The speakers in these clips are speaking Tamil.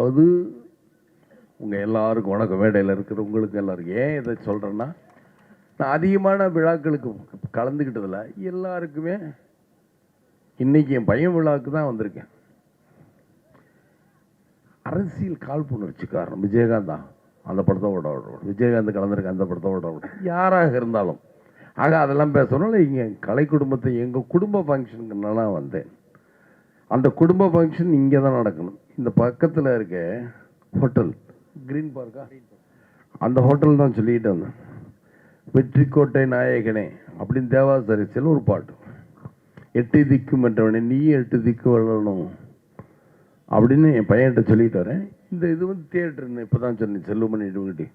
அதாவது உங்கள் எல்லாருக்கும் வணக்கம், மேடையில் இருக்கிற உங்களுக்கு எல்லாருக்கும். ஏன் இதை சொல்கிறேன்னா, நான் அதிகமான விழாக்களுக்கு கலந்துக்கிட்டதில்ல. எல்லாருக்குமே இன்றைக்கி என் பையன் விழாவுக்கு தான் வந்திருக்கேன். அரசியல் காழ்ப்புணர்ச்சி காரணம் விஜயகாந்த் தான். அந்த படத்தை ஓட விஜயகாந்த் கலந்துருக்க அந்த படத்தை ஓட யாராக இருந்தாலும். ஆக அதெல்லாம் பேசணும்ல. இங்கே கலை குடும்பத்தை எங்கள் குடும்ப ஃபங்க்ஷனுக்குனாலாம் வந்தேன். அந்த குடும்ப ஃபங்க்ஷன் இங்கே தான் நடக்கணும். இந்த பக்கத்தில் இருக்க ஹோட்டல் கிரீன் பார்க்கா, அந்த ஹோட்டல் தான் சொல்லிக்கிட்டு வந்தேன். வெற்றிக்கோட்டை நாயகனே அப்படின்னு தேவாசரிசில் ஒரு பாட்டு, 8 திக்கு மற்றவனே நீ 8 திக்கு வளரணும் அப்படின்னு என் பையன்கிட்ட சொல்லிட்டு வரேன். இந்த இது வந்து தியேட்டருன்னு இப்போ தான் சொன்னேன், செல்லுமணி வீட்டு.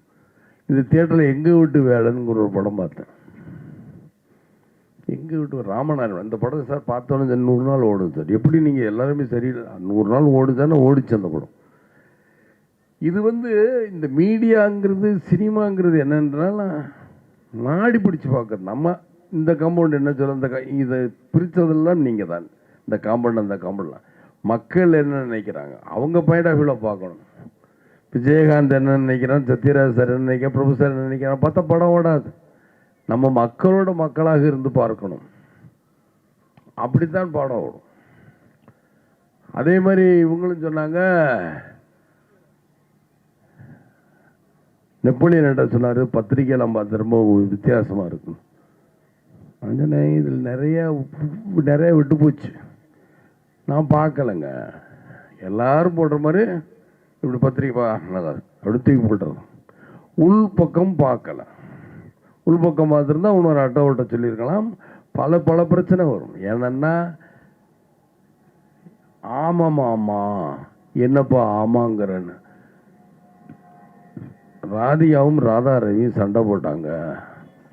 இந்த தியேட்டரில் எங்கள் வீட்டு வேலைங்கிற ஒரு படம் பார்த்தேன். எங்கள் வீட்டு ராமநாதன் இந்த படம் சார் பார்த்தோன்னு 100 நாள் ஓடுது சார். எப்படி நீங்கள் எல்லாருமே சரியில்லை, 100 நாள் ஓடுதானே ஓடிச்சு அந்த படம். இது வந்து இந்த மீடியாங்கிறது சினிமாங்கிறது என்னன்றால் நாடி பிடிச்சி பார்க்குறது. நம்ம இந்த காம்பவுண்ட் என்ன சொல்ல, இந்த இதை பிரித்ததெல்லாம் நீங்கள் தான். இந்த காம்பவுண்ட் அந்த காம்பவுண்ட்லாம் மக்கள் என்ன நினைக்கிறாங்க, அவங்க பாயிண்ட் ஆஃப் வியூவில் பார்க்கணும். விஜயகாந்த் என்ன நினைக்கிறான், சத்யராஜ் சார் என்ன நினைக்கிறான், பிரபு சார் என்ன நினைக்கிறான் பார்த்தா படம் ஓடாது. நம்ம மக்களோட மக்களாக இருந்து பார்க்கணும். அப்படித்தான் படம் ஓடும். அதே மாதிரி இவங்களும் சொன்னாங்க, நெப்போலியன் என்ன சொன்னார், பத்திரிகையில் நம்ம ரொம்ப வித்தியாசமாக இருக்கும். அஞ்சனே இதில் நிறைய விட்டு போச்சு. நான் பார்க்கலைங்க. எல்லாரும் போடுற மாதிரி இப்படி பத்திரிக்கை அப்படி தூக்கி போட்டுறது. உள் பக்கம் பார்க்கல. உள் பக்கம் பார்த்துருந்தா இன்னொரு அட்டை ஓட்ட சொல்லியிருக்கலாம். பல பிரச்சனை வரும். ஏன்னா ஆமாம் என்னப்பா ஆமாங்கிறன்னு ராதிகாவும் ராதா ரவியும் சண்டை போட்டாங்க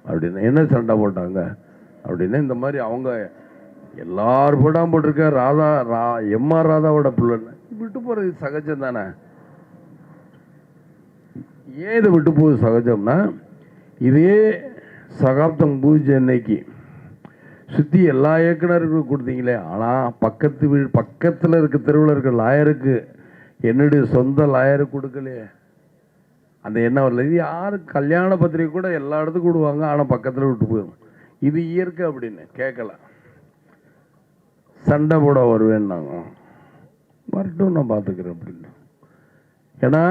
அப்படின்னு. என்ன சண்டை போட்டாங்க அப்படின்னா, இந்த மாதிரி அவங்க எல்லாரும் போடாமல் போட்டிருக்க எம்ஆர் ராதாவோட பிள்ளைன்னு விட்டு போகிறது சகஜம் தானே. ஏன் இதை விட்டு போகுது சகஜம்னா, இதே சகாப்தம் பூஜை அன்னைக்கு சுற்றி எல்லா இயக்குனருக்கும் கொடுத்தீங்களே, ஆனால் பக்கத்தில் இருக்க தெருவில் இருக்க லாயருக்கு என்னுடைய சொந்த லாயருக்கு கொடுக்கலையே. அந்த எண்ணம் வரல. இது யாருக்கு கல்யாண பத்திரிகை கூட எல்லா இடத்துக்கும் விடுவாங்க, ஆனால் பக்கத்தில் விட்டு போயிடும். இது இயற்கை அப்படின்னு கேட்கல. சண்டை போட வருவேன்னாங்க, வரட்டும் நான் பார்த்துக்கிறேன் அப்படின்னு. ஏன்னா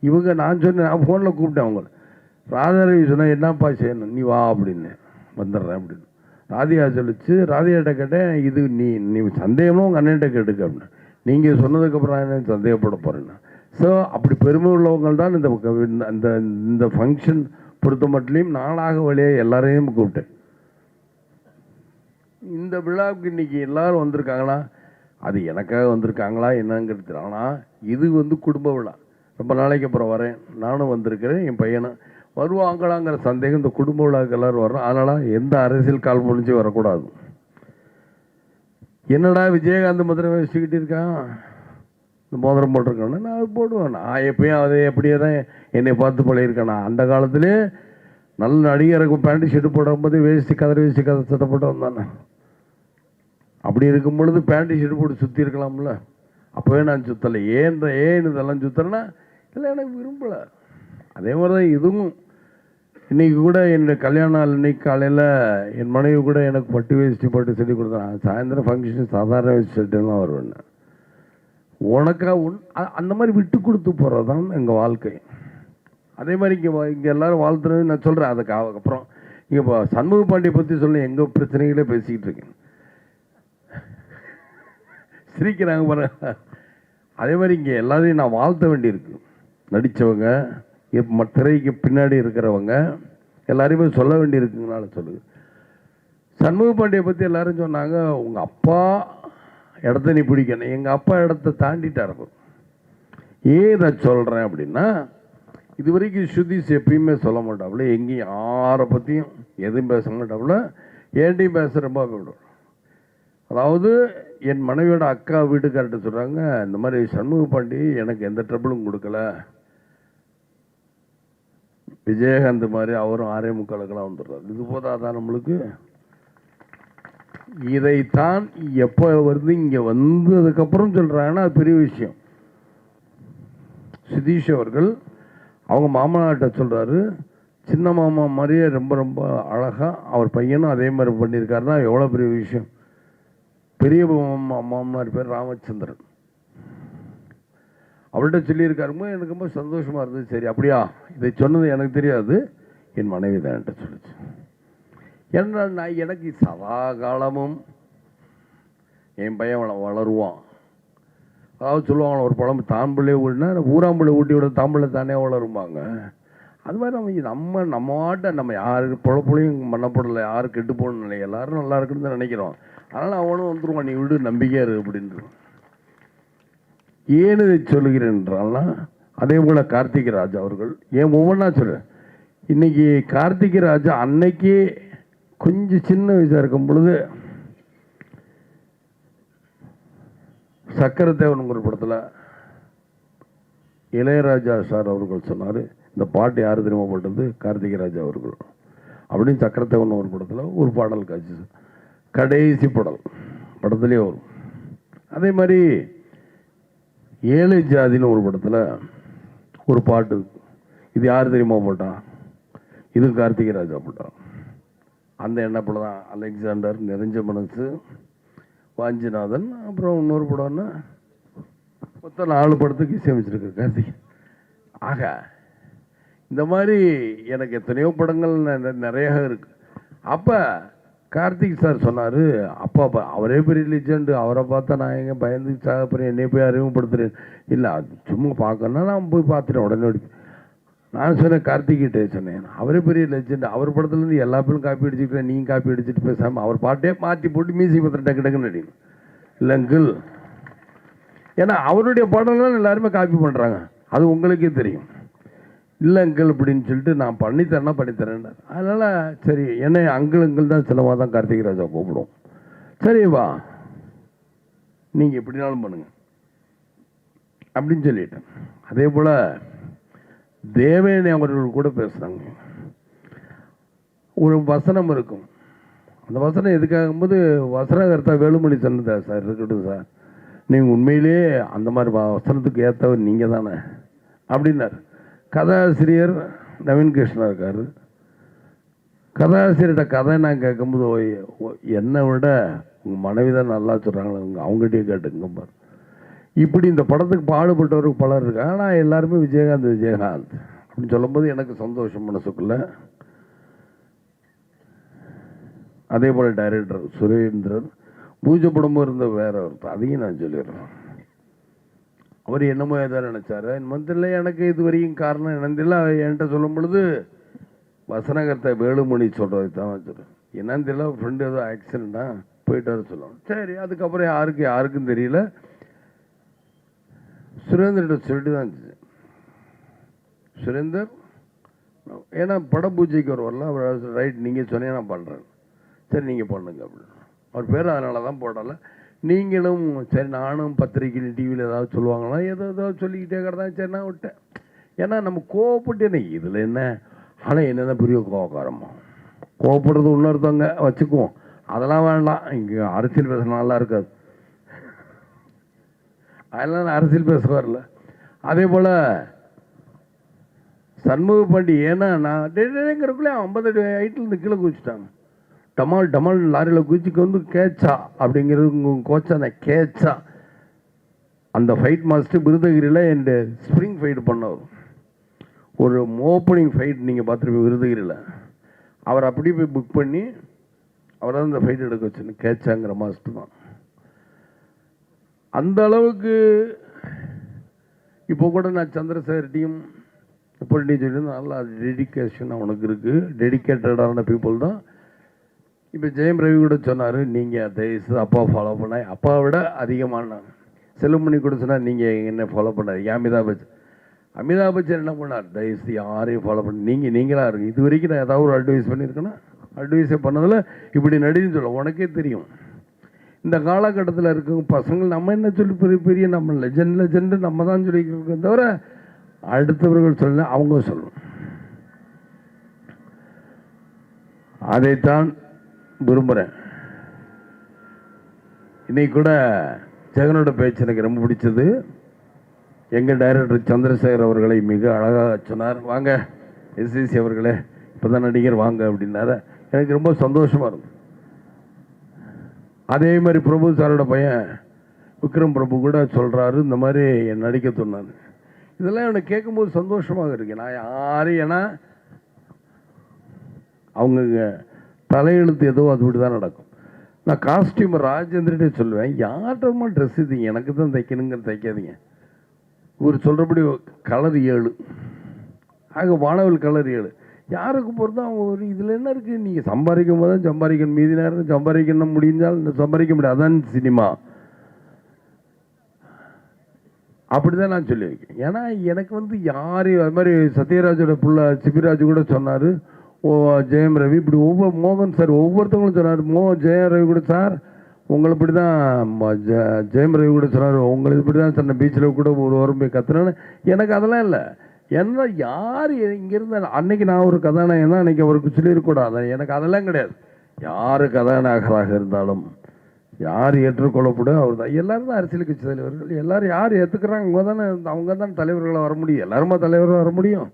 இவங்க நான் சொன்னேன், நான் ஃபோனில் கூப்பிட்டேன் அவங்க ராதாரவி சொன்னால் என்னப்பா செய்யணும், நீ வா அப்படின்னு வந்துடுறேன் அப்படின்னு. ராதிகா சொல்லிச்சு. ராதிகாட்ட கேட்டேன், இது நீ சந்தேகமும் உங்கள் அண்ணன்ட்ட கேட்டுக்க அப்படின்னு. நீங்கள் சொன்னதுக்கப்புறம் என்ன சந்தேகப்பட போகிறேன்னா. ஸோ அப்படி பெருமை உள்ளவங்கள் தான் இந்த ஃபங்க்ஷன் பொறுத்த மட்டும் நாளாக வழியாக எல்லாரையும் கூப்பிட்டேன். இந்த விழாவுக்கு இன்றைக்கி எல்லோரும் வந்திருக்காங்களா, அது எனக்காக வந்திருக்காங்களா என்னங்கிறது. ஆனால் இது வந்து குடும்ப விழா. ரொம்ப நாளைக்கு அப்புறம் வரேன், நானும் வந்திருக்கிறேன், என் பையனும் வருவாங்களாங்கிற சந்தேகம். இந்த குடும்ப விழாவுக்கு எல்லோரும் வர்றோம். அதனால் எந்த அரசியல் கால் முடிஞ்சு வரக்கூடாது. என்னடா விஜயகாந்த் மதுரை வச்சுக்கிட்டு இருக்கான், இந்த மோதிரம் போட்டிருக்கானு நான் அது போடுவேன். நான் எப்பயும் அதே எப்படியே தான் என்னை பார்த்து பழகிருக்கேன். நான் அந்த காலத்திலே நல்ல நடிகருக்கு பேண்ட் ஷர்ட்டு போடும்போது கதறி வேஷ்டி சட்டை போட்டு வந்தானே. அப்படி இருக்கும் பொழுது பேண்ட் ஷர்ட்டு போட்டு சுற்றி இருக்கலாம்ல. அப்போவே நான் சுற்றலை. ஏன் இதெல்லாம் சுற்றுறேன்னா, இல்லை எனக்கு விரும்பலை. அதே மாதிரி தான் இதுவும். இன்றைக்கி கூட என்னுடைய கல்யாண நாள் இன்னைக்கு காலையில் என் மனைவி கூட எனக்கு பட்டு வேஷ்டி போட்டு சொல்லி கொடுத்தேன். சாயந்தரம் ஃபங்க்ஷன் சாதாரண வேஷ்டி ஷர்ட்டு தான் வருவேன். உனக்காக அந்த மாதிரி விட்டு கொடுத்து போகிறது தான் எங்கள் வாழ்க்கை. அதே மாதிரி இங்கே எல்லோரும் வாழ்த்துறது நான் சொல்கிறேன். அதுக்கப்புறம் இங்கே இப்போ சண்முக பாண்டியை பற்றி சொல்ல எங்கள் பிரச்சனைகளே பேசிக்கிட்டு இருக்கேன். சிரிக்கிறாங்க பாருங்க. அதே மாதிரி இங்கே எல்லாரையும் நான் வாழ்த்த வேண்டியிருக்கு. நடித்தவங்க, திரைக்கு பின்னாடி இருக்கிறவங்க எல்லாரையுமே சொல்ல வேண்டியிருக்குங்கனால சொல்லுது. சண்முக பாண்டியை பற்றி எல்லாரும் சொன்னாங்க, உங்கள் அப்பா இடத்த நீ பிடிக்கணும். எங்கள் அப்பா இடத்த தாண்டிட்டார். ஏன் நான் சொல்கிறேன் அப்படின்னா, இது வரைக்கும் சுதீஷ் எப்பயுமே சொல்ல மாட்டாப்புல, எங்கேயும் யாரை பற்றியும் எதுவும் பேச மாட்டாப்புல, ஏன்டையும் பேச ரொம்ப விடும். அதாவது என் மனைவியோட அக்கா வீட்டுக்கார்ட்ட சொல்கிறாங்க, இந்த மாதிரி சண்முக பாண்டி எனக்கு எந்த ட்ரபிளும் கொடுக்கல, விஜயகாந்த் மாதிரி அவரும் 6:45 வந்துடுறாரு, இது போதாதான் நம்மளுக்கு. இதைத்தான் எப்போ வருது இங்கே வந்ததுக்கப்புறம் சொல்கிறாங்கன்னா அது பெரிய விஷயம். சுதீஷ் அவர்கள் அவங்க மாமனார்கிட்ட சொல்கிறாரு, சின்ன மாமா மாதிரியே ரொம்ப ரொம்ப அழகாக அவர் பையனும் அதே மாதிரி பண்ணியிருக்காருன்னா எவ்வளோ பெரிய விஷயம். பெரிய மாமனார் பேர் ராமச்சந்திரன். அவர்கிட்ட சொல்லியிருக்காருமோ எனக்கு ரொம்ப சந்தோஷமாக இருந்தது. சரி அப்படியா, இதை சொன்னது எனக்கு தெரியாது, என் மனைவி தான் என்கிட்ட சொல்லிச்சு. ஏன்னா நான் எனக்கு சதா காலமும் என் பையன் வளருவான். அதாவது சொல்லுவாங்க, ஒரு பழம் தாம்பிள்ளையே ஊட்டினா ஊராம்பிள்ளை ஊட்டி விட தாம்பிள்ளை தானே வளரும்பாங்க. அது மாதிரி நம்ம ஆட்ட நம்ம யாருக்கு பொழப்புலையும் பண்ணப்படலை, யாரும் கெட்டு போகணும் இல்லை, எல்லாரும் நல்லா இருக்குன்னு தான் நினைக்கிறோம். அதனால் அவனும் வந்துடுவான், நீ விடு நம்பிக்கையா இரு அப்படின்ட்டு. ஏன் இதை சொல்லுகிறேன் என்றால்னா, அதே போல் கார்த்திக் ராஜா அவர்கள் ஏன் ஒவ்வொன்றா சொல்ல, இன்னைக்கு கார்த்திக் ராஜா அன்னைக்கே கொஞ்சம் சின்ன வயசாக இருக்கும் பொழுது சக்கரத்தேவனுங்கிற படத்தில் இளையராஜா சார் அவர்கள் சொன்னார், இந்த பாட்டு யார் தெரியுமா போட்டது, கார்த்திக் ராஜா அவர்கள் அப்படின்னு. சக்கரத்தேவன் ஒரு படத்தில் ஒரு பாடல் காட்சி, கடைசி பாடல் படத்துலேயே வரும். அதே மாதிரி ஏழை ஜாதின்னு ஒரு படத்தில் ஒரு பாட்டு, இது யார் தெரியுமா போட்டான், இது கார்த்திக் ராஜா போட்டான். அந்த என்ன படம் தான், அலெக்சாண்டர், நிறைஞ்ச மனசு, வாஞ்சிநாதன், அப்புறம் இன்னொரு படம்னா மொத்தம் 4 படத்துக்கு இசையமைச்சிருக்கு கார்த்திக். ஆக இந்த மாதிரி எனக்கு எத்தனையோ படங்கள் நிறைய இருக்கு. அப்போ கார்த்திக் சார் சொன்னார், அப்பா அவரே பெரிய லெஜெண்டு, அவரை பார்த்தா நான் எங்கே பயந்து சாகப்பறேன், என்னை போய் அறிமுகப்படுத்துறேன். இல்லை சும்மா பார்க்கணுன்னா நான் போய் பார்த்துட்டேன் உடனே. நான் சொன்னேன் கார்த்திகிட்டே சொன்னேன், அவரே பெரிய லெஜெண்டு, அவர் படத்துலேருந்து எல்லா பேரும் காப்பி அடிச்சுக்கிறேன், நீங்கள் காப்பி அடிச்சுட்டு பேசாமல் அவர் பாட்டே மாற்றி போட்டு மியூசிக் பத்திரம் டக்கு டக்குன்னு அடிக்கணும் இல்லைங்கிள். ஏன்னா அவருடைய பாடலாம் எல்லாருமே காப்பி பண்ணுறாங்க, அது உங்களுக்கே தெரியும். இல்லை அங்கிள் அப்படின்னு சொல்லிட்டு நான் பண்ணித்தரேன்னா பண்ணித்தரேன். அதனால் சரி, என்னை அங்கிள் தான் சிலமாக தான் கார்த்திக் ராஜா கூப்பிடும். சரி வா, நீங்கள் எப்படினாலும் பண்ணுங்க அப்படின்னு சொல்லிட்டேன். அதே போல் தேவேனி அவர்கள் கூட பேசுகிறாங்க. ஒரு வசனம் இருக்கும், அந்த வசனம் எதுக்காகும்போது வசனகர்த்தா வேலுமணி சொன்னதா சார் இருக்கட்டும் சார், நீங்கள் உண்மையிலே அந்த மாதிரி வசனத்துக்கு ஏற்றவர் நீங்கள் தானே அப்படின்னார். கதாசிரியர் நவீன் கிருஷ்ணா இருக்கார். கதாசிரியர்கிட்ட கதை நான் கேட்கும்போது, என்னை விட உங்கள் மனைவி தான் நல்லா சொல்கிறாங்களே, அவங்ககிட்டயே கேட்டுங்க பாரு. இப்படி இந்த படத்துக்கு பாடுபட்டவருக்கு பலர் இருக்காங்க. ஆனால் எல்லாருமே விஜயகாந்த் அப்படின்னு சொல்லும்போது எனக்கு சந்தோஷம் மனசுக்குள்ள. அதே போல் டைரக்டர் சுரேந்திரன், பூஜை படமும் இருந்த வேற ஒருத்தர், அதையும் நான் சொல்லிடுறேன். அவர் என்னமோ எதாவது நினைச்சாரு மந்திரில், எனக்கு இது வரைக்கும் காரணம் என்னந்தில்ல. என்கிட்ட சொல்லும் பொழுது வசனகர்த்த வேலுமணி சொல்றது தான் சொல்கிறேன். என்னன்னு தெரியல, ஃப்ரெண்டு ஏதோ ஆக்சிடெண்ட்டா போயிட்டாரு சொல்லுவோம். சரி, அதுக்கப்புறம் யாருக்கும் தெரியல. சுரேந்தர்கிட்ட சொல்லிட்டு தான் இருந்துச்சு. சுரேந்தர் ஏன்னா பட பூஜைக்கு ஒரு வரல, அவர் ரைட் நீங்கள் சொன்னீங்க நான் பண்ணுறேன், சரி நீங்கள் பண்ணுங்க அப்படின்னு. அவர் பேர் அதனால தான் போடலை. நீங்களும் சரி, நானும் பத்திரிக்கையில் டிவியில் ஏதாவது சொல்லுவாங்களா, ஏதாவது சொல்லிக்கிட்டே கிடதான், சரி நான் விட்டேன். ஏன்னா நம்ம கோவப்பட்டு என்ன இதில் என்ன, ஆனால் என்னென்ன பெரிய கோவக்காரமா, கோவப்படுறது இன்னொருத்தவங்க வச்சுக்குவோம், அதெல்லாம் வேண்டாம். இங்கே அரசியல் பேச நல்லா இருக்காது, அதெல்லாம் நான் அரசியல் பேச வரல. அதே போல் சண்முக பாண்டி, ஏன்னா நான் டெய்லிங்கிறக்குள்ளே 50 அடி ஹைட்டில் கீழே குதிச்சுட்டாங்க. டமால் டமால் லாரியில் குதிச்சுக்கு வந்து கேட்சா அப்படிங்கிறது கோச்சா, நான் கேட்சா அந்த ஃபைட் மாஸ்டர் விருதகிரியில் என் ஸ்ப்ரிங் ஃபைட் பண்ணவர். ஒரு ஓப்பனிங் ஃபைட் நீங்கள் பார்த்துருப்பீங்க விருதகிரியில். அவர் அப்படியே போய் புக் பண்ணி அவர் தான் இந்த ஃபைட் எடுக்க வச்சுன்னு, கேட்சாங்கிற மாஸ்டர் தான். அந்த அளவுக்கு இப்போ கூட நான் சந்திரசேகர்டியும் எப்படி சொல்லி நல்லா டெடிக்கேஷன் அவனுக்கு இருக்குது, டெடிக்கேட்டடான பீப்புள் தான். இப்போ ஜெயம் ரவி கூட சொன்னார், நீங்கள் தயவுசு அப்பா ஃபாலோ பண்ண, அப்பாவை விட அதிகமான செல்லுமணி கூட சொன்னார், நீங்கள் என்ன ஃபாலோ பண்ணாதீங்க. அமிதாப் பச்சன் என்ன பண்ணார், தயவுசு யாரையும் ஃபாலோ பண்ண, நீங்களாக இருக்கு. இது வரைக்கும் நான் ஏதாவது ஒரு அட்வைஸ் பண்ணியிருக்கேன்னா, அட்வைஸே பண்ணதில் இப்படி நடின்னு சொல்ல உனக்கே தெரியும். இந்த காலகட்டத்தில் இருக்க பசங்கள் நம்ம என்ன சொல்லி பெரிய நம்ம லெஜெண்டு நம்ம தான் சொல்லிக்கிறோம் தவிர அடுத்தவர்கள் சொல்ல அவங்க சொல்லணும். அதைத்தான் விரும்புகிறேன். இன்னைக்கு கூட ஜெகனோட பேச்சு எனக்கு ரொம்ப பிடிச்சது. எங்கள் டைரக்டர் சந்திரசேகர் அவர்களை மிக அழகாக சொன்னார். வாங்க எஸ்சிசி அவர்களே, இப்போ தான் நடிகர் வாங்க அப்படின்னாரு. எனக்கு ரொம்ப சந்தோஷமாக இருந்தது. அதே மாதிரி பிரபு சாரோட பையன் விக்ரம் பிரபு கூட சொல்கிறாரு, இந்த மாதிரி என் நடிக்க சொன்னார். இதெல்லாம் எனக்கு கேட்கும்போது சந்தோஷமாக இருக்கு. நான் யாரும், ஏன்னா அவங்க தலையெழுத்து ஏதோ அது இப்படி தான் நடக்கும். நான் காஸ்டியூம் ராஜேந்திரனே சொல்லுவேன், யார்கிட்டமா ட்ரெஸ் இது எனக்கு தான் தைக்கணுங்கிற தைக்காதீங்க. இவர் சொல்கிறபடி கலர் 7, ஆக வானவில் கலர் 7 யாருக்கு பொறுத்தா அவங்க ஒரு இதில் என்ன இருக்குது, நீங்கள் சம்பாதிக்கும் போது தான் சம்பாதிக்கணும், மீதி நேரம் சம்பாதிக்கணும், முடிஞ்சால் சம்பாதிக்க முடியாது, அதான் சினிமா. அப்படி தான் நான் சொல்லி வைக்கேன். ஏன்னா எனக்கு வந்து யார், அது மாதிரி சத்யராஜோட புள்ள சிபிராஜ் கூட சொன்னார், ஜெயம் ரவி இப்படி மோகன் சார் ஒவ்வொருத்தவங்களும் சொன்னார். ஜெயம் ரவி கூட சார் உங்களை இப்படி தான், ஜெயம் ரவி கூட சொன்னார் உங்களுக்கு இப்படி தான் சார், பீச்சில் கூட ஒரு வாரம் போய் கத்துறேன்னு. எனக்கு அதெல்லாம் இல்லை. என்ன யார் இங்கேருந்து அன்னைக்கு நான் ஒரு கதாநாயகன் தான் அன்னைக்கு அவருக்கு சொல்லியிருக்கூடாது. எனக்கு அதெல்லாம் கிடையாது. யார் கதாநாயகராக இருந்தாலும் யார் ஏற்றுக்கொள்ளப்படும் அவர் தான். எல்லாரும் தான் அரசியல் கட்சி தலைவர்கள். எல்லாரும் யார் ஏற்றுக்கிறாங்க அவங்க தான் தலைவர்களாக வர முடியும். எல்லாருமா தலைவராக வர முடியும்?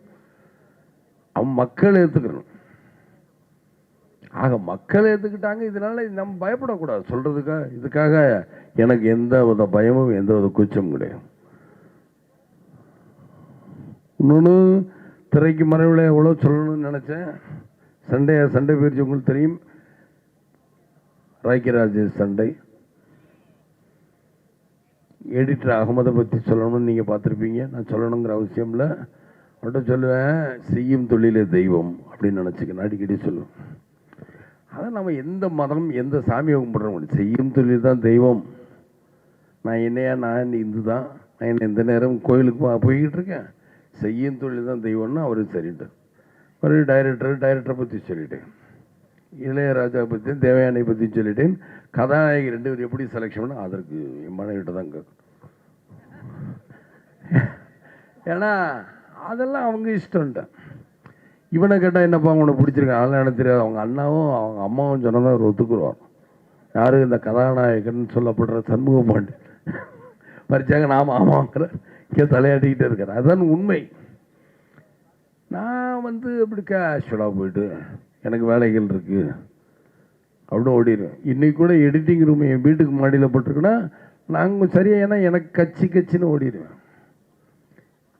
அவன் மக்கள் ஏற்றுக்கணும். ஆக மக்கள் ஏற்றுக்கிட்டாங்க. இதனால நம்ம பயப்படக்கூடாது சொல்றதுக்காக. இதுக்காக எனக்கு எந்த வித பயமும் எந்த வித கூச்சமும் கிடையாது. இன்னொன்று, திரைக்கு மறைவில் எவ்வளோ சொல்லணும்னு நினச்சேன். சண்டை பயிற்சி உங்களுக்கு தெரியும், ராய்கிராஜ் சண்டை. எடிட்டர் அகமதை பற்றி சொல்லணும்னு நீங்கள் பார்த்துருப்பீங்க. நான் சொல்லணுங்கிற அவசியம் இல்லை. மட்டும் சொல்லுவேன், செய்யும் தொழிலே தெய்வம் அப்படின்னு நினச்சிக்கணும், அடிக்கடி சொல்லுவேன். அதான் நம்ம எந்த மதம் எந்த சாமியை கும்பிட்றோம், செய்யும் தொழில் தான் தெய்வம். நான் இந்து தான், நான் இந்த நேரம் கோயிலுக்கு போய்கிட்டு இருக்கேன், செய்யும் தொழில் தான் தெய்வம்னு அவருக்கு சரிட்டு. ஒரு டைரக்டரை பற்றி சொல்லிட்டேன், இளையராஜா பற்றி தேவயானை பற்றி சொல்லிட்டேன். கதாநாயகி 2 பேர் எப்படி செலெக்ஷன் பண்ண அதற்கு என் மனைவிட்ட தான் கேட்கணும். ஏன்னா அதெல்லாம் அவங்க இஷ்டம்ட்டேன். இவனை கேட்டால் என்னப்பா உனக்கு பிடிச்சிருக்கேன், அதெல்லாம் எனக்கு தெரியாது. அவங்க அண்ணாவும் அவங்க அம்மாவும் சொன்னதான் அவர் ஒத்துக்குருவார். யார் இந்த கதாநாயகன் சொல்லப்படுற சண்முக பாண்டி மறிச்சாங்க, நாம் ஆமாங்கிற இங்கே தலையாட்டிக்கிட்டே இருக்கிறேன். அதுதான் உண்மை. நான் வந்து அப்படி கேஷுவலாக போயிட்டு எனக்கு வேலைகள் இருக்குது அப்படின்னு ஓடிடுவேன். இன்றைக்கி கூட எடிட்டிங் ரூம் என் வீட்டுக்கு மாடியில் போட்டிருக்குன்னா நாங்கள் சரியாக, ஏன்னா எனக்கு கச்சின்னு ஓடிடுவேன்.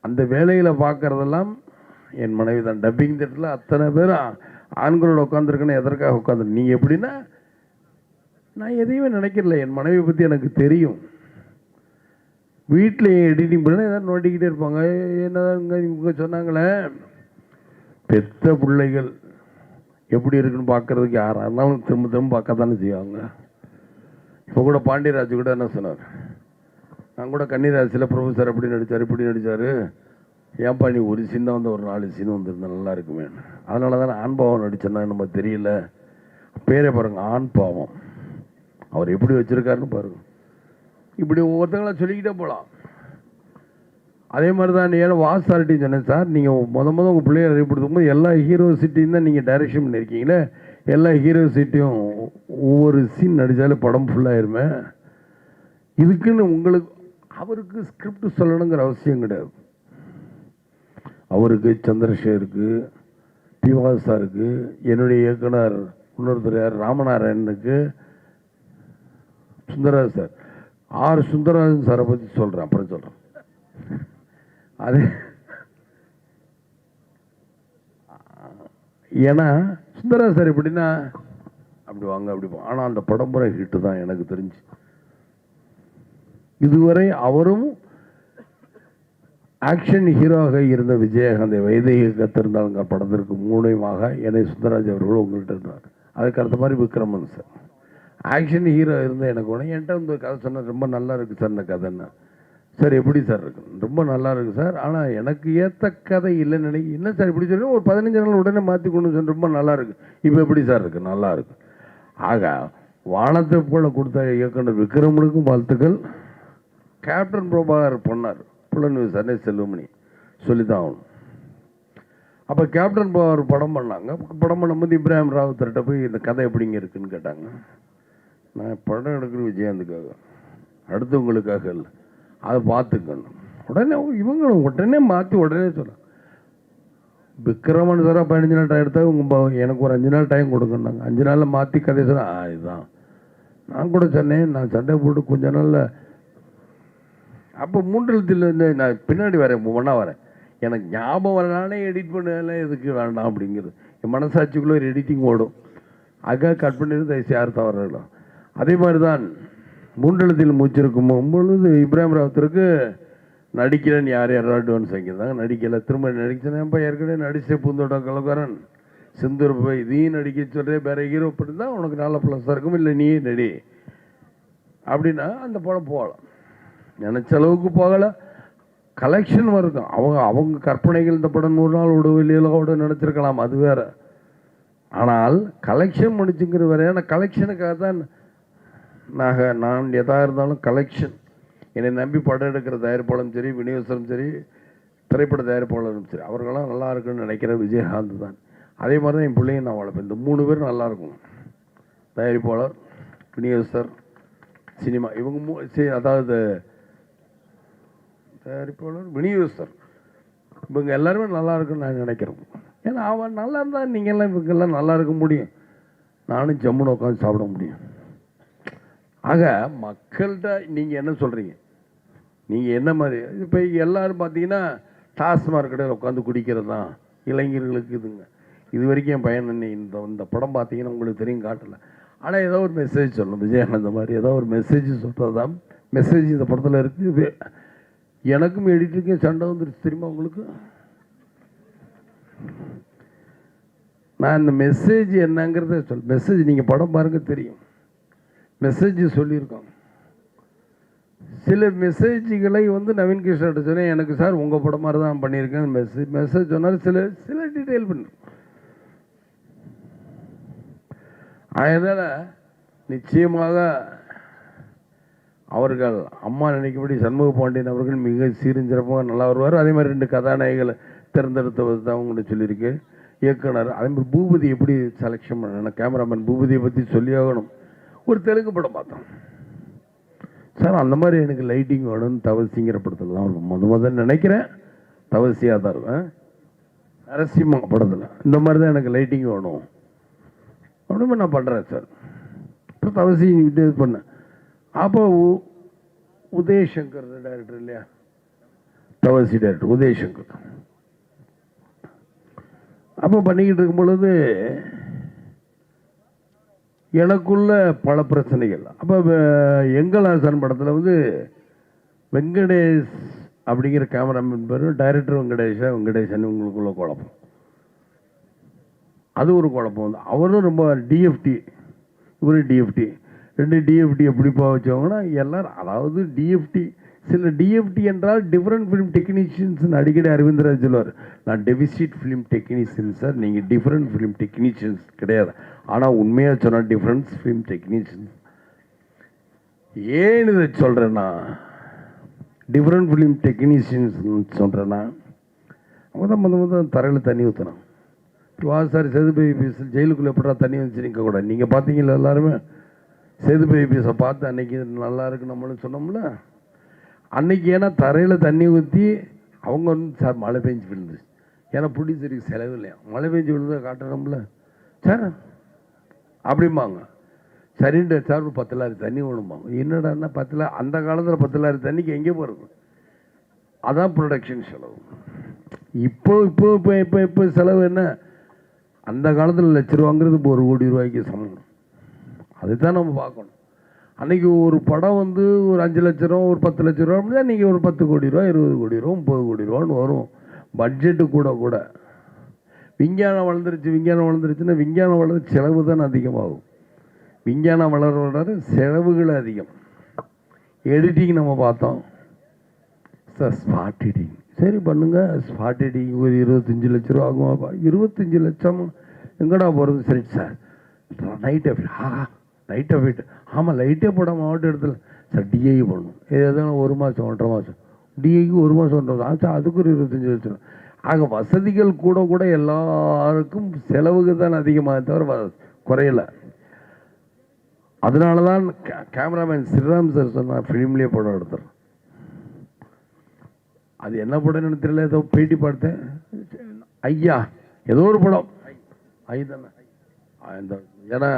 அந்த வேலையில் பார்க்குறதெல்லாம் என் மனைவி தான். டப்பிங் தேட்டரில் அத்தனை பேரும் ஆண்களோட உட்காந்துருக்கேன்னு எதற்காக உட்காந்துரு, நீங்கள் எப்படின்னா நான் எதையுமே நினைக்கிறல. என் மனைவியை பற்றி எனக்கு தெரியும். வீட்டில் எடிட்டிங் பண்ண ஏதாவது நோண்டிக்கிட்டே இருப்பாங்க. என்னதாங்க இவங்க சொன்னாங்களே, பெத்த பிள்ளைகள் எப்படி இருக்குன்னு பார்க்கறதுக்கு யாராக இருந்தாலும் திரும்ப பார்க்க தானே செய்வாங்க. இப்போ கூட பாண்டியராஜ் கூட என்ன சொன்னார், நான் கூட கன்னிராசியில் ப்ரொஃபஸர் அப்படி நடித்தார் இப்படி நடித்தார், ஏன்பா நீ ஒரு சீன் வந்து ஒரு 4 சீன் வந்துருந்தா நல்லா இருக்குமே. அதனால தான் ஆண் பாவம் நடிச்சேன்னா நம்ம தெரியல. பேரே பாருங்கள், ஆண் பாவம். அவர் எப்படி வச்சுருக்காருன்னு பாருங்கள். இப்படி ஒவ்வொருத்தங்களா சொல்லிக்கிட்டே போகலாம். அதே மாதிரி தான் நீ வாசாரிட்டின்னு சொன்னேன் சார். நீங்கள் உங்கள் பிள்ளைகளை அறிவுப்படுத்தும் போது எல்லா ஹீரோ சிட்டியும் தான் நீங்கள் டைரக்ஷன் பண்ணியிருக்கீங்களே, எல்லா ஹீரோ சிட்டியும் ஒவ்வொரு சீன் நடித்தாலே படம் ஃபுல்லாகிருமே. இதுக்குன்னு உங்களுக்கு அவருக்கு ஸ்கிரிப்ட் சொல்லணுங்கிற அவசியம் கிடையாது. அவருக்கு சந்திரசேகருக்கு, டிவாஸ் சாருக்கு, என்னுடைய இயக்குனர் இன்னொருத்தர் யார் ராமநாராயணனுக்கு, சுந்தரராஜ் சார், சுந்தரராஜன் சாரை பற்றி சொல்கிறேன், அப்புறம் சொல்கிறேன். அது ஏன்னா சுந்தரராஜ் சார் எப்படின்னா அப்படி வாங்க அப்படி போ. ஆனால் அந்த படம் பூரா ஹிட்டு தான் எனக்கு தெரிஞ்சு. இதுவரை அவரும் ஆக்ஷன் ஹீரோவாக இருந்த விஜயகாந்தை வைதேகி கத்திருந்தாங்க படத்திற்கு மூலயமாக என்னை சுந்தரராஜ் அவர்களும் உங்கள்கிட்ட இருந்தார். அதுக்கு அடுத்த மாதிரி விக்ரமன் சார் ஆக்ஷன் ஹீரோ இருந்தால் எனக்கு ஒன்று என்கிட்ட வந்து கதை சொன்னால் ரொம்ப நல்லா இருக்குது சார் இந்த கதைன்னா. சார் எப்படி சார் இருக்கு, ரொம்ப நல்லா இருக்குது சார், ஆனால் எனக்கு ஏற்ற கதை இல்லைன்னு நினைக்க. என்ன சார் இப்படி சொல்லி ஒரு 15 நாள் உடனே மாற்றி கொண்டு சொன்ன ரொம்ப நல்லா இருக்குது. இப்போ எப்படி சார் இருக்குது, நல்லா இருக்கு. ஆக வானத்தை போல கொடுத்த இயக்குனர் விக்ரமனுக்கும் வாழ்த்துக்கள். கேப்டன் பிரபாகர் பொன்னார் புலன்வி சன்னே செல்வமணி சொல்லி தான் ஆகணும். அப்போ கேப்டன் பிரபாகர் படம் பண்ணாங்க. படம் பண்ணும்போது இப்ராஹிம் ராவுத்தர்கிட்ட போய் இந்த கதை எப்படிங்க இருக்குன்னு கேட்டாங்க. நான் படம் எடுக்கிற விஜயகாந்துக்காக, அடுத்தவங்களுக்காக இல்லை, அதை பார்த்துக்கணும். உடனே இவங்களும் உடனே மாற்றி உடனே சொல்ல விக்ரமன் சாரா 15 நாள் டைம் எடுத்தா எனக்கு ஒரு 5 நாள் டைம் கொடுங்கன்னாங்க. 5 நாளில் மாற்றி கதை சொல்ல இதுதான் நான் கூட சொன்னேன். நான் சண்டை போட்டு கொஞ்ச நாளில் அப்போ 3 எழுத்துல நான் பின்னாடி வரேன், ஒன்றா வரேன். எனக்கு ஞாபகம் வரனாலே எடிட் பண்ணல எதுக்கு வேண்டாம் அப்படிங்கிறது என் மனசாட்சிக்குள்ளே ஒரு எடிட்டிங் ஓடும். அதுக்காக கட் பண்ணிட்டு தயவுசெய்து யார் தவறலாம். அதே மாதிரி தான் 3 எழுத்தில் மூச்சிருக்கும் பொழுது இப்ராஹிம் ராவத்திற்கு நடிக்கிறேன்னு யார் அட்வான்ஸ் வாங்கியிருந்தாங்க. நடிக்கலை, திரும்ப நடிச்சேன். இப்போ ஏற்கனவே நடிச்ச பூந்தோட்டம் கலக்காரன் சிந்தூர் போய் இதையும் நடிக்க சொல்கிறேன், வேறு ஹீரோ இப்படி தான் உனக்கு நல்ல ப்ளஸ்ஸாக இருக்கும், இல்லை நீயே நடி அப்படின்னா அந்த படம் போகலாம். நினச்ச அளவுக்கு போகலை, கலெக்ஷன் வருது. அவங்க கற்பனைகள் இந்த படம் 100 நாள் விடுவிலையோட நினச்சிருக்கலாம், அது வேறு. ஆனால் கலெக்ஷன் முடிச்சுங்கிற வேறு. ஏன்னா கலெக்ஷனுக்காக தான் நான் எதாக இருந்தாலும் கலெக்ஷன். என்னை நம்பி படம் எடுக்கிற தயாரிப்பாளரும் சரி, விநியோகரும் சரி, திரைப்பட தயாரிப்பாளரும் சரி, அவர்களெல்லாம் நல்லா இருக்குன்னு நினைக்கிற விஜயகாந்த் தான். அதே மாதிரி தான் என் பிள்ளைங்க நான் வளர்ப்பேன். இந்த 3 பேரும் நல்லாயிருக்கும், தயாரிப்பாளர், விநியோகர், சினிமா. இவங்க அதாவது தயாரிப்பாளர், விநியோகர், இவங்க எல்லாருமே நல்லா இருக்குன்னு நான் நினைக்கிறேன். ஏன்னா அவன் நல்லா இருந்தால் நீங்கள்லாம் இவங்கெல்லாம் நல்லா இருக்க முடியும், நானும் ஜம்முன்னு உட்காந்து சாப்பிட முடியும். ஆக மக்கள்கிட்ட நீங்கள் என்ன சொல்கிறீங்க, நீங்கள் என்ன மாதிரி இப்போ எல்லோரும் பார்த்தீங்கன்னா டாஸ்மார்க் கடையில் உட்காந்து குடிக்கிறது தான் இளைஞர்களுக்கு இதுங்க. இது வரைக்கும் என் பையன் இந்த படம் பார்த்தீங்கன்னா உங்களுக்கு தெரியும், காட்டலை. ஆனால் ஏதோ ஒரு மெசேஜ் சொல்லணும், விஜயகாந்த் மாதிரி ஏதோ ஒரு மெசேஜ் சொல்கிறது தான் மெசேஜ் இந்த படத்தில் இருக்குது. எனக்கும் எடிட்டருக்கும் சண்டை வந்துருச்சு தெரியுமா உங்களுக்கு. நான் இந்த மெசேஜ் என்னங்கிறத மெசேஜ் நீங்கள் படம் பாருங்க தெரியும், மெசேஜ் சொல்லியிருக்கோம். சில மெசேஜ்களை நவீன் கிருஷ்ணன் சொன்னேன், எனக்கு சார் உங்கள் படம் மாதிரி தான் பண்ணியிருக்கேன் மெசேஜ் சொன்னார். சில டீட்டெயில் பண்ணு. அதனால் நிச்சயமாக அவர்கள் அம்மா நினைக்கபடி சண்முக பாண்டியன் அவர்கள் மிக சீரஞ்சிறப்பாக நல்லா வருவார். அதே மாதிரி 2 கதாநாயகிகளை தேர்ந்தெடுத்தது தான் அவங்கள்ட்ட சொல்லியிருக்கு. இயக்குனர் அதே மாதிரி பூபதி எப்படி செலெக்ஷன் பண்ண, கேமராமேன் பூபதியை பற்றி சொல்லி ஆகணும். ஒரு தெலுங்கு படம் பார்த்தோம் சார், அந்த மாதிரி எனக்கு லைட்டிங் வேணும்னு தவசிங்கிற படத்தில் தான் முதல்ல நினைக்கிறேன். தவசியாக தான் இருக்கும் நரசிம்மா படத்தில். இந்த மாதிரி தான் எனக்கு லைட்டிங் வேணும் அப்படின்னு நான் பண்ணுறேன் சார். அப்புறம் தவசி இது பண்ணேன். அப்போ உதயசங்கர் டைரக்டர் இல்லையா, தவசி டைரக்டர் உதயசங்கர். அப்போ பண்ணிக்கிட்டு இருக்கும் பொழுது எனக்குள்ள பல பிரச்சனைகள். அப்போ எங்கள் ஆசான் படத்தில் வெங்கடேஷ் அப்படிங்கிற கேமராமேன் பேர், டைரக்டர் வெங்கடேசன் உங்களுக்குள்ள குழப்பம். அது ஒரு குழப்பம் அவரும் ரொம்ப டிஎஃப்டி, இவரு டிஎஃப்டி, 2 டிஎஃப்டி எப்படி வச்சவங்கன்னா எல்லாரும். அதாவது டிஎஃப்டி, சில டிஎஃப்டி என்றால் டிஃப்ரெண்ட் ஃபிலிம் டெக்னீஷியன்ஸ். அடிக்கடி அரவிந்தராஜ் சொல்லுவார், நான் டெபிசிட் ஃபிலிம் டெக்னீஷியன் சார், நீங்கள் டிஃப்ரெண்ட் ஃபிலிம் டெக்னீஷியன்ஸ் கிடையாது. ஆனால் உண்மையாக சொன்னால் டிஃப்ரெண்ட்ஸ் ஃபிலிம் டெக்னீஷியன்ஸ். ஏன் இதை சொல்கிறேன்னா, டிஃப்ரெண்ட் ஃபிலிம் டெக்னீஷியன்ஸ் சொல்கிறேன்னா, அவங்க தான் முதல் தரையில் தண்ணி ஊற்றணும். சார் சேதுபதி பீஸில் ஜெயிலுக்குள்ளே எப்படா தண்ணி வந்துச்சு நிற்க கூட. நீங்கள் பார்த்தீங்களா எல்லாருமே சேதுபதி பீஸை பார்த்து அன்றைக்கி நல்லா இருக்கு நம்மளும் சொன்னோம்ல அன்றைக்கி. ஏன்னா தரையில் தண்ணி ஊற்றி அவங்க சார் மழை பெஞ்சு விழுந்துச்சு. ஏன்னா ப்ரொடியூசருக்கு செலவு இல்லையா, மழை பெஞ்சு விழுந்ததை காட்டணும்ல சார் அப்படிம்பாங்க. சரின்ற சார் ஒரு 10 லாரி தண்ணி வேணும்பாங்க. என்னடான்னா 10 லாரி, அந்த காலத்தில் 10 லாரி தண்ணிக்கு எங்கே போகிறது? அதான் ப்ரொடக்ஷன் செலவு. இப்போ செலவு என்ன? அந்த காலத்தில் ₹1,00,000 இப்போ 1 கோடி ரூபாய்க்கு சமம். அதுதான் நம்ம பார்க்கணும். அன்றைக்கி ஒரு படம் ஒரு 5 லட்ச ரூபா, ஒரு 10 லட்ச ரூபா அப்படின்னா இன்றைக்கி ஒரு 10 கோடி ரூபா, 20 கோடி ரூபா, 30 கோடி ரூபான்னு வரும் பட்ஜெட்டு கூட. விஞ்ஞானம் வளர்ந்துருச்சுன்னா விஞ்ஞானம் வளர்ந்து செலவு தான் அதிகமாகும். விஞ்ஞானம் வளர செலவுகள் அதிகம். எடிட்டிங் நம்ம பார்த்தோம் சார், ஸ்மார்ட் எடிட்டிங் சரி பண்ணுங்க, ஸ்மார்ட் எடிட்டிங் ஒரு 25 லட்ச ரூபா ஆகுமாப்பா. 25 லட்சம் எங்கடா போகிறது? சரி sir night effect, light effect, ஆமாம் லைட்டே போடாமல் மாவட்ட இடத்துல சார் டிஐ பண்ணணும். எதுனா 1 மாதம் 1.5 மாதம் டிஐக்கு 1 மாதம் 1.5 மாதம் ஆச்சா, அதுக்கு ஒரு 25 லட்சம். ஆக வசதிகள் கூட எல்லாருக்கும் செலவுக்கு தான் அதிகமாக தவிர குறையலை. அதனால தான் கேமராமேன் ஸ்ரீராம் சார் சொன்னால் ஃபிலிம்லேயே படம் எடுத்துறேன். அது என்ன படம்னு தெரியல, ஏதோ பேட்டி பார்த்தேன். ஐயா ஏதோ ஒரு படம் ஐ தானே. ஏன்னா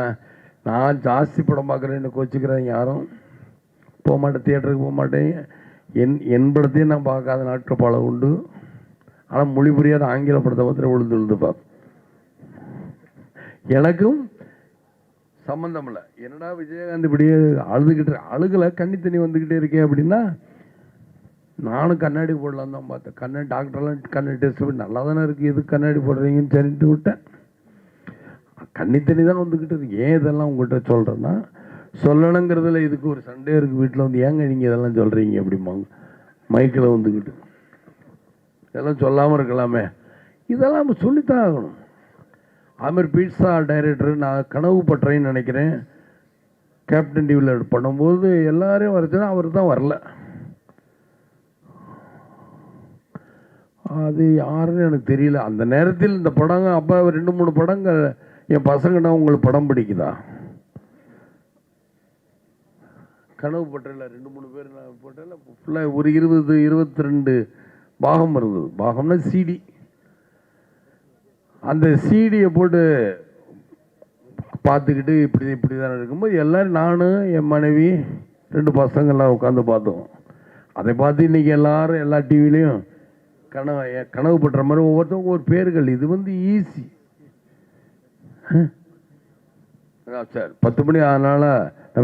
நான் ஜாஸ்தி படம் பார்க்குறேன்னு கோச்சிக்கிறேன், யாரும் போக மாட்டேன், தியேட்டருக்கு போக மாட்டேன். என் படத்தையும் நான் பார்க்காத நாட்கள் பல உண்டு. ஆனால் மொழி புரியாத ஆங்கில படத்தை பார்த்து விழுந்து பார்ப்பேன். எனக்கும் சம்மந்தம் இல்லை. என்னடா விஜயகாந்த் இப்படியே அழுகலை கண்ணி தண்ணி வந்துக்கிட்டே இருக்கேன் அப்படின்னா, நானும் கண்ணாடி போடலாம் தான் பார்த்தேன். கண்ணாடி டாக்டர்லாம் கண்ணாடி டெஸ்ட் பண்ணி நல்லா தானே இருக்குது, எது கண்ணாடி போடுறீங்கன்னு சரிட்டு விட்டேன். கண்ணி தண்ணி தான் வந்துக்கிட்டு இருக்கு. ஏன் இதெல்லாம் உங்கள்கிட்ட சொல்கிறேன்னா, சொல்லணுங்கிறதுல இதுக்கு ஒரு சண்டே இருக்குது வீட்டில் வந்து, ஏங்க நீங்கள் இதெல்லாம் சொல்கிறீங்க அப்படிம்பாங்க மைக்கில் வந்துக்கிட்டு. இதெல்லாம் சொல்லாமல் இருக்கலாமே, இதெல்லாம் நம்ம சொல்லித்தான் ஆகணும். அதுமாதிரி பீட்சா டைரக்டர் நான் கனவு பட்டுறேன்னு நினைக்கிறேன், கேப்டன் டிவியில் பண்ணும்போது எல்லாரையும் வரச்சுன்னா அவர் தான் வரல. அது யாருன்னு எனக்கு தெரியல. அந்த நேரத்தில் இந்த படங்க அப்போ 2-3 படங்கள் என் பசங்கன்னா உங்களுக்கு படம் பிடிக்குதா, கனவு பட்டறையில் 2-3 பேர் நான் போட்டேன். ஃபுல்லாக ஒரு 20-22 பாகம் இருந்தது. பாகம்னா சிடி. அந்த சிடியை போட்டு பார்த்துக்கிட்டு இப்படி தான் இருக்கும்போது எல்லோரும் நான் என் மனைவி 2 பசங்கள்லாம் உட்காந்து பார்த்தோம். அதை பார்த்து இன்றைக்கி எல்லாரும் எல்லா டிவிலையும் கனவு பட்டுற மாதிரி ஒவ்வொருத்தவங்க ஒரு பேர்கள். இது வந்து ஈஸி சார். 10 மணி அதனால்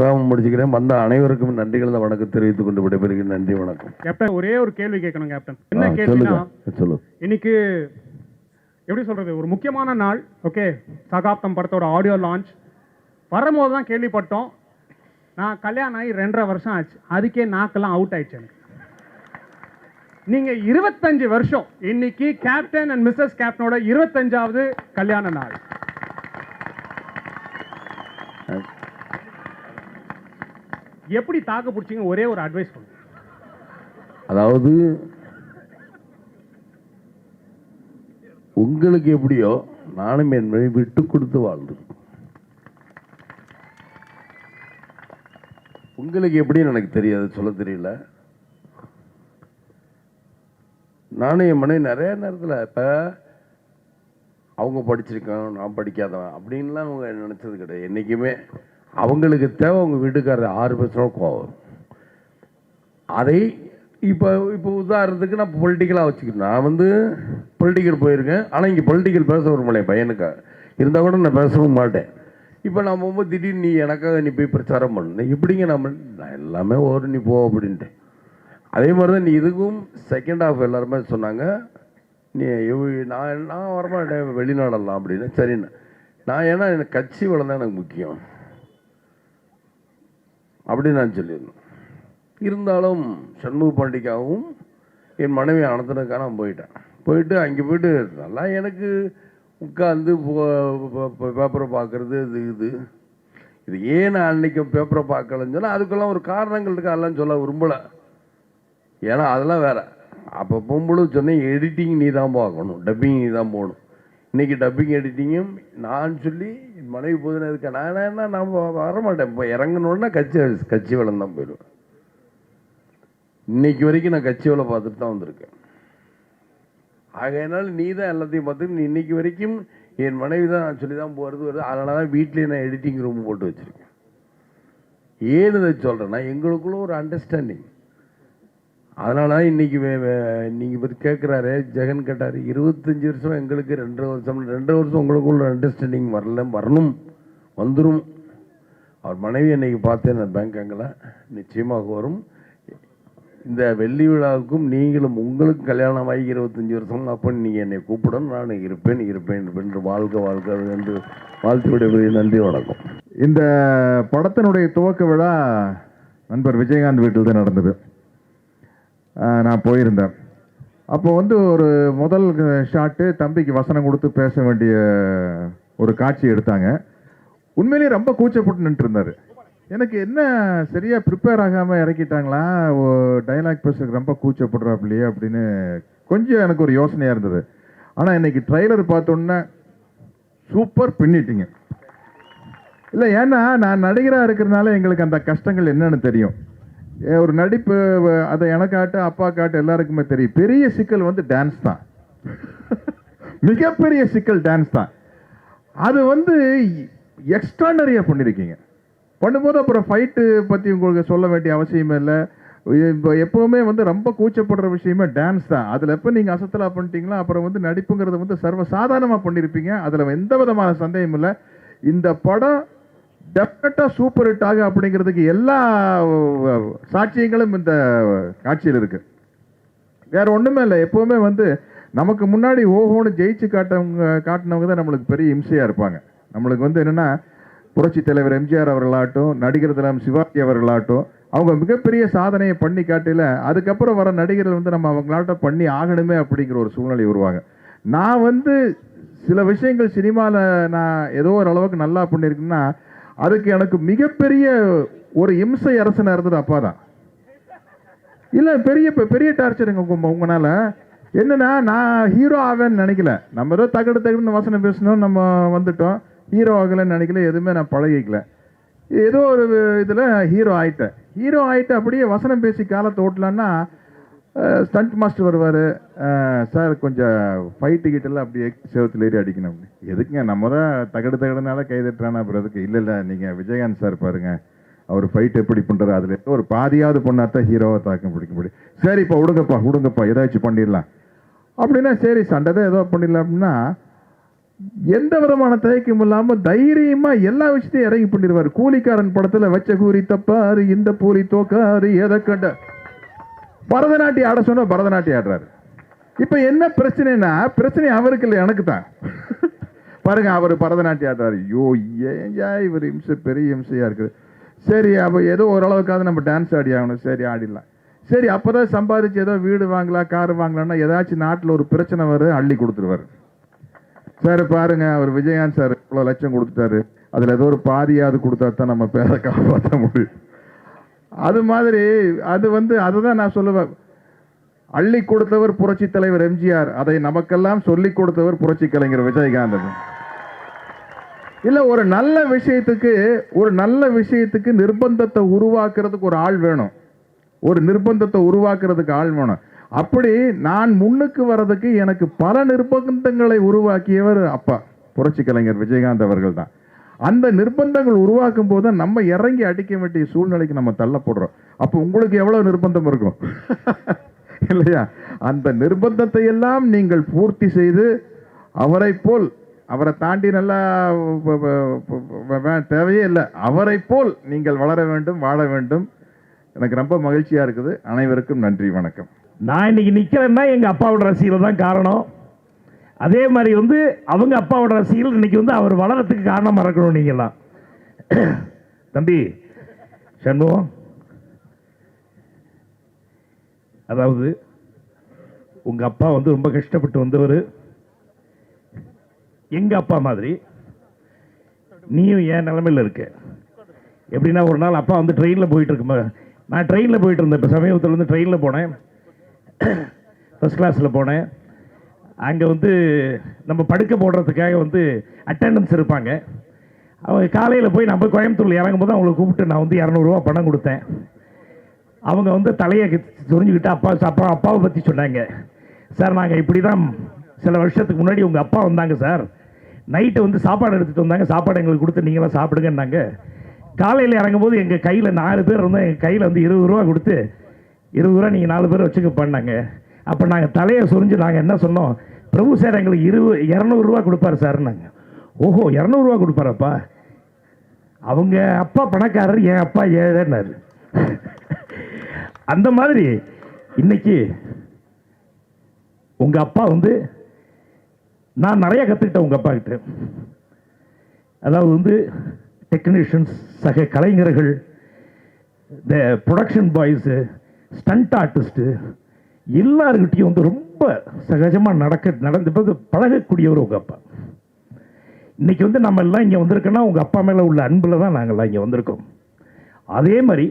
நான் முடிச்சுக்கிறேன். வந்த அனைவருக்கும் நன்றிகள் தான் வணக்கம் தெரிவித்துக் கொண்டு விடைபெறுகிறேன். நன்றி, வணக்கம். கேப்டன், ஒரே ஒரு கேள்வி கேட்கணும் கேப்டன். என்ன கேள்வினா, இன்னைக்கு எப்படி சொல்றது, ஒரு முக்கியமான நாள். ஓகே, சகாப்தம் படத்தோட ஆடியோ லான்ச் வரும்போது தான் கேள்விப்பட்டோம். நான் கல்யாணம் ஆகி 2.5 வருஷம் ஆச்சு, அதுக்கே நாக்கெல்லாம் அவுட் ஆயிடுச்சு எனக்கு. நீங்க 25 வருஷம், இன்னைக்கு கேப்டன் அண்ட் மிஸ்ஸஸ் கேப்டனோட 25வது கல்யாண நாள். எப்படி தாக்க பிடிச்சிங்க? ஒரே ஒரு அட்வைஸ் பண்ணுங்க. அதாவது உங்களுக்கு எப்படியோ நானும் என் மொழி விட்டு கொடுத்து வாழ்ந்து, உங்களுக்கு எப்படின்னு எனக்கு தெரியாது, சொல்ல தெரியல. நானும் என் மனைவி நிறைய நேரத்தில் இப்போ அவங்க படிச்சிருக்கேன் நான் படிக்காதவன் அப்படின்லாம் அவங்க நினச்சது கிடையாது என்றைக்குமே. அவங்களுக்கு தேவை அவங்க வீட்டுக்காரர் 6 பேசுகிறோம் கோவம். அதை இப்போ உதாரணத்துக்கு நான் பொலிட்டிக்கலாக வச்சுக்கிறேன். நான் வந்து பொலிட்டிக்கல் போயிருக்கேன், ஆனால் இங்கே பொலிட்டிக்கல் பேச வரும்போது என் பையனுக்கா இருந்தால் கூட நான் பேசவும் மாட்டேன். இப்போ நான் போகும்போது திடீர்னு நீ எனக்காக நீ போய் பிரச்சாரம் பண்ணு, எப்படிங்க நான் எல்லாமே ஒரு நீ போ அப்படின்ட்டு. அதே மாதிரி தான் நீ இதுக்கும் செகண்ட் ஹாஃப் எல்லாருமே சொன்னாங்க, நீ நான் வரமாட்டேன் வெளிநாடெல்லாம் அப்படின்னு. சரிண்ணா, நான் ஏன்னா எனக்கு கட்சி வளம் தான் எனக்கு முக்கியம் அப்படின்னு நான் சொல்லியிருந்தேன். இருந்தாலும் சண்முக பாண்டிக்காகவும் என் மனைவி அனந்தனுக்காக நான் போயிட்டு அங்கே போயிட்டு நல்லா எனக்கு உட்காந்து பேப்பரை பார்க்குறது இது ஏன் நான் அன்றைக்கி பேப்பரை பார்க்கலன்னு சொன்னால் அதுக்கெல்லாம் ஒரு காரணங்கள் இருக்கு, அதெல்லாம் சொல்ல விரும்பலை. ஏன்னா அதெல்லாம் வேறு. அப்போ போகும்பொழுது சொன்னேன், எடிட்டிங் நீ தான் பார்க்கணும், டப்பிங் நீ தான் போகணும். இன்றைக்கி டப்பிங் எடிட்டிங்கும் நான் சொல்லி என் மனைவி போதுன்னு இருக்கேன். நான் வரமாட்டேன். இப்போ இறங்கணுன்னா கட்சி வளம் தான் போயிடுவேன். இன்னைக்கு வரைக்கும் நான் கட்சி வேலை பார்த்துட்டு தான் வந்திருக்கேன். ஆகையினால நீ தான் எல்லாத்தையும் பார்த்துட்டு இன்னைக்கு வரைக்கும் என் மனைவி தான் நான் சொல்லி தான் வருது. அதனால தான் வீட்லேயே நான் எடிட்டிங் ரூம் போட்டு வச்சுருக்கேன். ஏன்னு இதை சொல்கிறேன்னா, எங்களுக்குள்ள ஒரு அண்டர்ஸ்டாண்டிங். அதனால தான் இன்றைக்கி நீங்கள் பற்றி கேட்குறாரு, ஜெகன் கேட்டார் 25 வருஷம் எங்களுக்கு 2.5 வருஷம் உங்களுக்குள்ள அண்டர்ஸ்டாண்டிங் வரணும் வந்துடும். அவர் மனைவி என்னைக்கு பார்த்தேன் பேங்காங்கில், நிச்சயமாக வரும். இந்த வெள்ளி விழாவுக்கும் நீங்களும் உங்களுக்கு கல்யாணம் ஆகி 25 வருஷம் அப்போ நீங்கள் என்னை கூப்பிடணும், நான் இருப்பேன் என்று வாழ்க என்று வாழ்த்து விடைபெறுகிறேன். நன்றி, வணக்கம். இந்த படத்தினுடைய துவக்க விழா நண்பர் விஜயகாந்த் வீட்டில் தான் நடந்தது. நான் போயிருந்தேன். அப்போ ஒரு முதல் ஷாட்டு தம்பிக்கு வசனம் கொடுத்து பேச வேண்டிய ஒரு காட்சி எடுத்தாங்க. உண்மையிலேயே ரொம்ப கூச்சப்பட்டு நின்று இருந்தார். எனக்கு என்ன சரியாக ப்ரிப்பேர் ஆகாமல் இறக்கிட்டாங்களா, டைலாக் பேசுறதுக்கு ரொம்ப கூச்சப்படுறாப்லையே அப்படின்னு கொஞ்சம் எனக்கு ஒரு யோசனையாக இருந்தது. ஆனால் இன்னைக்கு ட்ரைலர் பார்த்தோன்னே சூப்பர் பின்னிட்டீங்க. இல்லை, ஏன்னா நான் நடிகராக இருக்கிறதுனால எங்களுக்கு அந்த கஷ்டங்கள் என்னன்னு தெரியும். ஒரு நடிப்பு அதை எனக்காட்டு அப்பா காட்டு எல்லாருக்குமே தெரியும். பெரிய சிக்கல் வந்து டான்ஸ் தான். மிகப்பெரிய சிக்கல் டான்ஸ் தான். அது வந்து எக்ஸ்ட்ரானரியாக பண்ணியிருக்கீங்க. பண்ணும்போது அப்புறம் ஃபைட்டு பற்றி உங்களுக்கு சொல்ல வேண்டிய அவசியமே இல்லை. இப்போ எப்போவுமே வந்து ரொம்ப கூச்சப்படுற விஷயமே டான்ஸ் தான். அதில் எப்போ நீங்கள் அசத்தலாக பண்ணிட்டீங்களா அப்புறம் வந்து நடிப்புங்கிறது வந்து சர்வசாதாரணமாக பண்ணியிருப்பீங்க. அதில் எந்த விதமான சந்தேகம் இல்லை. இந்த படம் டெஃபினட்டாக சூப்பர் ஹிட் ஆகும் அப்படிங்கிறதுக்கு எல்லா சாட்சியங்களும் இந்த காட்சியில் இருக்குது. வேற ஒன்றுமே இல்லை. எப்போவுமே வந்து நமக்கு முன்னாடி ஓஹோன்னு ஜெயிச்சு காட்டினவங்க தான் நம்மளுக்கு பெரிய இம்சையாக இருப்பாங்க. நம்மளுக்கு வந்து என்னென்னா புரட்சி தலைவர் எம்ஜிஆர் அவர்களாகட்டும், நடிகர் திலம் சிவாஜி அவர்களாகட்டும், அவங்க மிகப்பெரிய சாதனையை பண்ணி காட்டில அதுக்கப்புறம் வர நடிகர்கள் வந்து நம்ம அவங்களாட்ட பண்ணி ஆகணுமே அப்படிங்கிற ஒரு சூழ்நிலை உருவாங்க. நான் வந்து சில விஷயங்கள் சினிமாவில் நான் ஏதோ ஒரு அளவுக்கு நல்லா பண்ணியிருக்கேன்னா அதுக்கு எனக்கு மிகப்பெரிய ஒரு இம்சை அரசனாக இருந்தது அப்பா தான். இல்லை பெரிய டார்ச்சருங்க உங்களால். என்னன்னா நான் ஹீரோ ஆவேன்னு நினைக்கல. நம்ம ஏதோ தகடுன்னு வசனம் பேசணும், நம்ம வந்துட்டோம். ஹீரோ ஆகலைன்னு நினைக்கல, எதுவுமே நான் பழகிக்கல. ஏதோ ஒரு இதில் ஹீரோ ஆகிட்டேன். அப்படியே வசனம் பேசி காலத்தை ஓட்டலான்னா ஸ்டண்ட் மாஸ்டர் வருவார். சார் கொஞ்சம் ஃபைட்டு கிட்டெல்லாம் அப்படியே செவத்தில் ஏறி அடிக்கணும். எதுக்குங்க நம்ம தான் தகடுனால கைதட்டுறானா அப்புறம் எதுக்கு? இல்லை நீங்கள் விஜயகாந்த் சார் பாருங்கள், அவர் ஃபைட் எப்படி பண்ணுறாரு, அதில் ஒரு பாதியாவது பண்ணாதான் ஹீரோவை தாக்கம் பிடிக்க முடியும். சரி இப்போ விடுங்கப்பா ஏதாச்சும் பண்ணிடலாம் அப்படின்னா, சரி சண்டை தான் ஏதோ பண்ணிடலாம் அப்படின்னா எந்த விதமான தயக்கம் இல்லாமல் தைரியமாக எல்லா விஷயத்தையும் இறங்கி பண்ணிடுவார். கூலிக்காரன் படத்தில் வச்ச கூறி தப்பாரு, இந்த பூரி தோக்காரு, எதை கண்ட பரதநாட்டியம் ஆட சொன்னா பரதநாட்டியம் ஆடுறாரு. இப்போ என்ன பிரச்சனைனா, பிரச்சனை அவருக்கு இல்லை, எனக்கு தான். பாருங்க, அவர் பரதநாட்டியம் ஆடுறாரு. ஐயோ ஏன் இவர் இம்சை பெரிய இம்சையாக இருக்குது. சரி அப்போ ஏதோ ஓரளவுக்காவது நம்ம டான்ஸ் ஆடி ஆகணும். சரி ஆடிடலாம். சரி அப்போதான் சம்பாதிச்சு ஏதோ வீடு வாங்கலாம் கார் வாங்கலாம்னா ஏதாச்சும் நாட்டில் ஒரு பிரச்சனை வரும், அள்ளி கொடுத்துருவார். சார் பாருங்க, அவர் விஜயகாந்த் சார் இவ்வளோ லட்சம் கொடுத்துட்டாரு, அதில் ஏதோ ஒரு பாதியாவது கொடுத்தா தான் நம்ம பேரை காப்பாற்ற முடியும். அது மாதிரி அது வந்து அதுதான் நான் சொல்லுவேன். அள்ளி கொடுத்தவர் புரட்சி தலைவர் எம்ஜிஆர், அதை நமக்கெல்லாம் சொல்லி கொடுத்தவர் புரட்சி கலைஞர் விஜயகாந்த். இல்லை ஒரு நல்ல விஷயத்துக்கு நிர்பந்தத்தை உருவாக்குறதுக்கு ஒரு ஆள் வேணும். அப்படி நான் முன்னுக்கு வர்றதுக்கு எனக்கு பல நிர்பந்தங்களை உருவாக்கியவர் அப்பா புரட்சி கலைஞர் விஜயகாந்த் அவர்கள் தான். அந்த நிர்பந்தங்கள் உருவாக்கும் போது நம்ம இறங்கி அடிக்க வேண்டிய சூழ்நிலைக்கு நம்ம தள்ளப்படுறோம். அப்போ உங்களுக்கு எவ்வளவு நிர்பந்தம் இருக்கும் இல்லையா? அந்த நிர்பந்தத்தை எல்லாம் நீங்கள் பூர்த்தி செய்து அவரை தாண்டி நல்லா தேவையே இல்லை, அவரை போல் நீங்கள் வளர வேண்டும், வாழ வேண்டும். எனக்கு ரொம்ப மகிழ்ச்சியா இருக்குது. அனைவருக்கும் நன்றி, வணக்கம். நான் இன்னைக்கு நிக்கிறேன்னா எங்க அப்பாவோட ரசிகர்கள் தான் காரணம். அதே மாதிரி வந்து அவங்க அப்பாவோட ரசிகர்கள் இன்னைக்கு வந்து அவர் வளரத்துக்கு காரணமா இருக்கணும். நீங்கெல்லாம் தம்பி சண்முகம், அதாவது உங்க அப்பா வந்து ரொம்ப கஷ்டப்பட்டு வந்தவர். எங்க அப்பா மாதிரி நீயும் என் நிலைமையில் இருக்க. எப்படின்னா ஒரு நாள் அப்பா வந்து ட்ரெயினில் போயிட்டு இருக்கும்போது, நான் ட்ரெயினில் போயிட்டு இருந்தேன். இப்போ சமீபத்தில் வந்து ட்ரெயினில் போனேன், ஃபர்ஸ்ட் கிளாஸில் போனேன். அங்கே வந்து நம்ம படுக்க போடுறதுக்காக வந்து அட்டெண்டன்ஸ் இருப்பாங்க. அவங்க காலையில் போய் நம்ம கோயம்புத்தூரில் இறங்கும்போது அவங்களை கூப்பிட்டு நான் வந்து 200 ரூபா பணம் கொடுத்தேன். அவங்க வந்து தலையை சொரிஞ்சுக்கிட்டு அப்பாவை பற்றி சொன்னாங்க. சார் நாங்கள் இப்படி தான் சில வருஷத்துக்கு முன்னாடி உங்கள் அப்பா வந்தாங்க சார், நைட்டு வந்து சாப்பாடு எடுத்துகிட்டு வந்தாங்க, சாப்பாடு எங்களுக்கு கொடுத்து நீங்களாம் சாப்பிடுங்கன்னாங்க. காலையில் இறங்கும்போது எங்கள் கையில் 4 பேர் இருந்தால் எங்கள் கையில் வந்து 20 ரூபா கொடுத்து 20 ரூபா நீங்கள் 4 பேர் வச்சுக்க பண்ணாங்க. அப்போ நாங்கள் தலையை சொரிஞ்சு நாங்கள் என்ன சொன்னோம், பிரபு சார் எங்களுக்கு 200 ரூபா கொடுப்பாரு சார்னாங்க. ஓஹோ 200 ரூபா கொடுப்பாரப்பா. அவங்க அப்பா பணக்காரர், என் அப்பா ஏழைன்னாரு. அந்த மாதிரி இன்னைக்கு உங்கள் அப்பா வந்து நான் நிறைய கற்றுக்கிட்டேன் உங்கள் அப்பா கிட்ட. அதாவது வந்து டெக்னீஷியன்ஸ், சக கலைஞர்கள், இந்த ப்ரொடக்ஷன் பாய்ஸு, ஸ்டண்ட் ஆர்டிஸ்ட்டு எல்லாருக்கிட்டையும் வந்து ரொம்ப சகஜமாக நடந்து பழகக்கூடியவர் உங்கள் அப்பா. இன்னைக்கு வந்து நம்ம எல்லாம் இங்கே வந்திருக்கோன்னா உங்கள் அப்பா மேலே உள்ள அன்பில் தான் நாங்கள்லாம் இங்கே வந்திருக்கோம். அதே மாதிரி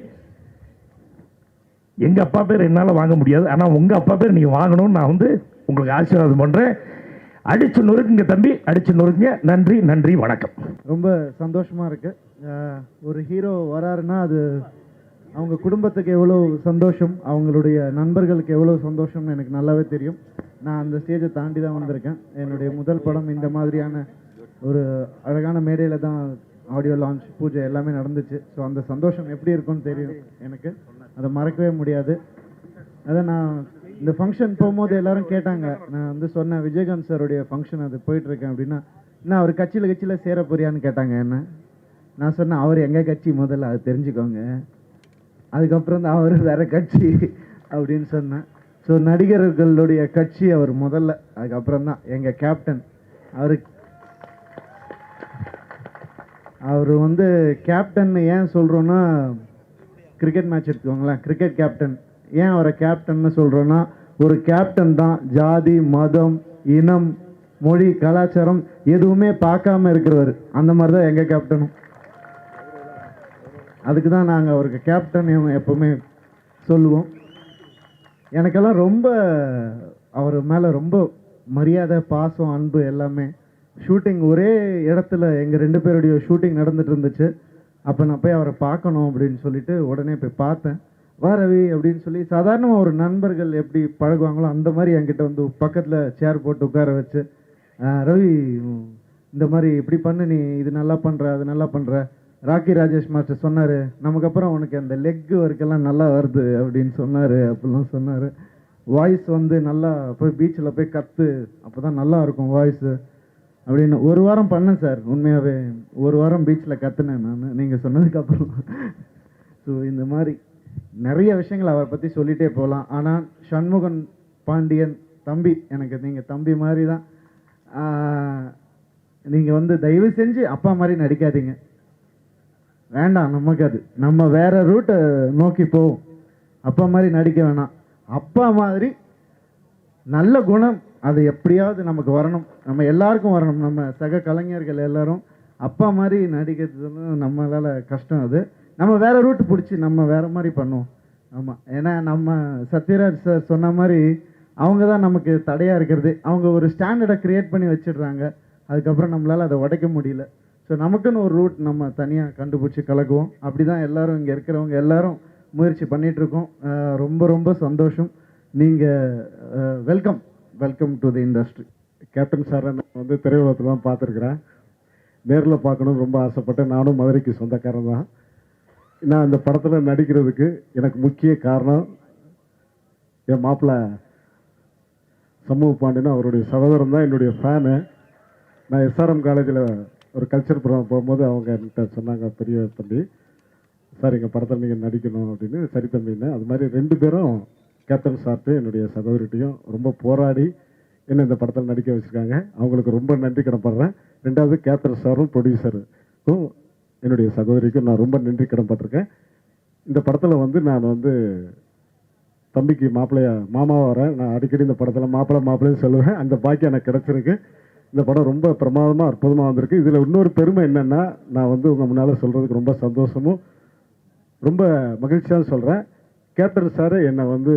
எங்கள் அப்பா பேர் என்னால் வாங்க முடியாது, ஆனால் உங்கள் அப்பா பேர் நீங்கள் வாங்கணும்னு நான் வந்து உங்களுக்கு ஆசீர்வாதம் பண்ணுறேன். அடிச்சு நொறுக்குங்க தம்பி, அடிச்சு நொறுக்குங்க. நன்றி நன்றி, வணக்கம். ரொம்ப சந்தோஷமாக இருக்குது. ஒரு ஹீரோ வராருன்னா அது அவங்க குடும்பத்துக்கு எவ்வளோ சந்தோஷம், அவங்களுடைய நண்பர்களுக்கு எவ்வளோ சந்தோஷம்னு எனக்கு நல்லாவே தெரியும். நான் அந்த ஸ்டேஜை தாண்டி தான் வந்திருக்கேன். என்னுடைய முதல் படம் இந்த மாதிரியான ஒரு அழகான மேடையில் தான் ஆடியோ லான்ச் பூஜை எல்லாமே நடந்துச்சு. ஸோ அந்த சந்தோஷம் எப்படி இருக்கும்னு தெரியும் எனக்கு, அதை மறக்கவே முடியாது. அதை நான் இந்த ஃபங்க்ஷன் போகும்போது எல்லாரும் கேட்டாங்க, நான் வந்து சொன்னேன் விஜயகாந்த் சாருடைய ஃபங்க்ஷன் அது போயிட்டுருக்கேன் அப்படின்னா, என்ன அவர் கட்சியில் சேர போறியான்னு கேட்டாங்க என்ன. நான் சொன்னேன் அவர் எங்கள் கட்சி முதல்ல அது தெரிஞ்சுக்கோங்க, அதுக்கப்புறம் தான் அவர் வேற கட்சி அப்படின்னு சொன்னேன். ஸோ நடிகர்களுடைய கட்சி அவர் முதல்ல, அதுக்கப்புறம் தான் எங்கள் கேப்டன். அவர் வந்து கேப்டன் ஏன் சொல்கிறோன்னா, கிரிக்கெட் மேட்ச் எடுத்துக்கோங்களேன், கிரிக்கெட் கேப்டன் ஏன் அவரை கேப்டன்னு சொல்கிறோன்னா, ஒரு கேப்டன் தான் ஜாதி மதம் இனம் மொழி கலாச்சாரம் எதுவுமே பார்க்காம இருக்கிறவர். அந்த மாதிரி தான் எங்கள் கேப்டனும். அதுக்கு தான் நாங்கள் அவருக்கு கேப்டன் எப்போவுமே சொல்லுவோம். எனக்கெல்லாம் ரொம்ப அவர் மேலே ரொம்ப மரியாதை பாசம் அன்பு எல்லாமே. ஷூட்டிங் ஒரே இடத்துல எங்கள் 2 பேருடைய ஷூட்டிங் நடந்துட்டு இருந்துச்சு. அப்போ நான் போய் அவரை பார்க்கணும் அப்படின்னு சொல்லிட்டு உடனே போய் பார்த்தேன். வா ரவி அப்படின்னு சொல்லி சாதாரணமாக ஒரு நண்பர்கள் எப்படி பழகுவாங்களோ அந்த மாதிரி என்கிட்ட வந்து பக்கத்தில் சேர் போட்டு உட்கார வச்சு, ரவி இந்த மாதிரி இப்படி பண்ணு, நீ இது நல்லா பண்ணுற அது நல்லா பண்ணுற. ராக்கி ராஜேஷ் மாஸ்டர் சொன்னார், நமக்கு அப்புறம் உனக்கு அந்த லெக் ஒர்க்கெல்லாம் நல்லா வருது அப்படின்னு சொன்னார். அப்படிலாம் சொன்னார். வாய்ஸ் வந்து நல்லா போய் பீச்சில் போய் கற்று, அப்போ தான் நல்லா இருக்கும் வாய்ஸு அப்படின்னு. ஒரு வாரம் பண்ணேன் சார், உண்மையாகவே ஒரு வாரம் பீச்சில் கற்றுனேன் நான் நீங்கள் சொன்னதுக்கப்புறம். ஸோ இந்த மாதிரி நிறைய விஷயங்கள் அவரை பற்றி சொல்லிகிட்டே போகலாம். ஆனால் சண்முகன் பாண்டியன் தம்பி, எனக்கு நீங்கள் தம்பி மாதிரி தான். நீங்கள் வந்து தயவு செஞ்சு அப்பா மாதிரி நடிக்காதீங்க, வேண்டாம். நமக்கு அது நம்ம வேற ரூட்டை நோக்கி போவோம். அப்பா மாதிரி நடிக்க வேணாம். அப்பா மாதிரி நல்ல குணம் அது எப்படியாவது நமக்கு வரணும், நம்ம எல்லாருக்கும் வரணும். நம்ம சக கலைஞர்கள் எல்லாரும் அப்பா மாதிரி நடிக்கிறதுன்னு நம்மளால் கஷ்டம். அது நம்ம வேற ரூட் பிடிச்சி நம்ம வேற மாதிரி பண்ணுவோம். ஆமாம், ஏன்னா நம்ம சத்யராஜ் சார் சொன்ன மாதிரி அவங்க தான் நமக்கு தடையாக இருக்கிறது. அவங்க ஒரு ஸ்டாண்டர்டை க்ரியேட் பண்ணி வச்சிடுறாங்க, அதுக்கப்புறம் நம்மளால் அதை உடைக்க முடியல. ஸோ நமக்குன்னு ஒரு ரூட் நம்ம தனியாக கண்டுபிடிச்சி கலக்குவோம். அப்படி தான் எல்லோரும் இங்கே இருக்கிறவங்க எல்லாரும் முயற்சி பண்ணிகிட்ருக்கோம். ரொம்ப ரொம்ப சந்தோஷம். நீங்கள் welcome to the industry. Captain சாரை நான் வந்து திரையுலகத்தில் தான் பார்த்துருக்குறேன், நேரில் பார்க்கணும்னு ரொம்ப ஆசைப்பட்டேன். நானும் மதுரைக்கு சொந்தக்காரன் தான். நான் இந்த படத்தில் நடிக்கிறதுக்கு எனக்கு முக்கிய காரணம் என் மாப்பிள்ளை சமூக பாண்டியன், அவருடைய சகோதரன் தான் என்னுடைய ஃபேனு. நான் எஸ்ஆர்எம் காலேஜில் ஒரு கல்ச்சர் ப்ரோக்ராம் போகும்போது அவங்க என்கிட்ட சொன்னாங்க, பெரிய தம்பி சார் எங்கள் படத்தில் நீங்கள் நடிக்கணும் அப்படின்னு. சரி தம்பின்னு. அது மாதிரி 2 பேரும் கேப்டன் சார்ட்டு என்னுடைய சகோதரிட்டையும் ரொம்ப போராடி என்ன இந்த படத்தில் நடிக்க வச்சுருக்காங்க. அவங்களுக்கு ரொம்ப நன்றி கடன்படுறேன். 2வது கேப்டன் சாரும் ப்ரொடியூசருக்கும் என்னுடைய சகோதரிக்கும் நான் ரொம்ப நன்றி கடன்பட்டிருக்கேன். இந்த படத்தில் வந்து நான் வந்து தம்பிக்கு மாமாவாக வரேன். நான் அடிக்கடி இந்த படத்தில் மாப்பிள்ளைன்னு சொல்லுவேன். அந்த பாக்கியம் எனக்கு கிடச்சிருக்கு. இந்த படம் ரொம்ப பிரமாதமாக அற்புதமாக வந்திருக்கு. இதில் இன்னொரு பெருமை என்னென்னா, நான் வந்து உங்கள் முன்னால் சொல்கிறதுக்கு ரொம்ப சந்தோஷமும் ரொம்ப மகிழ்ச்சியாக சொல்கிறேன். கேப்டன் சார் என்னை வந்து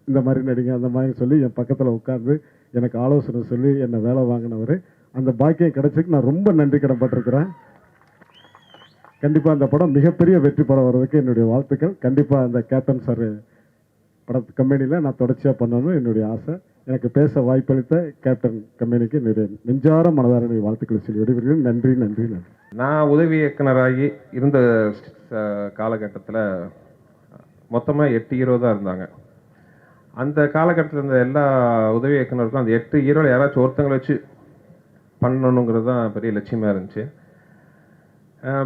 இந்த மாதிரி நடிங்க அந்த மாதிரி சொல்லி என் பக்கத்தில் உட்காந்து எனக்கு ஆலோசனை சொல்லி என்னை வேலை வாங்கினவர். அந்த பாக்கியம் கிடைச்சிக்கு நான் ரொம்ப நன்றி கடன்பட்டிருக்கிறேன். கண்டிப்பாக அந்த படம் மிகப்பெரிய வெற்றி படம் வர்றதுக்கு என்னுடைய வாழ்த்துக்கள். கண்டிப்பாக அந்த கேப்டன் சார் படத்து கம்பெனியில் நான் தொடர்ச்சியாக பண்ணணும்னு என்னுடைய ஆசை. எனக்கு பேச வாய்ப்பளித்த கேப்டன் கம்பெனிக்கு என்னுடைய நெஞ்சார மனதார வாழ்த்துக்களை சொல்லி விடுவீர்கள். நன்றி நன்றி நன்றி. நான் உதவி இயக்குனராகி இருந்த காலகட்டத்தில் மொத்தமாக 8 ஹீரோ தான் இருந்தாங்க. அந்த காலகட்டத்தில் இருந்த எல்லா உதவி இயக்குனருக்கும் அந்த 8 ஹீரோவில் யாராச்சும் ஒருத்தங்களை வச்சு பண்ணணுங்கிறது தான் பெரிய லட்சியமாக இருந்துச்சு.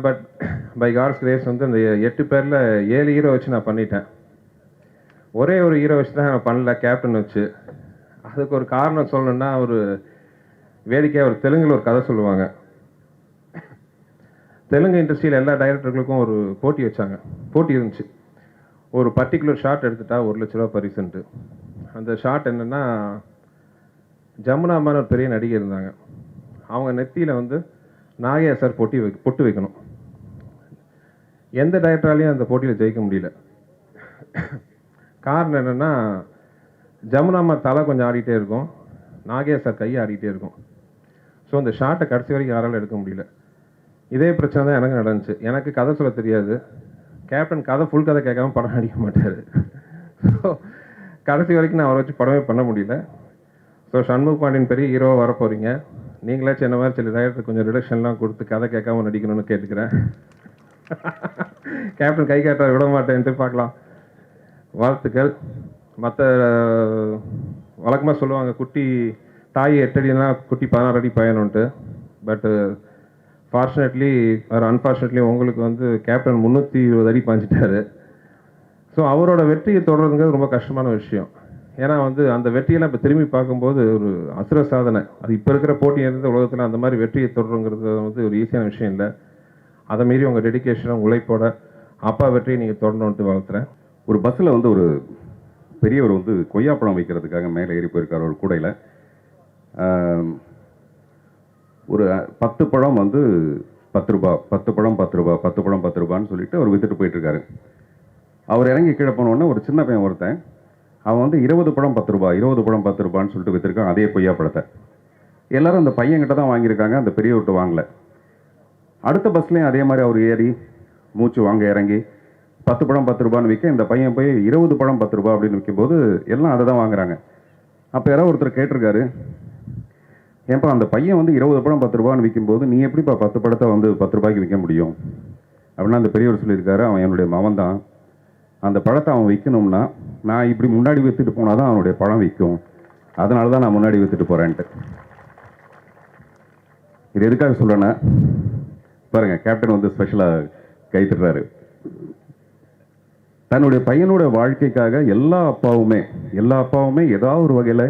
பட் பை காட்ஸ் கிரேஸ் வந்து அந்த 8 பேரில் 7 ஹீரோ வச்சு நான் பண்ணிட்டேன். ஒரே ஒரு ஹீரோ வச்சு தான் நான் பண்ணல, கேப்டன் வச்சு. அதுக்கு ஒரு காரணம் சொல்லணுன்னா, ஒரு வேடிக்கையாக ஒரு தெலுங்கில் ஒரு கதை சொல்லுவாங்க. தெலுங்கு இண்டஸ்ட்ரியில் எல்லா டைரக்டர்களுக்கும் ஒரு போட்டி இருந்துச்சு. ஒரு பர்டிகுலர் ஷாட் எடுத்துட்டா 1 லட்ச ரூபா பரிசுன்ட்டு. அந்த ஷாட் என்னென்னா, ஜமுனாமான ஒரு பெரிய நடிகை இருந்தாங்க. அவங்க நெத்தியில் வந்து நாகையா சார் பொட்டு வைக்கணும். எந்த டைரக்டராலையும் அந்த போட்டியில் ஜெயிக்க முடியல. காரணம் என்னென்னா, ஜமுனாமா தலை கொஞ்சம் ஆடிட்டே இருக்கும், நாகையா சார் கையை ஆடிட்டே இருக்கும். ஸோ அந்த ஷாட்டை கடைசி வரைக்கும் யாராலும் எடுக்க முடியல. இதே பிரச்சனை தான் எனக்கு நடந்துச்சு. எனக்கு கதை சொல்ல தெரியாது, கேப்டன் கதை ஃபுல் கதை கேட்காம படம் நடிக்க மாட்டார். ஸோ கடைசி வரைக்கும் நான் அவரை வச்சு படமே பண்ண முடியல. ஸோ சண்முக பாண்டியன் பெரிய ஹீரோவாக வர போகிறீங்க. நீங்களாச்சும் என்ன மாதிரி சில டைரக்டர் கொஞ்சம் ரிடக்ஷன்லாம் கொடுத்து கதை கேட்காம நடிக்கணும்னு கேட்டுக்கிறேன். கேப்டன் கை காட்ட விட மாட்டேன்ட்டு பார்க்கலாம். வாழ்த்துக்கள். மற்ற வழக்கமாக சொல்லுவாங்க குட்டி தாய் 8 அடினா குட்டி 16 அடி பயணம்ன்ட்டு. பட்டு ஃபார்ச்சுனேட்லி ஆர் அன்ஃபார்ச்சுனேட்லி உங்களுக்கு வந்து கேப்டன் 320 அடி பாஞ்சிட்டாரு. ஸோ அவரோட வெற்றியை தொடர்றதுங்கிறது ரொம்ப கஷ்டமான விஷயம். ஏன்னா வந்து அந்த வெற்றியெல்லாம் இப்போ திரும்பி பார்க்கும்போது ஒரு அசுர சாதனை. அது இப்போ இருக்கிற போட்டி இருந்த உலகத்தில் அந்த மாதிரி வெற்றியை தொடருங்கிறது வந்து ஒரு ஈஸியான விஷயம் இல்லை. அதை மீறி உங்கள் டெடிக்கேஷனும் உழைப்போட அப்பா வெற்றியை நீங்கள் தொடரணுன்ட்டு வளர்த்துறேன். ஒரு பஸ்ஸில் வந்து ஒரு பெரியவர் வந்து கொய்யாப்பழம் வைக்கிறதுக்காக மேலே ஏறி போயிருக்கார் ஒரு கூடையில். ஒரு 10 பழம் வந்து 10 ரூபா, 10 பழம் 10 ரூபா, 10 பழம் 10 ரூபான்னு சொல்லிட்டு அவர் விற்றுட்டு போயிட்டுருக்காரு. அவர் இறங்கி கீழே போனோடனே ஒரு சின்ன பையன் ஒருத்தன் அவன் வந்து 20 பழம் 10 ரூபா, 20 பழம் 10 ரூபான்னு சொல்லிட்டு விற்றுருக்கான் அதே கொய்யாப்பழத்தை. எல்லாரும் அந்த பையன்கிட்ட தான் வாங்கியிருக்காங்க, அந்த பெரியவர்கிட்ட வாங்கலை. அடுத்த பஸ்லேயும் அதே மாதிரி அவர் ஏறி மூச்சு வாங்க இறங்கி 10 பழம் 10 ரூபான்னு விற்க இந்த பையன் போய் 20 பழம் 10 ரூபா அப்படின்னு விற்கும்போது எல்லாம் அதை தான் வாங்குறாங்க. அப்போ யாரோ ஒருத்தர் கேட்டிருக்காரு, ஏன்ப்பா அந்த பையன் வந்து 20 பழம் 10 ரூபான்னு விற்கும்போது நீ எப்படிப்பா 10 பழத்தை வந்து 10 ரூபாய்க்கு விற்க முடியும் அப்படின்னா அந்த பெரியவர் சொல்லியிருக்காரு, அவன் என்னுடைய மகன் தான், அந்த பழத்தை அவன் விற்கணும்னா நான் இப்படி முன்னாடி விற்றுட்டு போனால் தான் அவனுடைய பழம் விற்கும், அதனால தான் நான் முன்னாடி விற்றுட்டு போகிறேன்ட்டு. இது எதுக்காக சொல்கிறேன்னா பாருங்கள், கேப்டன் வந்து ஸ்பெஷலாக கைத்துடுறாரு. தன்னுடைய பையனோட வாழ்க்கைக்காக எல்லா அப்பாவுமே ஏதாவது ஒரு வகையில்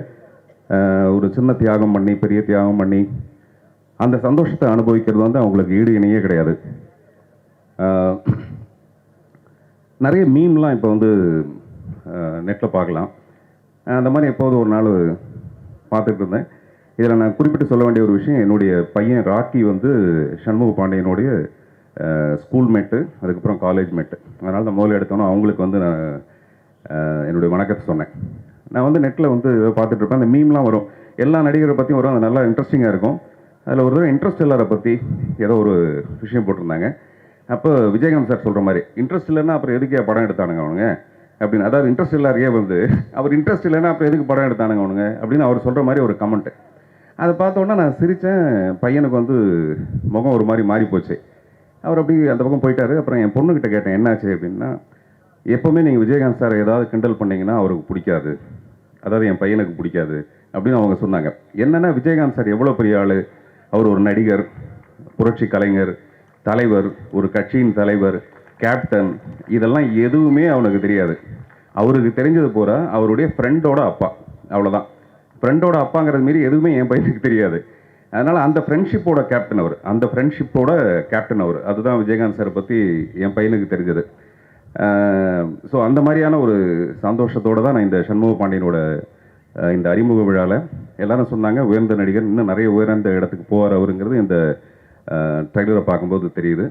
ஒரு சின்ன தியாகம் பண்ணி பெரிய தியாகம் பண்ணி அந்த சந்தோஷத்தை அனுபவிக்கிறது வந்து அவங்களுக்கு ஈடு இணையே கிடையாது. நிறைய மீம்லாம் இப்போ வந்து நெட்டில் பார்க்கலாம். அந்த மாதிரி எப்போது ஒரு நாள் பார்த்துட்டு இருந்தேன். இதில் நான் குறிப்பிட்டு சொல்ல வேண்டிய ஒரு விஷயம், என்னுடைய பையன் ராக்கி வந்து சண்முக பாண்டியனுடைய ஸ்கூல் மேட்டு, அதுக்கப்புறம் காலேஜ் மேட்டு. அதனால் நான் முதல்ல எடுத்தோன்னா அவங்களுக்கு வந்து நான் என்னுடைய வணக்கத்தை சொன்னேன். நான் வந்து நெட்டில் வந்து பார்த்துட்டு இருப்பேன், அந்த மீம்லாம் வரும், எல்லா நடிகரை பற்றியும் வரும், அது நல்லா இன்ட்ரெஸ்டிங்காக இருக்கும். அதில் ஒரு தடவை இன்ட்ரெஸ்ட் இல்லாத பற்றி ஏதோ ஒரு விஷயம் போட்டிருந்தாங்க. அப்போ விஜயகாந்த் சார் சொல்கிற மாதிரி, இன்ட்ரெஸ்ட் இல்லைன்னா அப்புறம் எதுக்கே படம் எடுத்தானுங்க அவனுங்க அப்படின்னு. அதாவது இன்ட்ரெஸ்ட் இல்லாரையே வந்து அவர் இன்ட்ரெஸ்ட் இல்லைன்னா அப்புறம் எதுக்கு படம் எடுத்தானுங்க அவனுங்க அப்படின்னு அவர் சொல்கிற மாதிரி ஒரு கமெண்ட்டு. அதை பார்த்தோன்னா நான் சிரித்தேன். பையனுக்கு வந்து முகம் ஒரு மாதிரி மாறி போச்சு. அவர் அப்படி அந்த பக்கம் போயிட்டார். அப்புறம் என் பொண்ணுக்கிட்ட கேட்டேன் என்னாச்சு அப்படின்னா, எப்போவுமே நீங்கள் விஜயகாந்த் சார் ஏதாவது கிண்டல் பண்ணிங்கன்னா அவருக்கு பிடிக்காது, அதாவது என் பையனுக்கு பிடிக்காது அப்படின்னு அவங்க சொன்னாங்க. என்னென்னா விஜயகாந்த் சார் எவ்வளோ பெரிய ஆள், அவர் ஒரு நடிகர், புரட்சி கலைஞர், தலைவர், ஒரு கட்சியின் தலைவர், கேப்டன், இதெல்லாம் எதுவுமே அவனுக்கு தெரியாது. அவருக்கு தெரிஞ்சது பூரா அவருடைய ஃப்ரெண்டோட அப்பா, அவ்வளோதான். ஃப்ரெண்டோட அப்பாங்கிறது மாரி எதுவுமே என் பையனுக்கு தெரியாது. அதனால் அந்த ஃப்ரெண்ட்ஷிப்போட கேப்டன் அவர், அந்த ஃப்ரெண்ட்ஷிப்போட கேப்டன் அவர், அதுதான் விஜயகாந்த் சாரை பற்றி என் பையனுக்கு தெரிஞ்சது. ஸோ அந்த மாதிரியான ஒரு சந்தோஷத்தோடு தான் நான் இந்த சண்முக பாண்டியனோட இந்த அறிமுக விழாவில் எல்லாரும் சொன்னாங்க உயர்ந்த நடிகர், இன்னும் நிறைய உயர்ந்த இடத்துக்கு போவார் அவருங்கிறது இந்த ட்ரைலரை பார்க்கும்போது தெரியுது.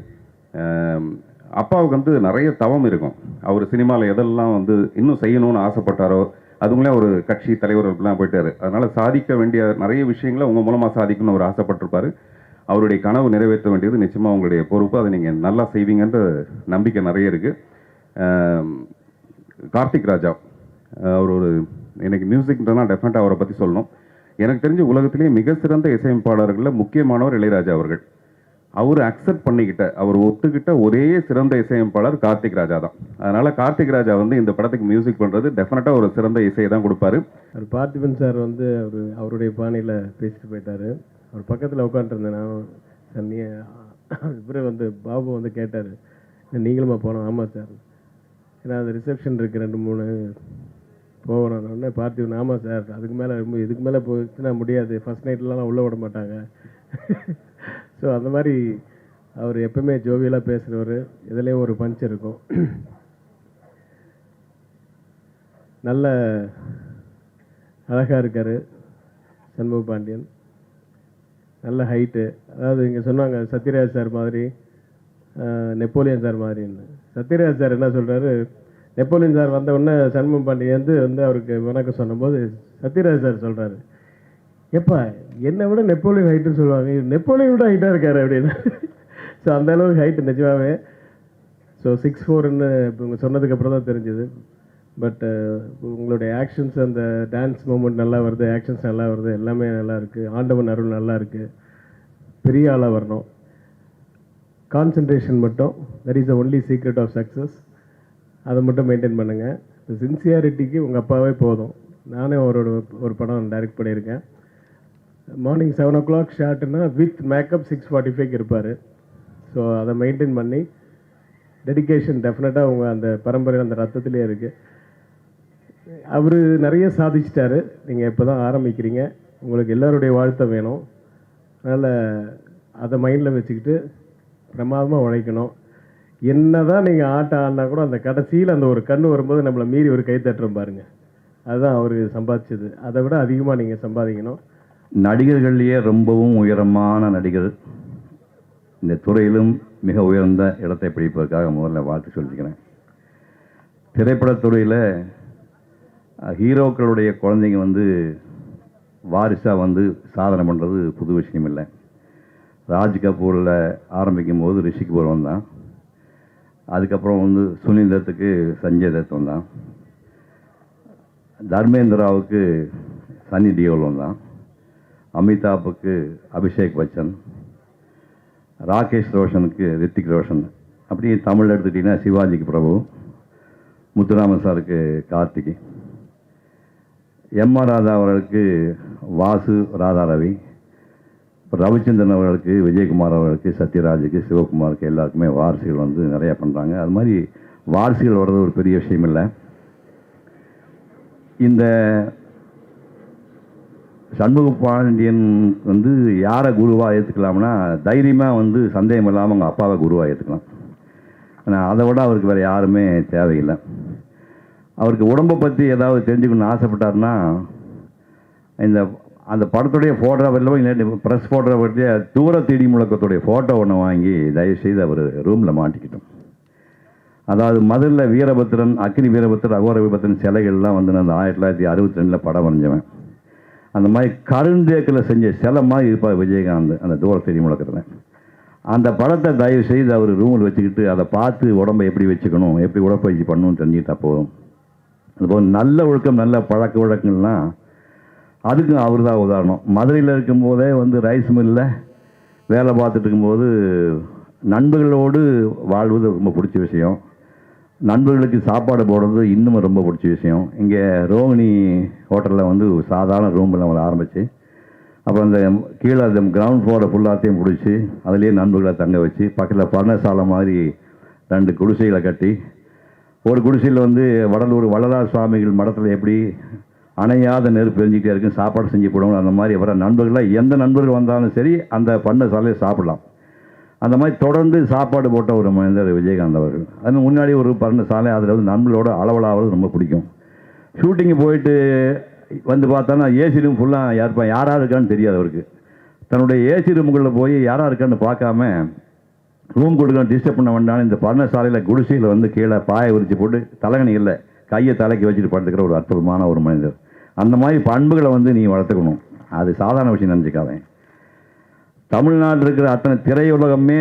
அப்பாவுக்கு வந்து நிறைய தவம் இருக்கும். அவர் சினிமாவில் எதெல்லாம் வந்து இன்னும் செய்யணும்னு ஆசைப்பட்டாரோ அதுங்களே ஒரு கட்சி தலைவர்கள்லாம் போயிட்டார். அதனால் சாதிக்க வேண்டிய நிறைய விஷயங்களை உங்கள் மூலமாக சாதிக்கணும்னு அவர் ஆசைப்பட்டிருப்பார். அவருடைய கனவு நிறைவேற்ற வேண்டியது நிச்சயமாக உங்களுடைய பொறுப்பு. அதை நீங்கள் நல்லா செய்வீங்கன்ற நம்பிக்கை நிறைய இருக்குது. கார்த்திக் ராஜா அவர் ஒரு எனக்கு மியூசிக்ன்றனா டெஃபினட்டாக அவரை பற்றி சொல்லணும். எனக்கு தெரிஞ்ச உலகத்திலேயே மிக சிறந்த இசையமைப்பாளர்களில் முக்கியமானவர் இளையராஜா அவர்கள். அவர் அக்செப்ட் பண்ணிக்கிட்ட, அவர் ஒத்துக்கிட்ட ஒரே சிறந்த இசையமைப்பாளர் கார்த்திக் ராஜா தான். அதனால் கார்த்திக் ராஜா வந்து இந்த படத்துக்கு மியூசிக் பண்ணுறது டெஃபினட்டாக ஒரு சிறந்த இசையை தான் கொடுப்பாரு. அவர் பார்த்திபன் சார் வந்து அவருடைய பாணியில் பேசிட்டு போயிட்டார். அவர் பக்கத்தில் உட்காந்துருந்தேன் நான். சார் நீ இவரு வந்து பாபு வந்து கேட்டார், நீங்களுமா போனோம்? ஆமாம் சார், ஏன்னா அந்த ரிசப்ஷன் இருக்குது 2-3 போகணும். உடனே பார்த்திபன் ஆமாம் சார், அதுக்கு மேலே ரொம்ப இதுக்கு மேலே போச்சுன்னா முடியாது, ஃபஸ்ட் நைட்லலாம் உள்ளே விட மாட்டாங்க. ஸோ அந்த மாதிரி அவர் எப்பவுமே ஜோவியலாக பேசுகிறவர், இதுலேயும் ஒரு பஞ்ச் இருக்கும். நல்ல அழகாக இருக்கார் சண்முக பாண்டியன், நல்ல ஹைட்டு. அதாவது இங்கே சொன்னாங்க சத்யராஜ் சார் மாதிரி, நெப்போலியன் சார் மாதிரின்னு. சத்யராஜ் சார் என்ன சொல்கிறாரு, நெப்போலியன் சார் வந்த உடனே சண்முக பாண்டியன் வந்து அவருக்கு வணக்கம் சொன்னபோது சத்யராஜ் சார் சொல்கிறாரு, எப்பா என்னை விட நெப்போலியன் ஹைட்டுன்னு சொல்லுவாங்க, நெப்போலியன் விட ஹைட்டாக இருக்காரு அப்படின்னு. ஸோ அந்த அளவுக்கு ஹைட்டு நிஜமாவே. ஸோ 6'4"ன்னு இப்போ இவங்க சொன்னதுக்கப்புறம் தான் தெரிஞ்சுது. பட் உங்களுடைய ஆக்ஷன்ஸ், அந்த டான்ஸ் மூமெண்ட் நல்லா வருது, ஆக்ஷன்ஸ் நல்லா வருது, எல்லாமே நல்லா இருக்குது. ஆண்டவன் அருள் நல்லா இருக்குது. பெரிய ஆளாக வரணும். கான்சன்ட்ரேஷன் மட்டும், that is the only secret of success. அதை மட்டும் மெயின்டைன் பண்ணுங்கள். இப்போ சின்சியாரிட்டிக்கு உங்கள் அப்பாவே போதும். நானே ஒரு படம் டைரக்ட் பண்ணியிருக்கேன். மார்னிங் 7 o'clock ஷார்ட்னா வித் மேக்கப் 6:45 இருப்பார். ஸோ அதை மெயின்டைன் பண்ணி டெடிகேஷன் டெஃபினட்டாக உங்கள் அந்த பரம்பரை அந்த ரத்தத்திலே இருக்குது. அவர் நிறைய சாதிச்சிட்டாரு. நீங்கள் இப்போ தான் ஆரம்பிக்கிறீங்க. உங்களுக்கு எல்லாருடைய வாழ்த்தை வேணும். அதனால் அதை மைண்டில் வச்சுக்கிட்டு பிரமாதமாக உழைக்கணும். என்ன தான் நீங்கள் ஆட்டம் ஆடினா கூட அந்த கடைசியில் அந்த ஒரு கண் வரும்போது நம்மளை மீறி ஒரு கை தட்டுறோம் பாருங்கள், அதுதான் அவர் சம்பாதிச்சது. அதை விட அதிகமாக நீங்கள் சம்பாதிக்கணும். நடிகர்கள்லேயே ரொம்பவும் உயரமான நடிகர், இந்த துறையிலும் மிக உயர்ந்த இடத்தை பிடிப்பதற்காக முதல்ல வாழ்த்து சொல்லிக்கிறேன். திரைப்படத்துறையில் ஹீரோக்களுடைய குழந்தைங்க வந்து வாரிசாக வந்து சாதனை பண்ணுறது புது விஷயம் இல்லை. ராஜ் கபூரில் ஆரம்பிக்கும் போது ரிஷி கபூர் வந்தான். அதுக்கப்புறம் வந்து சுனில் தத்துக்கு சஞ்சய் தத் வந்தான். தர்மேந்திராவுக்கு சன்னி டியோல் வந்தான். அமிதாப்புக்கு அபிஷேக் பச்சன், ராகேஷ் ரோஷனுக்கு ரித்திக் ரோஷன். அப்படியே தமிழ் எடுத்துக்கிட்டிங்கன்னா சிவாஜிக்கு பிரபு, முத்துராமன் சாருக்கு கார்த்திகை, எம்.ஆர். ராதா அவர்களுக்கு வாசு ராதாரவி, ரவிச்சந்திரன் அவர்களுக்கு விஜயகுமார் அவர்களுக்கு சத்யராஜுக்கு சிவகுமாருக்கு எல்லாருக்குமே வாரிசுகள் வந்து நிறையா பண்ணுறாங்க. அது மாதிரி வாரிசுகள் வர்றது ஒரு பெரிய விஷயம் இல்லை. இந்த சண்முக பாண்டியன் வந்து யாரை குருவாக ஏற்றுக்கலாம்னா தைரியமாக வந்து சந்தேகம் இல்லாமல் அவங்க அப்பாவை குருவாக ஏற்றுக்கலாம். ஆனால் அதை விட அவருக்கு வேறு யாருமே தேவையில்லை. அவருக்கு உடம்பை பற்றி ஏதாவது தெரிஞ்சுக்கணும்னு ஆசைப்பட்டார்னா அந்த படத்துடைய ஃபோட்டோவில் இல்லை ப்ரெஸ் ஃபோட்டோ பற்றி தூர தேடி முழக்கத்துடைய ஃபோட்டோ ஒன்று வாங்கி தயவுசெய்து அவர் ரூமில் மாட்டிக்கிட்டோம். அதாவது மதுரில் வீரபத்திரன், அக்னி வீரபத்திரன், அகோர வீரபத்திரன் சிலைகள்லாம் வந்து நான் 1962 படம் வரைஞ்சவன். அந்த மாதிரி கருந்தேக்கில் செஞ்ச சிலை மாதிரி இருப்பார் விஜயகாந்த் அந்த தூர தேடி முழக்கத்தில். அந்த படத்தை தயவு செய்து அவர் ரூமில் வச்சுக்கிட்டு அதை பார்த்து உடம்பை எப்படி வச்சுக்கணும், எப்படி உடற்பயிற்சி பண்ணணும்னு தெரிஞ்சுக்கிட்டா போதும். அதுபோல் நல்ல ஒழுக்கம், நல்ல பழக்க வழக்கங்கள்லாம் அதுக்கும் அவர் தான் உதாரணம். மதுரையில் இருக்கும்போதே வந்து ரைஸ் மில்லில் வேலை பார்த்துட்டு இருக்கும்போது நண்பர்களோடு வாழ்வது ரொம்ப பிடிச்ச விஷயம். நண்பர்களுக்கு சாப்பாடு போடுறது இன்னும் ரொம்ப பிடிச்ச விஷயம். இங்கே ரோகிணி ஹோட்டலில் வந்து சாதாரண ரூமில் அவங்களை ஆரம்பித்து அப்புறம் அந்த கீழே அந்த கிரவுண்ட் ஃப்ளோரை ஃபுல்லாத்தையும் பிடிச்சி அதுலேயே நண்பர்களை தங்க வச்சு பக்கத்தில் பர்ணசாலை மாதிரி 2 குடிசைகளை கட்டி, ஒரு குடிசையில் வந்து வடலூர் வள்ளலார் சுவாமிகள் மடத்தில் எப்படி அணையாத நெருப்பு எரிஞ்சிக்கிட்டே இருக்கும், சாப்பாடு செஞ்சு போடுவோம். அந்த மாதிரி வர நண்பர்களாக எந்த நண்பர்கள் வந்தாலும் சரி அந்த பர்ணசாலையை சாப்பிடலாம். அந்த மாதிரி தொடர்ந்து சாப்பாடு போட்ட ஒரு மனிதர் விஜயகாந்த் அவர்கள். அது முன்னாடி ஒரு பர்ணசாலை, அதில் வந்து நண்பர்களோட அளவலாவது ரொம்ப பிடிக்கும். ஷூட்டிங்கு போயிட்டு வந்து பார்த்தோன்னா ஏசி ரூம் ஃபுல்லாக யாராக இருக்கான்னு தெரியாது அவருக்கு. தன்னுடைய ஏசி ரூமுக்குள்ளே போய் யாராக இருக்கான்னு பார்க்காம ரூம் கொடுக்க டிஸ்டர்ப் பண்ண வேண்டாம் இந்த பர்ணசாலையில் குடிசையில் வந்து கீழே பாயை விரித்து போட்டு தலைகணி இல்லை கையை தலைக்கு வச்சுட்டு படுத்துக்கிற ஒரு அற்புதமான ஒரு மனிதர். அந்த மாதிரி பண்புகளை வந்து நீ வளர்த்துக்கணும். அது சாதாரண விஷயம் நினச்சிக்காதே. தமிழ்நாட்டில் இருக்கிற அத்தனை திரையுலகமே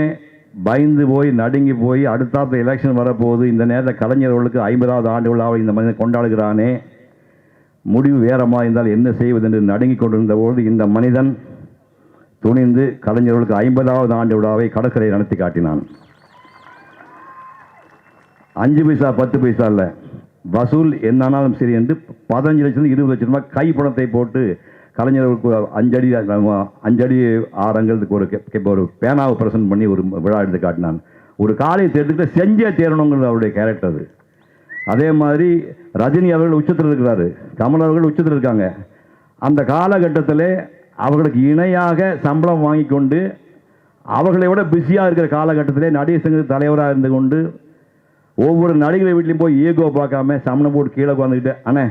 பயந்து போய் நடுங்கி போய் அடுத்தாத்த எலெக்ஷன் வரப்போகுது, இந்த நேரத்தில் கலைஞர்களுக்கு 50வது ஆண்டு விழாவை இந்த மனிதன் கொண்டாடுகிறானே, முடிவு வேறமாக இருந்தால் என்ன செய்வது என்று நடுங்கி கொண்டிருந்த போது இந்த மனிதன் துணிந்து கலைஞர்களுக்கு 50வது ஆண்டு விழாவை கடற்கரை நடத்தி காட்டினான். 5 பைசா 10 பைசா இல்லை, வசூல் என்னானாலும் சரி என்று 15 லட்சம் 20 லட்சம் ரூபாய் கைப்பணத்தை போட்டு கலைஞர்களுக்கு 5 அடி 6 அங்குலத்துக்கு ஒரு பேனாவை ப்ரெசென்ட் பண்ணி ஒரு விழா எடுத்து காட்டினான். ஒரு காரியத்தை எடுத்துக்கிட்டு செஞ்சே தேரணுங்கிறது அவருடைய கேரக்டர் அது. அதே மாதிரி ரஜினி அவர்கள் உச்சத்தில் இருக்கிறாரு, கமல் அவர்கள் உச்சத்தில் இருக்காங்க. அந்த காலகட்டத்தில் அவர்களுக்கு இணையாக சம்பளம் வாங்கி கொண்டு அவர்களை விட பிஸியாக இருக்கிற காலகட்டத்திலே நடிகர் சங்க தலைவராக இருந்து கொண்டு ஒவ்வொரு நடிகரை வீட்லையும் போய் ஈகோ பார்க்காம சமணம் போட்டு கீழே உட்காந்துக்கிட்டு, அண்ணே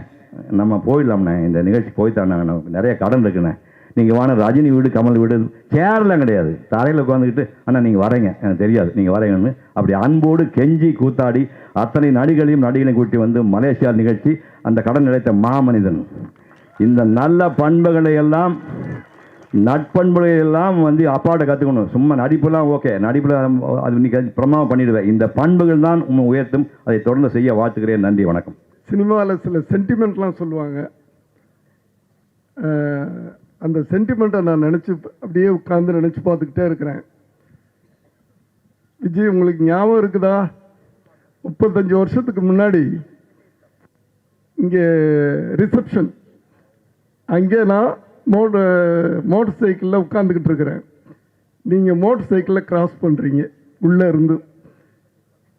நம்ம போயிடலாம்ண்ணே, இந்த நிகழ்ச்சி போய்த்தாண்ணே, நிறைய கடன் இருக்குண்ணே, நீங்கள் வாங்க ரஜினி வீடு கமல் வீடு சேர்லாம் கிடையாது, தரையில் உட்காந்துக்கிட்டு அண்ணா நீங்கள் வரீங்க எனக்கு தெரியாது நீங்கள் வரீங்கன்னு அப்படி அன்போடு கெஞ்சி கூத்தாடி அத்தனை நடிகளையும் கூட்டி வந்து மலேசியா நிகழ்ச்சி அந்த கடன் நிலைத்த மாமனிதன். இந்த நல்ல பண்புகளை எல்லாம் நட்பண்புகளை எல்லாம் வந்து அப்பாட்ட கற்றுக்கணும். சும்மா நடிப்புலாம் ஓகே, நடிப்பில் அது இன்னைக்கு பிரமாதம் பண்ணிடுவேன். இந்த பண்புகள் தான் உண்மை உயர்த்தும். அதை தொடர்ந்து செய்ய வாழ்த்துக்கிறேன். நன்றி, வணக்கம். சினிமாவில் சில சென்டிமெண்ட்லாம் சொல்லுவாங்க. அந்த சென்டிமெண்ட்டை நான் நினச்சி அப்படியே உட்காந்து நினச்சி பார்த்துக்கிட்டே இருக்கிறேன். விஜய், உங்களுக்கு ஞாபகம் இருக்குதா? 35 வருஷத்துக்கு முன்னாடி இங்கே ரிசப்ஷன், அங்கே நான் மோட்டர் சைக்கிளில் உட்காந்துக்கிட்டு இருக்கிறேன். நீங்கள் மோட்டர் சைக்கிளில் கிராஸ் பண்ணுறீங்க. உள்ளே இருந்து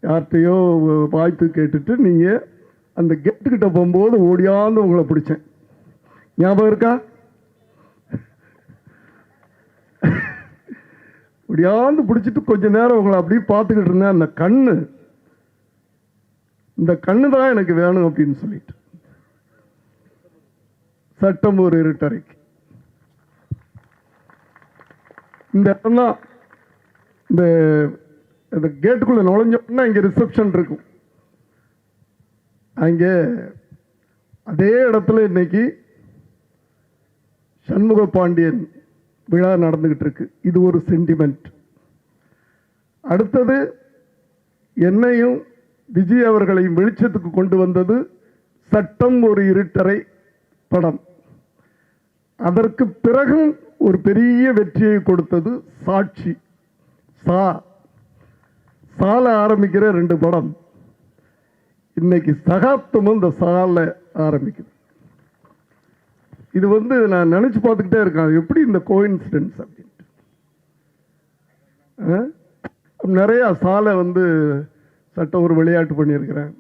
யார்கிட்டையோ வாய்ப்பு கேட்டுட்டு நீங்கள் அந்த கேட்டுக்கிட்ட போகும்போது ஓடியாந்து உங்களை பிடிச்சேன். ஞாபகம் இருக்கா? ஓடியாந்து பிடிச்சிட்டு கொஞ்ச நேரம் உங்களை அப்படியே பார்த்துக்கிட்டு இருந்தேன். அந்த கண்ணு, இந்த கண்ணு தான் எனக்கு வேணும் அப்படின்னு சொல்லிட்டு. சட்டம் ஒரு இருட்டறைக்கு இந்த இடம் தான். இந்த கேட்டுக்குள்ள நுழைஞ்சோம்னா இங்கே ரிசப்ஷன் இருக்கும். அங்கே அதே இடத்துல இன்னைக்கு சண்முக பாண்டியன் விழா நடந்துகிட்டு இருக்கு. இது ஒரு சென்டிமெண்ட். அடுத்தது என்னையும் விஜய் அவர்களையும் வெளிச்சத்துக்கு கொண்டு வந்தது சட்டம் ஒரு இருட்டறை படம். அதற்கு பிறகும் ஒரு பெரிய வெற்றியை கொடுத்தது சாட்சி. சால ஆரம்பிக்கிற 2 படம். இன்னைக்கு சகாப்தமும் இந்த சால ஆரம்பிக்குது. இது வந்து நான் நினைச்சு பார்த்துக்கிட்டே இருக்கேன், எப்படி இந்த கோஇன்சிடென்ஸ் அப்படின்ட்டு. நிறைய சாலை வந்து சட்டம் ஒரு விளையாட்டு பண்ணியிருக்கிறேன்.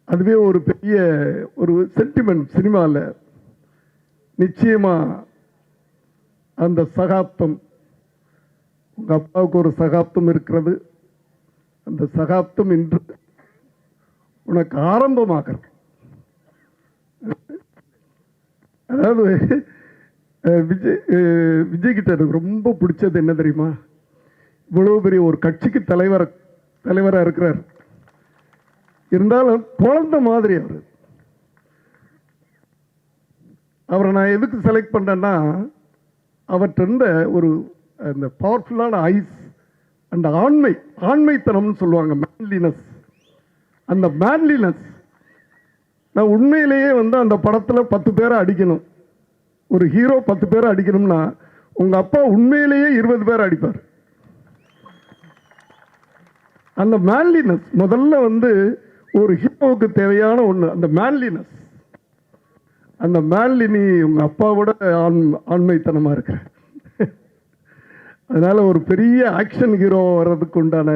அதுவே ஒரு பெரிய ஒரு சென்டிமெண்ட் சினிமாவில். நிச்சயமா அந்த சகாப்தம், உங்க அப்பாவுக்கு ஒரு சகாப்தம் இருக்கிறது. அந்த சகாப்தம் இன்று உனக்கு ஆரம்பமாகிறது. அதாவது விஜய் கிட்ட எனக்கு ரொம்ப பிடிச்சது என்ன தெரியுமா? இவ்வளவு பெரிய ஒரு கட்சிக்கு தலைவராக இருக்கிறார். இருந்தாலும் குழந்தை மாதிரி அவரை நான் எதுக்கு செலக்ட் பண்ணேன்னா, அவர்கிட்ட இருந்த ஒரு அந்த பவர்ஃபுல்லான ஐஸ், அந்த ஆண்மைத்தனம்னு சொல்லுவாங்க, மேன்லினஸ். அந்த மேன்லினஸ் நான் உண்மையிலேயே வந்து அந்த படத்தில் 10 பேரை அடிக்கணும். ஒரு ஹீரோ 10 பேரை அடிக்கணும்னா உங்கள் அப்பா உண்மையிலேயே 20 பேரை அடிப்பார். அந்த மேன்லினஸ் முதல்ல வந்து ஒரு ஹீரோவுக்கு தேவையான ஒன்று, அந்த மேன்லினஸ். அந்த மேன்லினி உங்கள் அப்பாவோட ஆண்மைத்தனமாக இருக்கிற. அதனால ஒரு பெரிய ஆக்ஷன் ஹீரோ வர்றதுக்கு உண்டான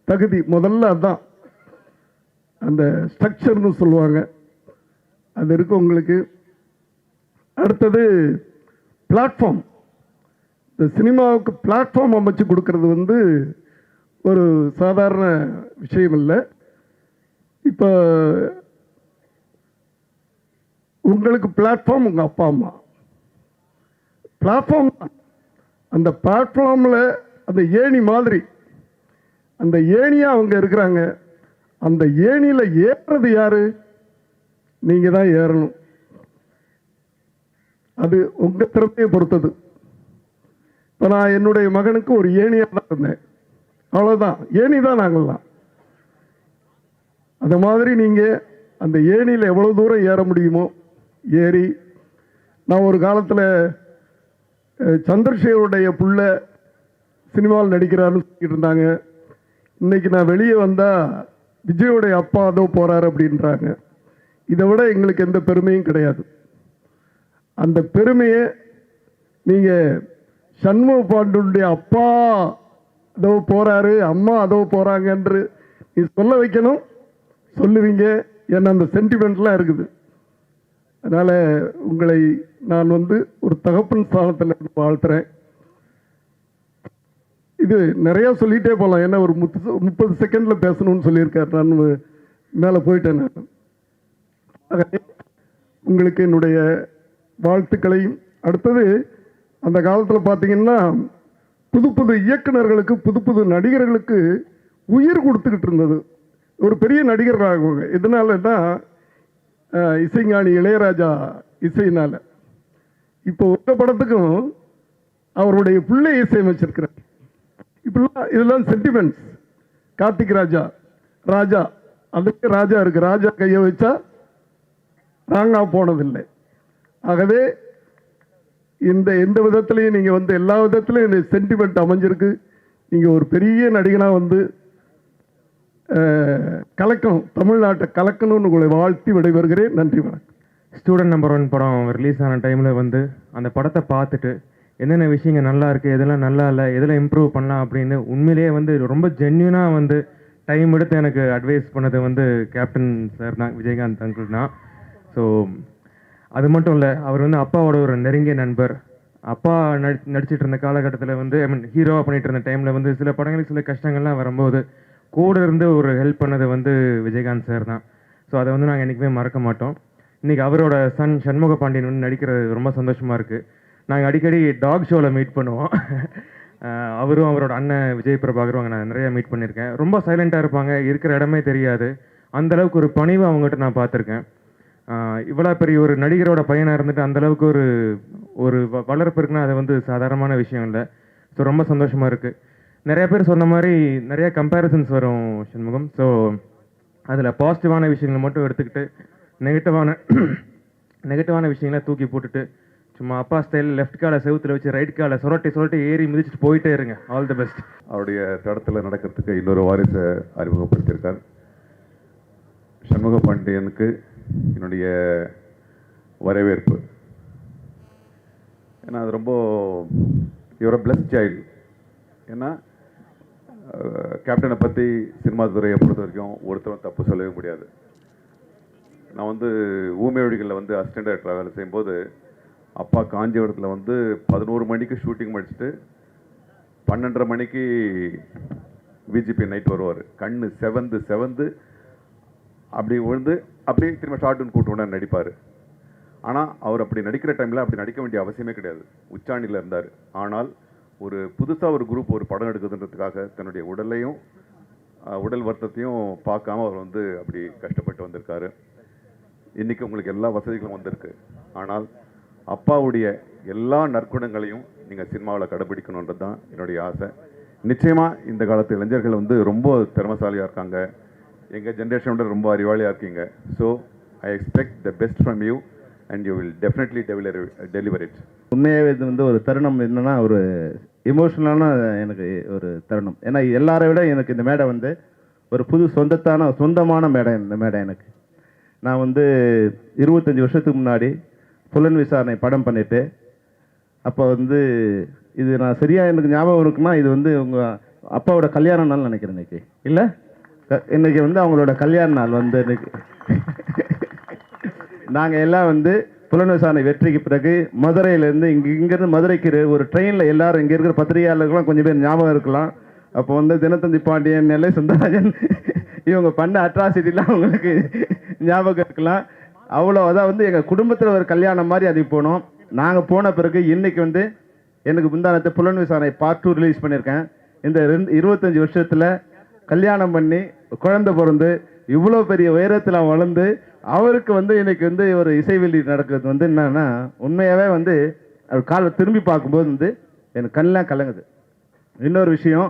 தகுதி முதல்ல அதுதான். அந்த ஸ்ட்ரக்சர்னு சொல்லுவாங்க, அது இருக்கு உங்களுக்கு. அடுத்தது பிளாட்ஃபார்ம். இந்த சினிமாவுக்கு பிளாட்ஃபார்ம் அமைச்சு கொடுக்கறது வந்து ஒரு சாதாரண விஷயம் இல்லை. இப்போ உங்களுக்கு பிளாட்ஃபார்ம் உங்கள் அப்பா அம்மா. பிளாட்ஃபார்ம், அந்த பிளாட்ஃபார்மில் அந்த ஏணி மாதிரி, அந்த ஏணியாக அவங்க இருக்கிறாங்க. அந்த ஏணியில் ஏறுறது யாரு? நீங்கள் தான் ஏறணும். அது உங்கள் திறமையை பொறுத்தது. இப்போ நான் என்னுடைய மகனுக்கு ஒரு ஏணியாக தான் இருந்தேன், அவ்வளோதான். ஏணி தான் நாங்கள்லாம். அந்த மாதிரி நீங்கள் அந்த ஏணியில் எவ்வளோ தூரம் ஏற முடியுமோ ஏறி. நான் ஒரு காலத்தில் சந்திரசேகருடைய புள்ள சினிமாவில் நடிக்கிறாருன்னு சொல்லிட்டு இருந்தாங்க. இன்னைக்கு நான் வெளியே வந்தால் விஜயோடைய அப்பா அதோ போகிறாரு அப்படின்றாங்க. இதை விட எங்களுக்கு எந்த பெருமையும் கிடையாது. அந்த பெருமையை நீங்கள் சண்முக பாண்டியனுடைய அப்பா அதோ போகிறாரு, அம்மா அதோ போகிறாங்க என்று நீ சொல்ல வைக்கணும். சொல்லுவீங்க, ஏன்னா அந்த சென்டிமெண்ட்லாம் இருக்குது. அதனால் உங்களை நான் வந்து ஒரு தகப்பன் ஸ்தானத்தில் வாழ்த்துறேன். இது நிறையா சொல்லிகிட்டே போகலாம், ஏன்னா ஒரு 30 செகண்டில் பேசணும்னு சொல்லியிருக்கார். நான் மேலே போயிட்டேன். நான் உங்களுக்கு என்னுடைய வாழ்த்துக்களையும். அடுத்தது அந்த காலத்தில் பார்த்தீங்கன்னா புது இயக்குநர்களுக்கு, புது நடிகர்களுக்கு உயிர் கொடுத்துக்கிட்டு இருந்தது. ஒரு பெரிய நடிகர் ஆகுவாங்க. இதனாலன்னா இசைஞானி இளையராஜா இசையினால். இப்போ ஒத்த படத்துக்கும் அவருடைய பிள்ளை இசையமைச்சிருக்கிறார். இப்படிலாம் இதெல்லாம் சென்டிமெண்ட்ஸ். கார்த்திக் ராஜா ராஜா அதுக்கு ராஜா இருக்கு, ராஜா கையை வச்சா ராங்கா போனதில்லை. ஆகவே எந்த விதத்திலையும் நீங்கள் வந்து எல்லா விதத்திலையும் இந்த சென்டிமெண்ட் அமைஞ்சிருக்கு. நீங்கள் ஒரு பெரிய நடிகனாக கலக்கணும், தமிழ்நாட்டை கலக்கணும்னு உங்களை வாழ்த்தி விடைபெறுகிறேன். நன்றி, வணக்கம். ஸ்டூடெண்ட் நம்பர் 1 படம் ரிலீஸ் ஆன டைமில் அந்த படத்தை பார்த்துட்டு என்னென்ன விஷயங்கள் நல்லா இருக்குது, எதெல்லாம் நல்லா இல்லை, எதில் இம்ப்ரூவ் பண்ணலாம் அப்படின்னு உண்மையிலேயே ரொம்ப ஜென்யூனாக டைம் எடுத்து எனக்கு அட்வைஸ் பண்ணது கேப்டன் சார் தான், விஜயகாந்த் அங்கிள் தான். ஸோ அது மட்டும் இல்லை, அவர் அப்பாவோட ஒரு நெருங்கிய நண்பர். அப்பா நடிச்சிட்டு இருந்த காலகட்டத்தில் ஐ மீன் ஹீரோவாக பண்ணிட்டு இருந்த டைமில் சில படங்களுக்கு சில கஷ்டங்கள்லாம் வரும்போது கூட இருந்து ஒரு ஹெல்ப் பண்ணது விஜயகாந்த் சார் தான். ஸோ அதை நாங்கள் என்றைக்குமே மறக்க மாட்டோம். இன்றைக்கி அவரோட சன் சண்முக பாண்டியன் நடிக்கிறது ரொம்ப சந்தோஷமாக இருக்குது. நாங்கள் அடிக்கடி டாக் ஷோவில் மீட் பண்ணுவோம். அவரும் அவரோட அண்ணன் விஜய் பிரபாகரும் அங்கே நான் நிறையா மீட் பண்ணியிருக்கேன். ரொம்ப சைலண்ட்டாக இருப்பாங்க, இருக்கிற இடமே தெரியாது. அந்தளவுக்கு ஒரு பணிவு அவங்ககிட்ட நான் பார்த்துருக்கேன். இவ்வளோ பெரிய ஒரு நடிகரோட பையனாக இருந்துட்டு அந்தளவுக்கு ஒரு வளர்ப்பு இருக்குன்னா அது சாதாரணமான விஷயம் இல்லை. ஸோ ரொம்ப சந்தோஷமாக இருக்குது. நிறைய பேர் சொன்ன மாதிரி நிறைய கம்பேரிசன்ஸ் வரும் சண்முகம். ஸோ அதில் பாசிட்டிவான விஷயங்களை மட்டும் எடுத்துக்கிட்டு நெகட்டிவான விஷயங்களை தூக்கி போட்டுட்டு சும்மா அப்பா ஸ்டைல் லெஃப்ட் காலை செவுத்தில் வச்சு ரைட் காலை சுரட்டி ஏறி மிதிச்சுட்டு போயிட்டே இருங்க. All the best. அவருடைய தடத்தில் நடக்கிறதுக்கு இன்னொரு வாரிசை அறிமுகப்படுத்தியிருக்கார். சண்முக பாண்டியனுக்கு என்னுடைய வரவேற்பு. ஏன்னா அது ரொம்ப இவரை பிளஸ் சைல்டு. ஏன்னா கேப்டனை பற்றி சினிமா துறையை பொறுத்த வரைக்கும் ஒருத்தரும் தப்பு சொல்லவே முடியாது. நான் ஊமை வழிகளில் அசிஸ்டன்ட் டைரக்டராக வேலை செய்யும்போது அப்பா காஞ்சிபுரத்தில் 11 மணிக்கு ஷூட்டிங் முடிச்சுட்டு 12:30 மணிக்கு விஜிபி நைட் வருவார். கண்ணு செவந்து அப்படி விழுந்து அப்படியே திரும்ப ஷார்ட்டுன்னு கூட்டு நடிப்பார். ஆனால் அவர் அப்படி நடிக்கிற டைமில் அப்படி நடிக்க வேண்டிய அவசியமே கிடையாது. உச்சாணியில் இருந்தார். ஆனால் ஒரு புதுசாக ஒரு குரூப் ஒரு படம் எடுக்குதுன்றதுக்காக தன்னுடைய உடல் வருத்தத்தையும் பார்க்காம அவர் அப்படி கஷ்டப்பட்டு வந்திருக்காரு. இன்றைக்கி உங்களுக்கு எல்லா வசதிகளும் வந்திருக்கு. ஆனால் அப்பாவுடைய எல்லா நற்குணங்களையும் நீங்கள் சினிமாவில் கடைபிடிக்கணுன்றது தான் என்னுடைய ஆசை. நிச்சயமாக இந்த காலத்து இளைஞர்கள் ரொம்ப திறமசாலியாக இருக்காங்க. எங்கள் ஜென்ரேஷனோட ரொம்ப அறிவாளியாக இருக்கீங்க. So I expect the best from you and you will definitely deliver it. உண்மையாகவே இது ஒரு தருணம் என்னென்னா ஒரு எமோஷ்னலான எனக்கு ஒரு தருணம். ஏன்னா எல்லாரை விட எனக்கு இந்த மேடை ஒரு புது சொந்தமான மேடை. இந்த மேடை எனக்கு நான் 25 வருஷத்துக்கு முன்னாடி புலன் விசாரணை படம் பண்ணிவிட்டு அப்போ இது நான் சரியாக எனக்கு ஞாபகம் இருக்குன்னா இது உங்கள் அப்பாவோட கல்யாண நாள் நினைக்கிறேன். இன்னைக்கு இல்லை, இன்னைக்கு அவங்களோட கல்யாண நாள் இன்னைக்கு நாங்கள் எல்லாம் புலன் விசாரணை வெற்றிக்கு பிறகு மதுரையிலேருந்து இங்கேருந்து மதுரைக்கு ஒரு ட்ரெயினில் எல்லாரும் இங்கே இருக்கிற பத்திரிகையாளர்கள்லாம் கொஞ்சம் பேர் ஞாபகம் இருக்கலாம். அப்போ தினத்தந்தி பாண்டியன், நெல்லை சுந்தரராஜன் இவங்க பண்ண அட்ராசிட்டிலாம் அவங்களுக்கு ஞாபகம் இருக்கலாம். அவ்வளோ அதான் எங்கள் குடும்பத்தில் ஒரு கல்யாணம் மாதிரி அது போனோம். நாங்கள் போன பிறகு இன்னைக்கு எனக்கு முந்தானத்தை புலன் விசாரணை பார்ட் 2 ரிலீஸ் பண்ணியிருக்கேன். இந்த 25 வருஷத்தில் கல்யாணம் பண்ணி குழந்தை பிறந்து இவ்வளோ பெரிய உயரத்தில் வளர்ந்து அவருக்கு இன்னைக்கு ஒரு இசை வெளியீடு நடக்கிறது என்னன்னா உண்மையாகவே அவர் காலை திரும்பி பார்க்கும்போது எனக்கு கண்ணெலாம் கலங்குது. இன்னொரு விஷயம்,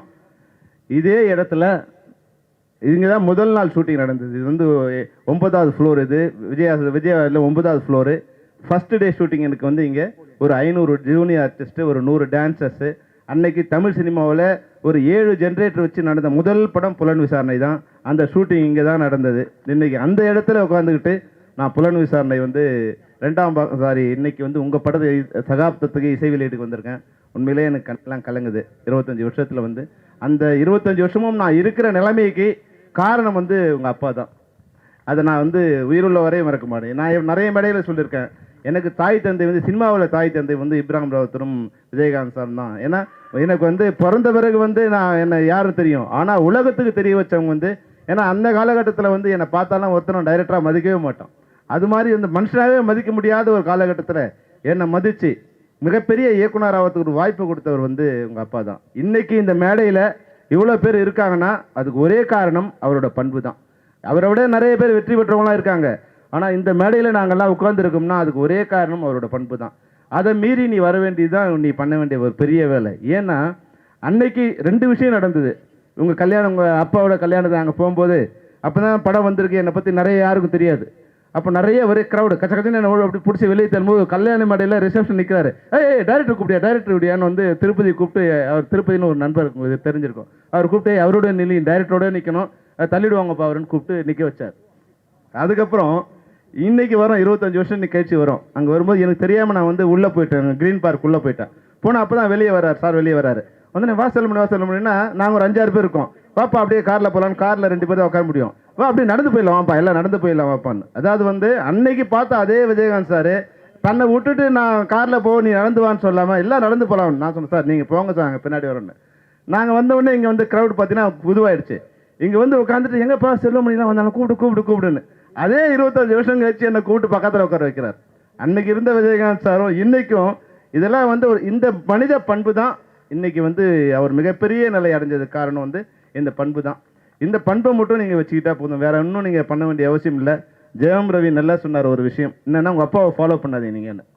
இதே இடத்துல இங்கே தான் முதல் நாள் ஷூட்டிங் நடந்தது. இது 9வது ஃப்ளோர். இது விஜயாவில் 9வது ஃப்ளோரு. ஃபஸ்ட்டு டே ஷூட்டிங் எனக்கு இங்கே ஒரு 500 ஜூனியர் ஆர்டிஸ்ட்டு, ஒரு 100 டான்சர்ஸு. அன்னைக்கு தமிழ் சினிமாவில் ஒரு 7 ஜென்ரேட்டர் வச்சு நடந்த முதல் படம் புலன் விசாரணை தான். அந்த ஷூட்டிங் இங்கே தான் நடந்தது. இன்றைக்கி அந்த இடத்துல உட்காந்துக்கிட்டு நான் புலன் விசாரணை 2ஆம் பாகம் இன்னைக்கு உங்கள் சகாப்தத்துக்கு இசை வெளியீட்டுக்கு வந்திருக்கேன். உண்மையிலே எனக்கு கண்ணெல்லாம் கலங்குது. 25 வருஷத்தில் அந்த 25 வருஷமும் நான் இருக்கிற நிலைமைக்கு காரணம் உங்கள் அப்பா தான். அதை நான் உயிருள்ள வரையும் மறக்க மாட்டேன். நான் நிறைய மேடையில் சொல்லியிருக்கேன், எனக்கு தாய் தந்தை சினிமாவில் தாய் தந்தை இப்ராஹிம் ராவத்தரும் விஜயகாந்த் சார் தான். ஏன்னா எனக்கு பிறந்த பிறகு நான் என்னை யாரும் தெரியும், ஆனால் உலகத்துக்கு தெரிய வச்சவங்க ஏன்னா அந்த காலகட்டத்தில் என்னை பார்த்தாலும் ஒருத்தரும் டைரக்டராக மதிக்கவே மாட்டோம். அது மாதிரி மனுஷனாகவே மதிக்க முடியாத ஒரு காலகட்டத்தில் என்னை மதித்து மிகப்பெரிய இயக்குனர் ஆகிறதுக்கு ஒரு வாய்ப்பு கொடுத்தவர் உங்கள் அப்பா தான். இன்னைக்கு இந்த மேடையில் இவ்வளோ பேர் இருக்காங்கன்னா அதுக்கு ஒரே காரணம் அவரோட பண்பு தான். அவரை விட நிறைய பேர் வெற்றி பெற்றவங்களாம் இருக்காங்க. ஆனால் இந்த மேடையில் நாங்கள்லாம் உட்கார்ந்துருக்கோம்னா அதுக்கு ஒரே காரணம் அவரோட பண்பு தான். அதை மீறி நீ வர வேண்டியதுதான் நீ பண்ண வேண்டிய ஒரு பெரிய வேலை. ஏன்னா அன்னைக்கு 2 விஷயம் நடந்தது. உங்கள் கல்யாணம், உங்கள் அப்பாவோட கல்யாணத்தை அங்கே போகும்போது அப்போ தான் படம் வந்திருக்கு, என்னை பற்றி நிறைய யாருக்கும் தெரியாது. அப்போ நிறைய ஒரே க்ரௌடு கச்ச கச்சன்னு என்ன அப்படி பிடிச்சி வெளியே தரும்போது கல்யாண மேடையில் ரிசப்ஷன் நிற்கிறாரு. டைரக்டர் கூப்பிட்டியா, டைரக்டர் இப்படியான்னு வந்து திருப்பதி கூப்பிட்டு, அவர் திருப்பதினு ஒரு நண்பர் இது தெரிஞ்சிருக்கும், அவர் கூப்பிட்டு அவரோட டைரக்டரோட நிற்கணும், தள்ளிடுவாங்கப்பா அவருன்னு கூப்பிட்டு நிற்க வச்சார். அதுக்கப்புறம் இன்னைக்கு வரும் 25 வருஷம் கழிச்சு வரும். அங்கே வரும்போது எனக்கு தெரியாமல் நான் வந்து உள்ளே போயிட்டேன், க்ரீன் பார்க் உள்ளே போயிட்டேன். போனால் அப்போ தான் வெளியே வர்றார் சார், வெளியே வராரு. வந்து வாசல் முடியும்னா நாங்கள் ஒரு 5-6 பேர் இருக்கோம். வாப்பா அப்படியே காரில் போகலான்னு, காரில் 2 பேர் தான் உட்கார முடியும். வா அப்படியே நடந்து போயிடலாம் வாப்பா, எல்லாம் நடந்து போயிடலாம் வாப்பான்னு. அதாவது வந்து அன்னைக்கு பார்த்தா அதே விஜயகாந்த் சார் தன்னை விட்டுட்டு நான் காரில் போ நீ நடந்து வான்னு சொல்லாமல் எல்லாம் நடந்து போகலாம். நான் சொன்னேன் சார் நீங்கள் போங்க சார், அங்கே பின்னாடி வரோன்னு. நாங்கள் வந்தவுடனே இங்கே வந்து க்ரௌட் பார்த்தீங்கன்னா புதுவாயிடுச்சு. இங்கே வந்து உட்காந்துட்டு எங்கப்பா செல்வமணிலாம் வந்தாலும் கூப்பிடுன்னு அதே 25 வருஷம் கழிச்சு என்னை கூப்பிட்டு பக்கத்தில் உட்கார வைக்கிறார். அன்னைக்கு இருந்த விஜயகாந்த் சாரும் இன்னைக்கும் இதெல்லாம் வந்து இந்த மனித பண்பு தான் இன்னைக்கு வந்து அவர் மிகப்பெரிய நிலை அடைஞ்சதுக்கு காரணம் வந்து இந்த பண்பு தான். இந்த பண்பை மட்டும் நீங்கள் வச்சுக்கிட்டா போதும், வேற இன்னும் நீங்கள் பண்ண வேண்டிய அவசியம் இல்லை. ஜெயம் ரவி நல்லா சொன்னார் ஒரு விஷயம், என்னன்னா உங்கள் அப்பாவை ஃபாலோ பண்ணாதீங்க நீங்கள்.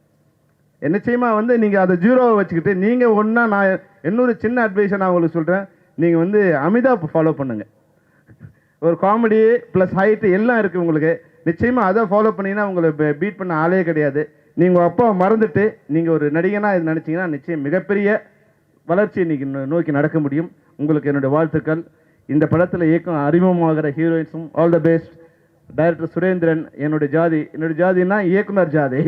நிச்சயமாக வந்து நீங்கள் அதை ஜீரோவை வச்சுக்கிட்டு நீங்கள் ஒன்றா, நான் இன்னொரு சின்ன அட்வைஸை நான் உங்களுக்கு சொல்கிறேன், நீங்கள் வந்து அமிதாப் ஃபாலோ பண்ணுங்கள். ஒரு காமெடி ப்ளஸ் ஹைட்டு எல்லாம் இருக்குது உங்களுக்கு. நிச்சயமாக அதை ஃபாலோ பண்ணிங்கன்னா உங்களை பீட் பண்ண ஆளே கிடையாது. நீங்கள் உங்கள் அப்பாவை மறந்துட்டு நீங்கள் ஒரு நடிகனாக இது நினச்சிங்கன்னா நிச்சயம் மிகப்பெரிய வளர்ச்சியை இன்னைக்கு நோக்கி நடக்க முடியும். உங்களுக்கு என்னுடைய வாழ்த்துக்கள். இந்த படத்தில் இயக்கம் அறிமுகமாகிற ஹீரோயின்ஸும் all the best. Director Surendran என்னுடைய ஜாதின்னா இயக்குனர் ஜாதி.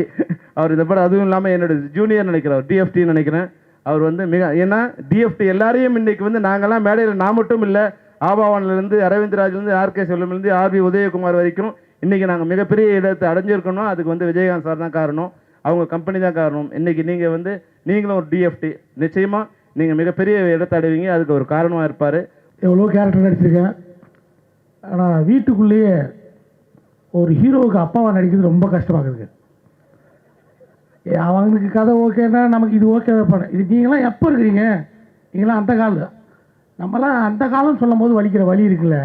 அவர் இந்த படம் அதுவும் இல்லாமல் என்னுடைய ஜூனியர் நினைக்கிறேன், டிஎஃப்டின்னு நினைக்கிறேன். அவர் வந்து ஏன்னா டிஎஃப்டி எல்லாரையும் இன்னைக்கு வந்து நாங்கள்லாம் மேடையில் நான் மட்டும் இல்லை, ஆபாவானிலேருந்து அரவிந்த்ராஜ்லேருந்து ஆர்கே செல்வம்லேருந்து ஆர்பி உதயகுமார் வரைக்கும் இன்றைக்கி நாங்கள் மிகப்பெரிய இடத்தை அடைஞ்சிருக்கணும். அதுக்கு வந்து விஜயகாந்த் சார் தான் காரணம், அவங்க கம்பெனி தான் காரணம். இன்றைக்கி நீங்கள் வந்து நீங்களும் ஒரு டிஎஃப்டி, நிச்சயமாக நீங்கள் மிகப்பெரிய இடத்தை அடைவீங்க. அதுக்கு ஒரு காரணமாக இருப்பார். எவ்வளோ கேரக்டர் நடிச்சிருக்கேன், ஆனால் வீட்டுக்குள்ளேயே ஒரு ஹீரோவுக்கு அப்பாவாக நடிக்கிறது ரொம்ப கஷ்டமாக இருக்குது. அவங்களுக்கு கதை ஓகேன்னா நமக்கு இது ஓகே வைப்பாங்க. இது நீங்களாம் எப்போ இருக்கிறீங்க, நீங்களாம் அந்த காலம், நம்மளாம் அந்த காலம் சொல்லும் போது வலிக்கிற வலி இருக்குல்ல.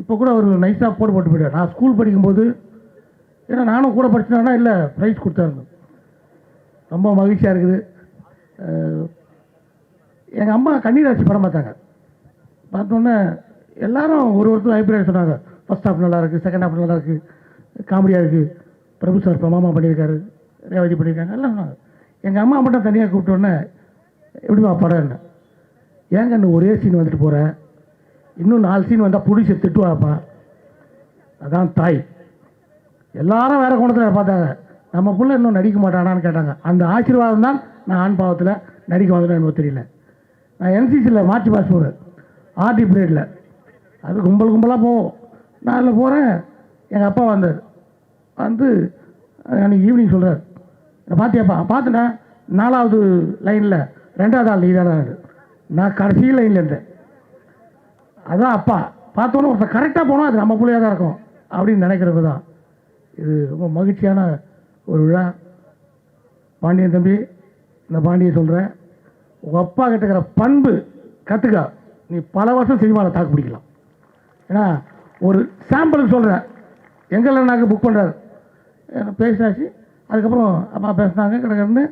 இப்போ கூட ஒரு நைஸாக போட்டு போயிட்டார். நான் ஸ்கூல் படிக்கும்போது, ஏன்னா நானும் கூட படிச்சிட்டேன்னா இல்லை ப்ரைஸ் கொடுத்தாருங்க, ரொம்ப மகிழ்ச்சியாக இருக்குது. எங்கள் அம்மா கண்ணீராட்சி படம் பார்த்தாங்க. பார்த்தோன்னே எல்லாரும் ஒருத்தரும் அபிப்பிராயம் சொன்னாங்க, ஃபர்ஸ்ட் ஹாஃப் நல்லா இருக்குது, செகண்ட் ஹாஃப் நல்லா இருக்குது, காமெடியாக இருக்குது, பிரபு சார் பிரமாமா பண்ணியிருக்காரு, ரேவதி பண்ணியிருக்காங்க எல்லாம் சொன்னாங்க. எங்கள் அம்மா மட்டும் தனியாக கூப்பிட்டோன்னே எப்படிமா படம் என்ன, ஏங்க இன்னும் ஒரே சீன் வந்துட்டு போகிறேன், இன்னும் 4 சீன் வந்தால் பிடிச்சி திட்டுவாப்பா. அதான் தாய். எல்லாரும் வேறு கோணத்தில் பார்த்தாங்க, நம்ம பிள்ளை இன்னும் நடிக்க மாட்டானான்னு கேட்டாங்க. அந்த ஆசீர்வாதம் தான் நான் ஆண் பாவத்தில் நடிக்க வந்தேன்னு எனக்கு தெரியல. நான் என்சிசியில் மார்ச் பாஸ் போகிறேன், ஆர்டி பீரியடில், அது கும்பலாக போவோம். நான் அதில் போகிறேன். எங்கள் அப்பா வந்தார், வந்து அன்றைக்கி ஈவினிங் சொல்கிறார், பார்த்தியாப்பா? பார்த்துட்டா 4வது லைனில் 2வது ஆள் நீதான, நான் கடைசி லைனில் இருந்தேன். அதான் அப்பா. பார்த்தோன்னே ஒருத்தர் கரெக்டாக போனால் அது நம்ம பிள்ளையாக தான் இருக்கும் அப்படின்னு நினைக்கிறது தான். இது ரொம்ப மகிழ்ச்சியான ஒரு விழா. பாண்டியன் தம்பி, இந்த பாண்டியை சொல்கிறேன், உங்கள் அப்பா கிட்டக்கிற பண்பு கற்றுக்கா, நீ பல வருஷம் சினிமாவில் தாக்கு பிடிக்கலாம். ஏன்னா ஒரு சாம்பிளுக்கு சொல்கிறேன், எங்கெல்லாம் நாங்கள் புக் பண்ணுறாரு பேசினாச்சு. அதுக்கப்புறம் அப்பா பேசினாங்க, கிடக்கிறன்னு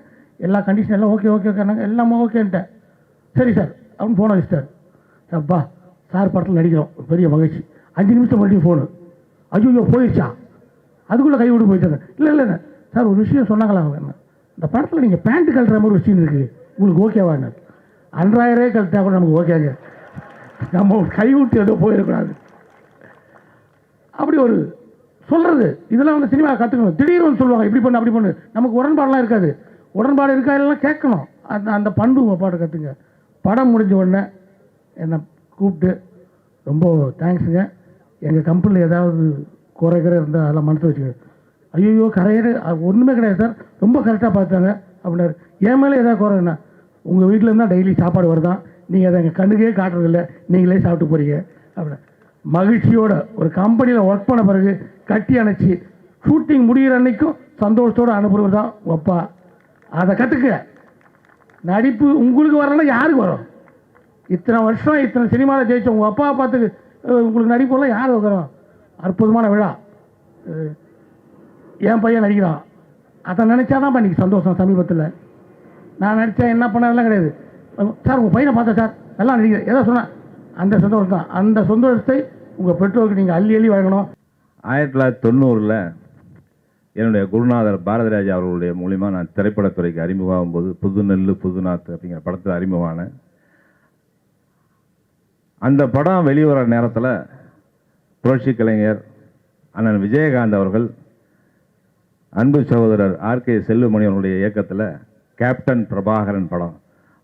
எல்லா கண்டிஷன் எல்லாம் ஓகேனாங்க, எல்லாமே ஓகேன்ட்டேன். சரி சார் அப்படின்னு ஃபோனை வச்சுட்டார். அப்பா சார் படத்தில் நடிக்கிறோம், பெரிய மகிழ்ச்சி. 5 நிமிஷம் மறுபடியும் ஃபோனு, ஐயோ போயிடுச்சா, அதுக்குள்ளே கை விட்டு போயிட்டாங்க. இல்லை சார் ஒரு விஷயம் சொன்னாங்களா, இந்த படத்தில் நீங்கள் பேண்ட்டு கழட்டுற மாதிரி ஒரு சீன் இருக்குது, உங்களுக்கு ஓகேவாங்க? 5000 கழட்டா கூட நமக்கு ஓகேங்க, நம்ம கை விட்டு ஏதோ போயிடக்கூடாது. அப்படி ஒரு சொல்கிறது, இதெல்லாம் வந்து சினிமா கற்றுக்கணும். திடீர்னு வந்து சொல்லுவாங்க இப்படி பண்ணு அப்படி பண்ணு, நமக்கு உடன்பாடெலாம் இருக்காது. உடன்பாடு இருக்கா இல்லைன்னா கேட்கணும். அந்த பண்பு உங்கள் பாட்டு கற்றுங்க. படம் முடிஞ்ச உடனே என்னை கூப்பிட்டு ரொம்ப தேங்க்ஸுங்க, எங்கள் கம்பெனியில் ஏதாவது குறைக்கிற இருந்தால் அதெல்லாம் மனசு வச்சுக்க. ஐயோ கரையிற ஒன்றுமே கிடையாது சார், ரொம்ப கரெக்டாக பார்த்தாங்க அப்படின்னாரு. என் மேலே ஏதாவது குறைன்னா, உங்கள் வீட்டில் இருந்தால் டெய்லி சாப்பாடு வருதான், நீங்கள் அதை எங்கள் கண்ணுக்கே காட்டுறதில்ல, நீங்களே சாப்பிட்டு போகிறீங்க அப்படின்னா. மகிழ்ச்சியோட ஒரு கம்பெனியில் ஒர்க் பண்ண பிறகு கட்டி அணைச்சி ஷூட்டிங் முடிகிற அன்னைக்கும் சந்தோஷத்தோடு அனுப்புறது தான் உங்கள் அப்பா. அதை கற்றுக்க. நடிப்பு உங்களுக்கு வரலன்னா யாருக்கு வரும்? இத்தனை வருஷம் இத்தனை சினிமாவில் ஜெயிச்ச உங்கள் அப்பாவை பார்த்து உங்களுக்கு நடிப்பெல்லாம் யார் வைக்கிறோம்? அற்புதமான விழா. என் பையன் நடிக்கிறான், அதை நினச்சா தான் இன்றைக்கி சந்தோஷம். சமீபத்தில் நான் நடித்தேன் என்ன பண்ணதெல்லாம் கிடையாது. சார் உங்கள் பையனை பார்த்தேன் சார் நல்லா நடிக்கிறேன் ஏதோ சொன்னேன், அந்த சந்தோஷம் தான். அந்த சந்தோஷத்தை உங்கள் பெற்றோருக்கு நீங்கள் அள்ளி அள்ளி வழங்கணும். 1990 என்னுடைய குருநாதர் பாரதிராஜா அவர்களுடைய மூலிமா நான் திரைப்படத்துறைக்கு அறிமுகமாகும் போது புதுநெல்லு புதுநாத்து அப்படிங்கிற படத்தில் அறிமுகமானேன். அந்த படம் வெளிவர நேரத்தில் புரட்சி கலைஞர் அண்ணன் விஜயகாந்த் அவர்கள் அன்பு சகோதரர் ஆர்கே செல்வமணி அவருடைய இயக்கத்தில் கேப்டன் பிரபாகரன் படம்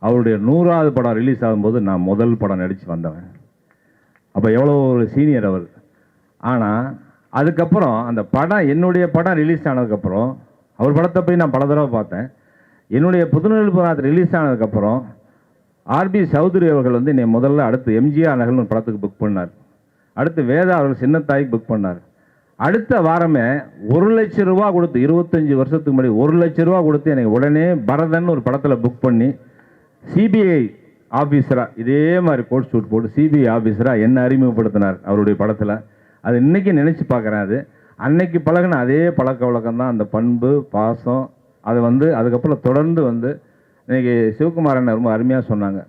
அவருடைய 100வது படம் ரிலீஸ் ஆகும்போது நான் முதல் படம் நடித்து வந்தவன். அப்போ எவ்வளோ ஒரு சீனியர் அவர். ஆனால் அதுக்கப்புறம் அந்த படம் என்னுடைய படம் ரிலீஸ் ஆனதுக்கப்புறம் அவர் படத்தை போய் நான் பல தடவை பார்த்தேன். என்னுடைய புதுநெல் புராணம் ரிலீஸ் ஆனதுக்கப்புறம் ஆர்பி சௌத்ரி அவர்கள் வந்து என்னை முதல்ல அடுத்து எம்ஜிஆர் நகர்னு ஒரு படத்துக்கு புக் பண்ணார். அடுத்து வேதா அவர்கள் சின்னத்தாய்க்கு புக் பண்ணார். அடுத்த வாரமே 1 லட்சம் ரூபா கொடுத்து 25 வருஷத்துக்கு முன்னாடி 1 லட்சம் ரூபா கொடுத்து எனக்கு உடனே பரதன் ஒரு படத்தில் புக் பண்ணி சிபிஐ ஆஃபீஸராக இதே மாதிரி கோட் ஷூட் போட்டு சிபிஐ ஆஃபீஸராக என்ன அறிமுகப்படுத்தினார் அவருடைய படத்தில். அது இன்றைக்கி நினச்சி பார்க்குறேன். அது அன்னைக்கு பழகின அதே பழக்க வழக்கம் தான், அந்த பண்பு பாசம். அது வந்து அதுக்கப்புறம் தொடர்ந்து வந்து இன்றைக்கி சிவகுமாரன் ரொம்ப அருமையாக சொன்னாங்க.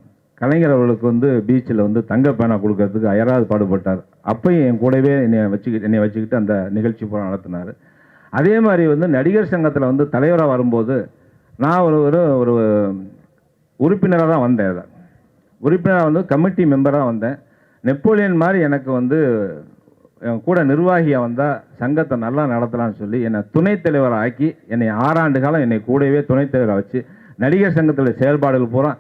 கலைஞர் அவர்களுக்கு வந்து பீச்சில் வந்து தங்க பேனா கொடுக்கறதுக்கு அயராது பாடுபட்டார். அப்பையும் என் கூடவே என்னை வச்சுக்கிட்டு அந்த நிகழ்ச்சி பூரா நடத்தினார். அதே மாதிரி வந்து நடிகர் சங்கத்தில் வந்து தலைவராக வரும்போது நான் ஒரு உறுப்பினராக தான் வந்தேன். உறுப்பினராக வந்து கமிட்டி மெம்பராக வந்தேன். நெப்போலியன் மாதிரி எனக்கு வந்து என் கூட நிர்வாகியாக வந்தால் சங்கத்தை நல்லா நடத்தலாம்னு சொல்லி என்னை துணைத் தலைவரை ஆக்கி என்னை 6 ஆண்டு காலம் என்னை கூடவே துணைத் தலைவரை வச்சு நடிகர் சங்கத்தில் செயல்பாடுகள் பூரா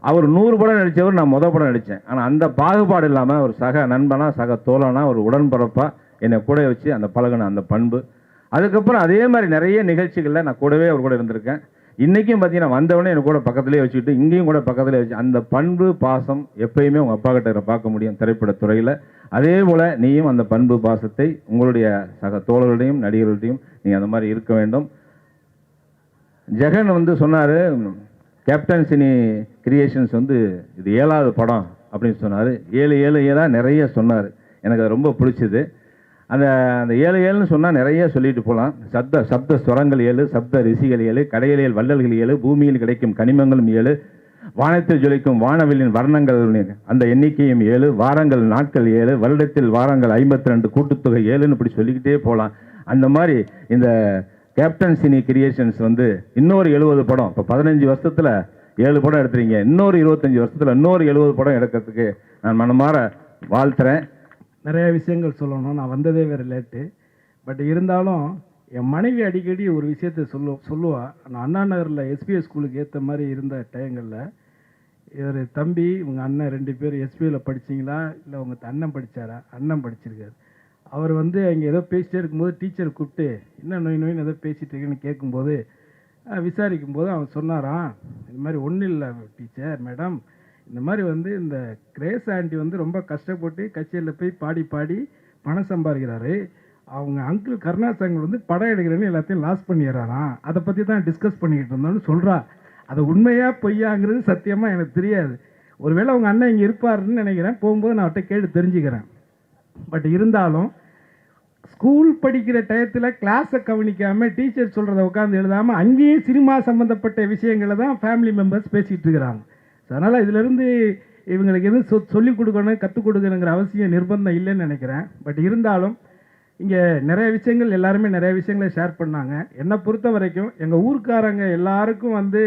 அவர் 100 படம் நடித்தவர், நான் படம் நடித்தேன். ஆனால் அந்த பாகுபாடு இல்லாமல் ஒரு சக நண்பனா சக தோழனா ஒரு உடன்பரப்பாக என்னை கூட வச்சு அந்த பழகின அந்த பண்பு. அதுக்கப்புறம் அதே மாதிரி நிறைய நிகழ்ச்சிகளில் நான் கூடவே அவர் கூட இருந்திருக்கேன். இன்றைக்கும் பார்த்தீங்கன்னா வந்தவொடனே எனக்கு கூட பக்கத்துலேயே வச்சுக்கிட்டு இங்கேயும் கூட பக்கத்துலேயே வச்சு அந்த பண்பு பாசம் எப்பயுமே உங்கள் அப்பா கிட்ட பார்க்க முடியும் திரைப்படத்துறையில். அதே போல் நீயும் அந்த பண்பு பாசத்தை உங்களுடைய சக தோழர்களையும் நடிகர்களையும் நீங்கள் அந்த மாதிரி இருக்க வேண்டும். ஜெகன் வந்து சொன்னார் கேப்டன் சினி கிரியேஷன்ஸ் வந்து இது 7வது படம் அப்படின்னு சொன்னார். 7 நிறைய சொன்னார். எனக்கு அது ரொம்ப பிடிச்சிது. அந்த 7 சொன்னால் நிறைய சொல்லிட்டு போகலாம். சப்த ஸ்வரங்கள் 7, சப்த ரிஷிகள் 7, கடையலியல் வள்ளல்கள் 7, பூமியில் கிடைக்கும் கனிமங்களும் 7, வானத்தில் ஜொலிக்கும் வானவில்லின் வர்ணங்கள் அந்த எண்ணிக்கையும் 7, வாரங்கள் நாட்கள் 7, வருடத்தில் வாரங்கள் 52, கூட்டுத்தொகை 7ன்னு இப்படி சொல்லிக்கிட்டே போகலாம். அந்த மாதிரி இந்த கேப்டன் சினி கிரியேஷன்ஸ் வந்து இன்னொரு 70 படம், இப்போ 15 வருஷத்தில் 7 படம் எடுத்துறீங்க, இன்னொரு 25 வருஷத்தில் இன்னொரு 70 படம் எடுக்கிறதுக்கு நான் மனமாற வாழ்த்துறேன். நிறைய விஷயங்கள் சொல்லணும். நான் வந்ததே வேறு லேட்டு. பட் இருந்தாலும் என் மனைவி அடிக்கடி ஒரு விஷயத்தை சொல்லுவா. நான் அண்ணா நகரில் எஸ்பிஎஸ் ஸ்கூலுக்கு ஏற்ற மாதிரி இருந்த டைங்களில் இவர் தம்பி உங்கள் அண்ணன் 2 பேர் எஸ்பியில் படிச்சிங்களா இல்லை உங்கள் அண்ணன் படித்தாரா? அண்ணன் படிச்சிருக்காரு. அவர் வந்து அங்கே ஏதோ பேசிட்டே இருக்கும்போது டீச்சர் கூப்பிட்டு என்ன நோயின்னு ஏதோ பேசிகிட்டு இருக்குன்னு கேட்கும்போது விசாரிக்கும்போது அவன் சொன்னாரான், இது மாதிரி ஒன்றும் இல்லை டீச்சர் மேடம், இந்த மாதிரி வந்து இந்த கிரேஸ் ஆண்டி வந்து ரொம்ப கஷ்டப்பட்டு கச்சேரியில் போய் பாடி பணம் சம்பாதிக்கிறாரு. அவங்க அங்கிள் கருணாசங்கர் வந்து படம் எடுக்கிறேன்னு எல்லாத்தையும் லாஸ் பண்ணிடுறாராம். அதை பற்றி தான் டிஸ்கஸ் பண்ணிக்கிட்டு இருந்தோன்னு சொல்கிறா. அது உண்மையா பொய்யாங்கிறது சத்தியமாக எனக்கு தெரியாது. ஒருவேளை அவங்க அண்ணன் இங்கே இருப்பாருன்னு நினைக்கிறேன். போகும்போது நான் அவர்கிட்ட கேட்டு தெரிஞ்சுக்கிறேன். பட் இருந்தாலும் ஸ்கூல் படிக்கிற டயத்தில் கிளாஸை கவனிக்காமல் டீச்சர் சொல்கிறத உட்காந்து எழுதாமல் அங்கேயும் சினிமா சம்மந்தப்பட்ட விஷயங்களை தான் ஃபேமிலி மெம்பர்ஸ் பேசிகிட்டு இருக்கிறாங்க. அதனால் இதிலேருந்து இவங்களுக்கு எதுவும் சொல்லிக் கொடுக்கணும் கற்றுக் கொடுக்கணுங்கிற அவசியம் நிர்பந்தம் இல்லைன்னு நினைக்கிறேன். பட் இருந்தாலும் இங்கே நிறைய விஷயங்கள் எல்லாருமே நிறைய விஷயங்களை ஷேர் பண்ணாங்க. என்னை பொறுத்த வரைக்கும் எங்கள் ஊருக்காரங்க எல்லாருக்கும் வந்து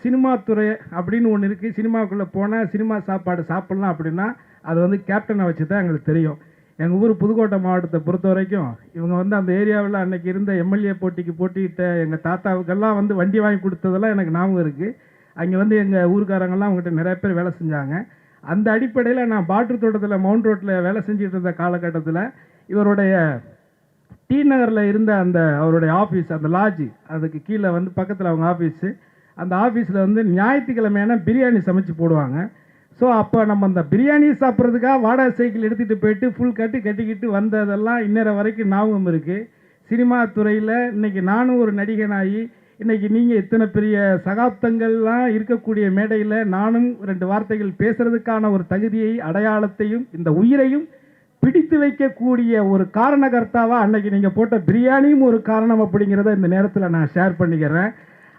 சினிமா துறை அப்படின்னு ஒன்று இருக்குது. சினிமாவுக்குள்ளே போனால் சினிமா சாப்பாடு சாப்பிட்லாம் அப்படின்னா அது வந்து கேப்டனை வச்சு தான் எங்களுக்கு தெரியும். எங்கள் ஊர் புதுக்கோட்டை மாவட்டத்தை பொறுத்த வரைக்கும் இவங்க வந்து அந்த ஏரியாவில் அன்றைக்கி இருந்த எம்எல்ஏ போட்டிக்கிட்ட எங்கள் தாத்தாவுக்கெல்லாம் வந்து வண்டி வாங்கி கொடுத்ததெல்லாம் எனக்கு ஞாபகம் இருக்குது. அங்கே வந்து எங்கள் ஊருக்காரங்கெல்லாம் அவங்ககிட்ட நிறைய பேர் வேலை செஞ்சாங்க. அந்த அடிப்படையில் நான் பாட்ரு தோட்டத்தில் மவுண்ட் ரோட்டில் வேலை செஞ்சுட்டு இருந்த காலகட்டத்தில் இவருடைய டி நகரில் இருந்த அந்த அவருடைய ஆஃபீஸ், அந்த லாட்ஜ், அதுக்கு கீழே வந்து பக்கத்தில் அவங்க ஆஃபீஸு, அந்த ஆஃபீஸில் வந்து ஞாயிற்றுக்கிழமையான பிரியாணி சமைச்சு போடுவாங்க. ஸோ அப்போ நம்ம அந்த பிரியாணி சாப்பிட்றதுக்காக வாடகை சைக்கிள் எடுத்துகிட்டு போயிட்டு ஃபுல் கட்டிக்கிட்டு வந்ததெல்லாம் இன்னொரு வரைக்கும் ஞாபகம் இருக்குது. சினிமா துறையில் இன்றைக்கி நானும் ஒரு நடிகனாகி இன்றைக்கி நீங்கள் இத்தனை பெரிய சகாப்தங்கள்லாம் இருக்கக்கூடிய மேடையில் நானும் 2 வார்த்தைகள் பேசுகிறதுக்கான ஒரு தகுதியை அடையாளத்தையும் இந்த உயிரையும் பிடித்து வைக்கக்கூடிய ஒரு காரணகர்த்தாவா அன்னைக்கு நீங்கள் போட்ட பிரியாணியும் ஒரு காரணம் அப்படிங்கிறத இந்த நேரத்தில் நான் ஷேர் பண்ணிக்கிறேன்.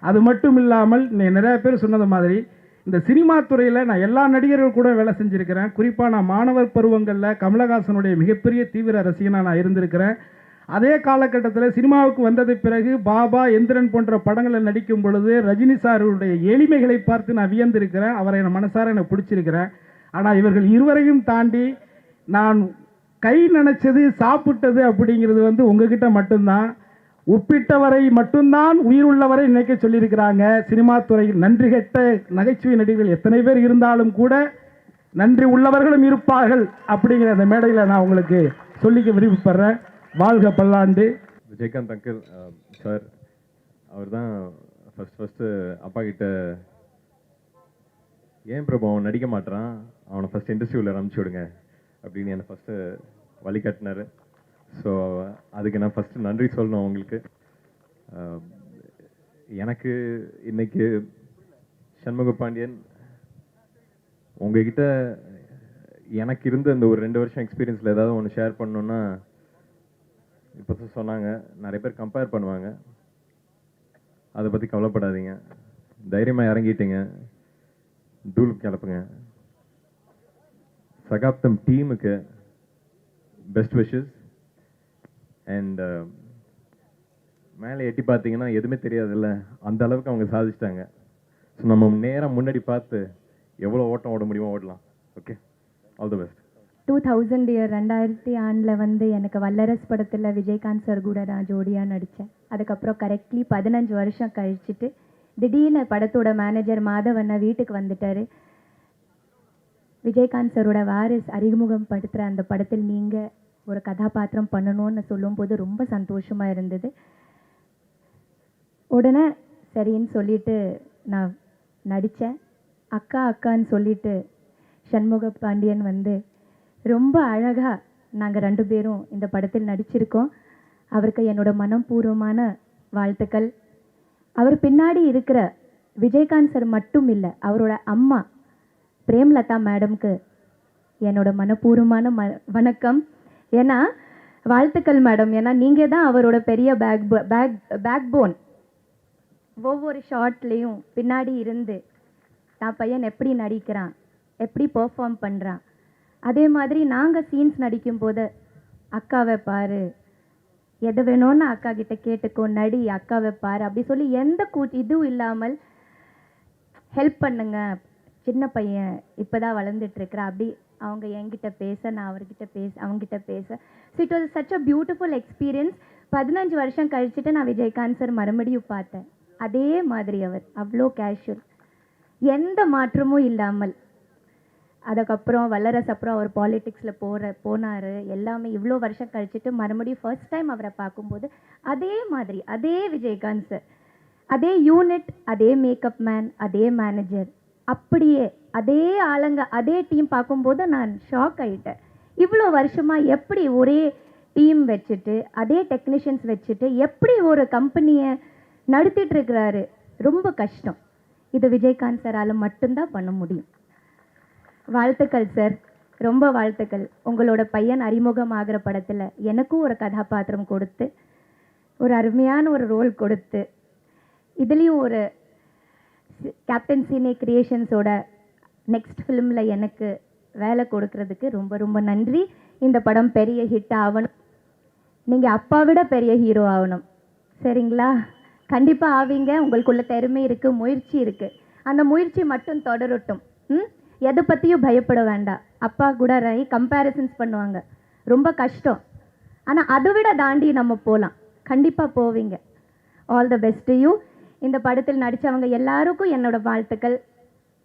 அது மட்டும் இல்லாமல் நிறைய பேர் சொன்னது மாதிரி இந்த சினிமா துறையில் நான் எல்லா நடிகர்கள் கூட வேலை செஞ்சுருக்கிறேன். குறிப்பாக நான் மாணவர் பருவங்களில் கமலஹாசனுடைய மிகப்பெரிய தீவிர ரசிகனாக நான் இருந்திருக்கிறேன். அதே காலகட்டத்தில் சினிமாவுக்கு வந்தது பிறகு பாபா, எந்திரன் போன்ற படங்களில் நடிக்கும் பொழுது ரஜினி சாருடைய எளிமைகளை பார்த்து நான் வியந்திருக்கிறேன். அவரை என் மனசார எனக்கு பிடிச்சிருக்கிறேன். ஆனால் இவர்கள் இருவரையும் தாண்டி நான் கை நினைச்சது சாப்பிட்டது அப்படிங்கிறது உங்ககிட்ட மட்டும்தான். ஒப்பிட்டவரை மட்டும்தான் உயிர் உள்ளவரை நினைக்க சொல்லியிருக்கிறாங்க. சினிமா துறையில் நன்றி கெட்ட நகைச்சுவை நடிகர்கள் எத்தனை பேர் இருந்தாலும் கூட நன்றி உள்ளவர்களும் இருப்பார்கள் அப்படிங்கிற அந்த மேடையில் நான் உங்களுக்கு சொல்லிக்க விருப்பப்படுறேன். வாழ்க பல்லாண்டு. விஜயகாந்த் அங்கிள் சார், அவர் தான் ஃபஸ்ட்டு அப்பா கிட்ட ஏன் பிரபு அவன் நடிக்க மாட்டான், அவனை ஃபஸ்ட் இண்டஸ்ட்ரியில் அனுப்பிச்சி விடுங்க அப்படின்னு என்னை ஃபஸ்ட்டு வழிகாட்டினார். ஸோ அதுக்கு நான் ஃபஸ்ட்டு நன்றி சொல்லணும் அவங்களுக்கு. எனக்கு இன்னைக்கு சண்முக பாண்டியன் உங்ககிட்ட எனக்கு இருந்த இந்த ஒரு 2 வருஷம் எக்ஸ்பீரியன்ஸில் ஏதாவது ஒன்று ஷேர் பண்ணணுன்னா, இப்போ தான் சொன்னாங்க, நிறைய பேர் கம்பேர் பண்ணுவாங்க. அதை பற்றி கவலைப்படாதீங்க, தைரியமாக இறங்கிட்டீங்க, தூள் கிளப்புங்க. சகாப்தம் டீமுக்கு பெஸ்ட் விஷஸ். அண்ட் மேலே எட்டி பார்த்தீங்கன்னா எதுவுமே தெரியாதுல்ல, அந்த அளவுக்கு அவங்க சாதிச்சிட்டாங்க. ஸோ நம்ம நேரம் முன்னாடி பார்த்து எவ்வளோ ஓட்டம் ஓட முடியுமோ ஓடலாம். Okay, all the best. 2000 எனக்கு வல்லரசு படத்தில் விஜயகாந்த் சார் கூட நான் ஜோடியாக நடித்தேன். அதுக்கப்புறம் கரெக்ட்லி 15 வருஷம் கழிச்சிட்டு திடீர்னு படத்தோட மேனேஜர் மாதவண்ணா வீட்டுக்கு வந்துட்டார். விஜயகாந்த் சாரோட வாரிஸ் அறிமுகம் படுத்துகிற அந்த படத்தில் நீங்கள் ஒரு கதாபாத்திரம் பண்ணணும்னு சொல்லும்போது ரொம்ப சந்தோஷமாக இருந்தது. உடனே சரின்னு சொல்லிட்டு நான் நடித்தேன். அக்கான்னு சொல்லிட்டு சண்முக பாண்டியன் ரொம்ப அழகாக நாங்கள் 2 பேரும் இந்த படத்தில் நடிச்சிருக்கோம். அவருக்கு என்னோட மனப்பூர்வமான வாழ்த்துக்கள். அவர் பின்னாடி இருக்கிற விஜயகாந்த் சார் மட்டும் இல்லை, அவரோட அம்மா பிரேம்லதா மேடம்க்கு என்னோட மனப்பூர்வமான வணக்கம். ஏன்னா வாழ்த்துக்கள் மேடம், ஏன்னா நீங்கள் தான் அவரோட பெரிய பேக் போன். ஒவ்வொரு ஷார்ட்லேயும் பின்னாடி இருந்து நான் பையன் எப்படி நடிக்கிறான், எப்படி பெர்ஃபார்ம் பண்ணுறான், அதே மாதிரி நாங்கள் சீன்ஸ் நடிக்கும்போது அக்காவை பாரு, எது வேணும்னு அக்கா கிட்ட கேட்டுக்கோ, நடி, அக்காவை பாரு அப்படி சொல்லி எந்த இதுவும் இல்லாமல் ஹெல்ப் பண்ணுங்க, சின்ன பையன் இப்போ தான் வளர்ந்துட்டுருக்குறா அப்படி அவங்க என்கிட்ட பேச, நான் அவர்கிட்ட அவங்ககிட்ட பேச. So it was such a beautiful experience. 15 வருஷம் கழிச்சுட்டு நான் விஜயகாந்த் சார் மறுபடியும் பார்த்தேன். அதே மாதிரி அவர் அவ்வளோ கேஷுவல், எந்த மாற்றமும் இல்லாமல். அதுக்கப்புறம் வல்லரசு அப்புறம் அவர் பாலிட்டிக்ஸில் போனார். எல்லாமே இவ்வளோ வருஷம் கழிச்சுட்டு மறுபடியும் ஃபர்ஸ்ட் டைம் அவரை பார்க்கும்போது அதே மாதிரி அதே விஜயகாந்த் சார், அதே யூனிட், அதே மேக்கப் மேன், அதே மேனேஜர், அப்படியே அதே ஆளுங்க, அதே டீம் பார்க்கும்போது நான் ஷாக் ஆகிட்டேன். இவ்வளோ வருஷமாக எப்படி ஒரே டீம் வச்சுட்டு அதே டெக்னீஷியன்ஸ் வச்சுட்டு எப்படி ஒரு கம்பெனியை நடத்திட்டு இருக்கிறாரு. ரொம்ப கஷ்டம். இது விஜயகாந்த் சாரால் மட்டும்தான் பண்ண முடியும். வாழ்த்துக்கள் சார், ரொம்ப வாழ்த்துக்கள். உங்களோட பையன் அறிமுகமாகிற படத்தில் எனக்கும் ஒரு கதாபாத்திரம் கொடுத்து ஒரு அருமையான ஒரு ரோல் கொடுத்து இதுலேயும் ஒரு கேப்டன் சினே கிரியேஷன்ஸோட நெக்ஸ்ட் ஃபிலிமில் எனக்கு வேலை கொடுக்கறதுக்கு ரொம்ப ரொம்ப நன்றி. இந்த படம் பெரிய ஹிட் ஆகணும், நீங்கள் அப்பா விட பெரிய ஹீரோ ஆகணும், சரிங்களா? கண்டிப்பாக ஆவீங்க. உங்களுக்குள்ள திறமை இருக்குது, முயற்சி இருக்குது. அந்த முயற்சி மட்டும் தொடரட்டும். எதை பற்றியும் பயப்பட வேண்டாம். அப்பா கூட கம்பேரிசன்ஸ் பண்ணுவாங்க, ரொம்ப கஷ்டம். ஆனால் அதை விட தாண்டி நம்ம போகலாம், கண்டிப்பாக போவீங்க. All the best to you. இந்த படத்தில் நடித்தவங்க எல்லாருக்கும் என்னோட வாழ்த்துக்கள்.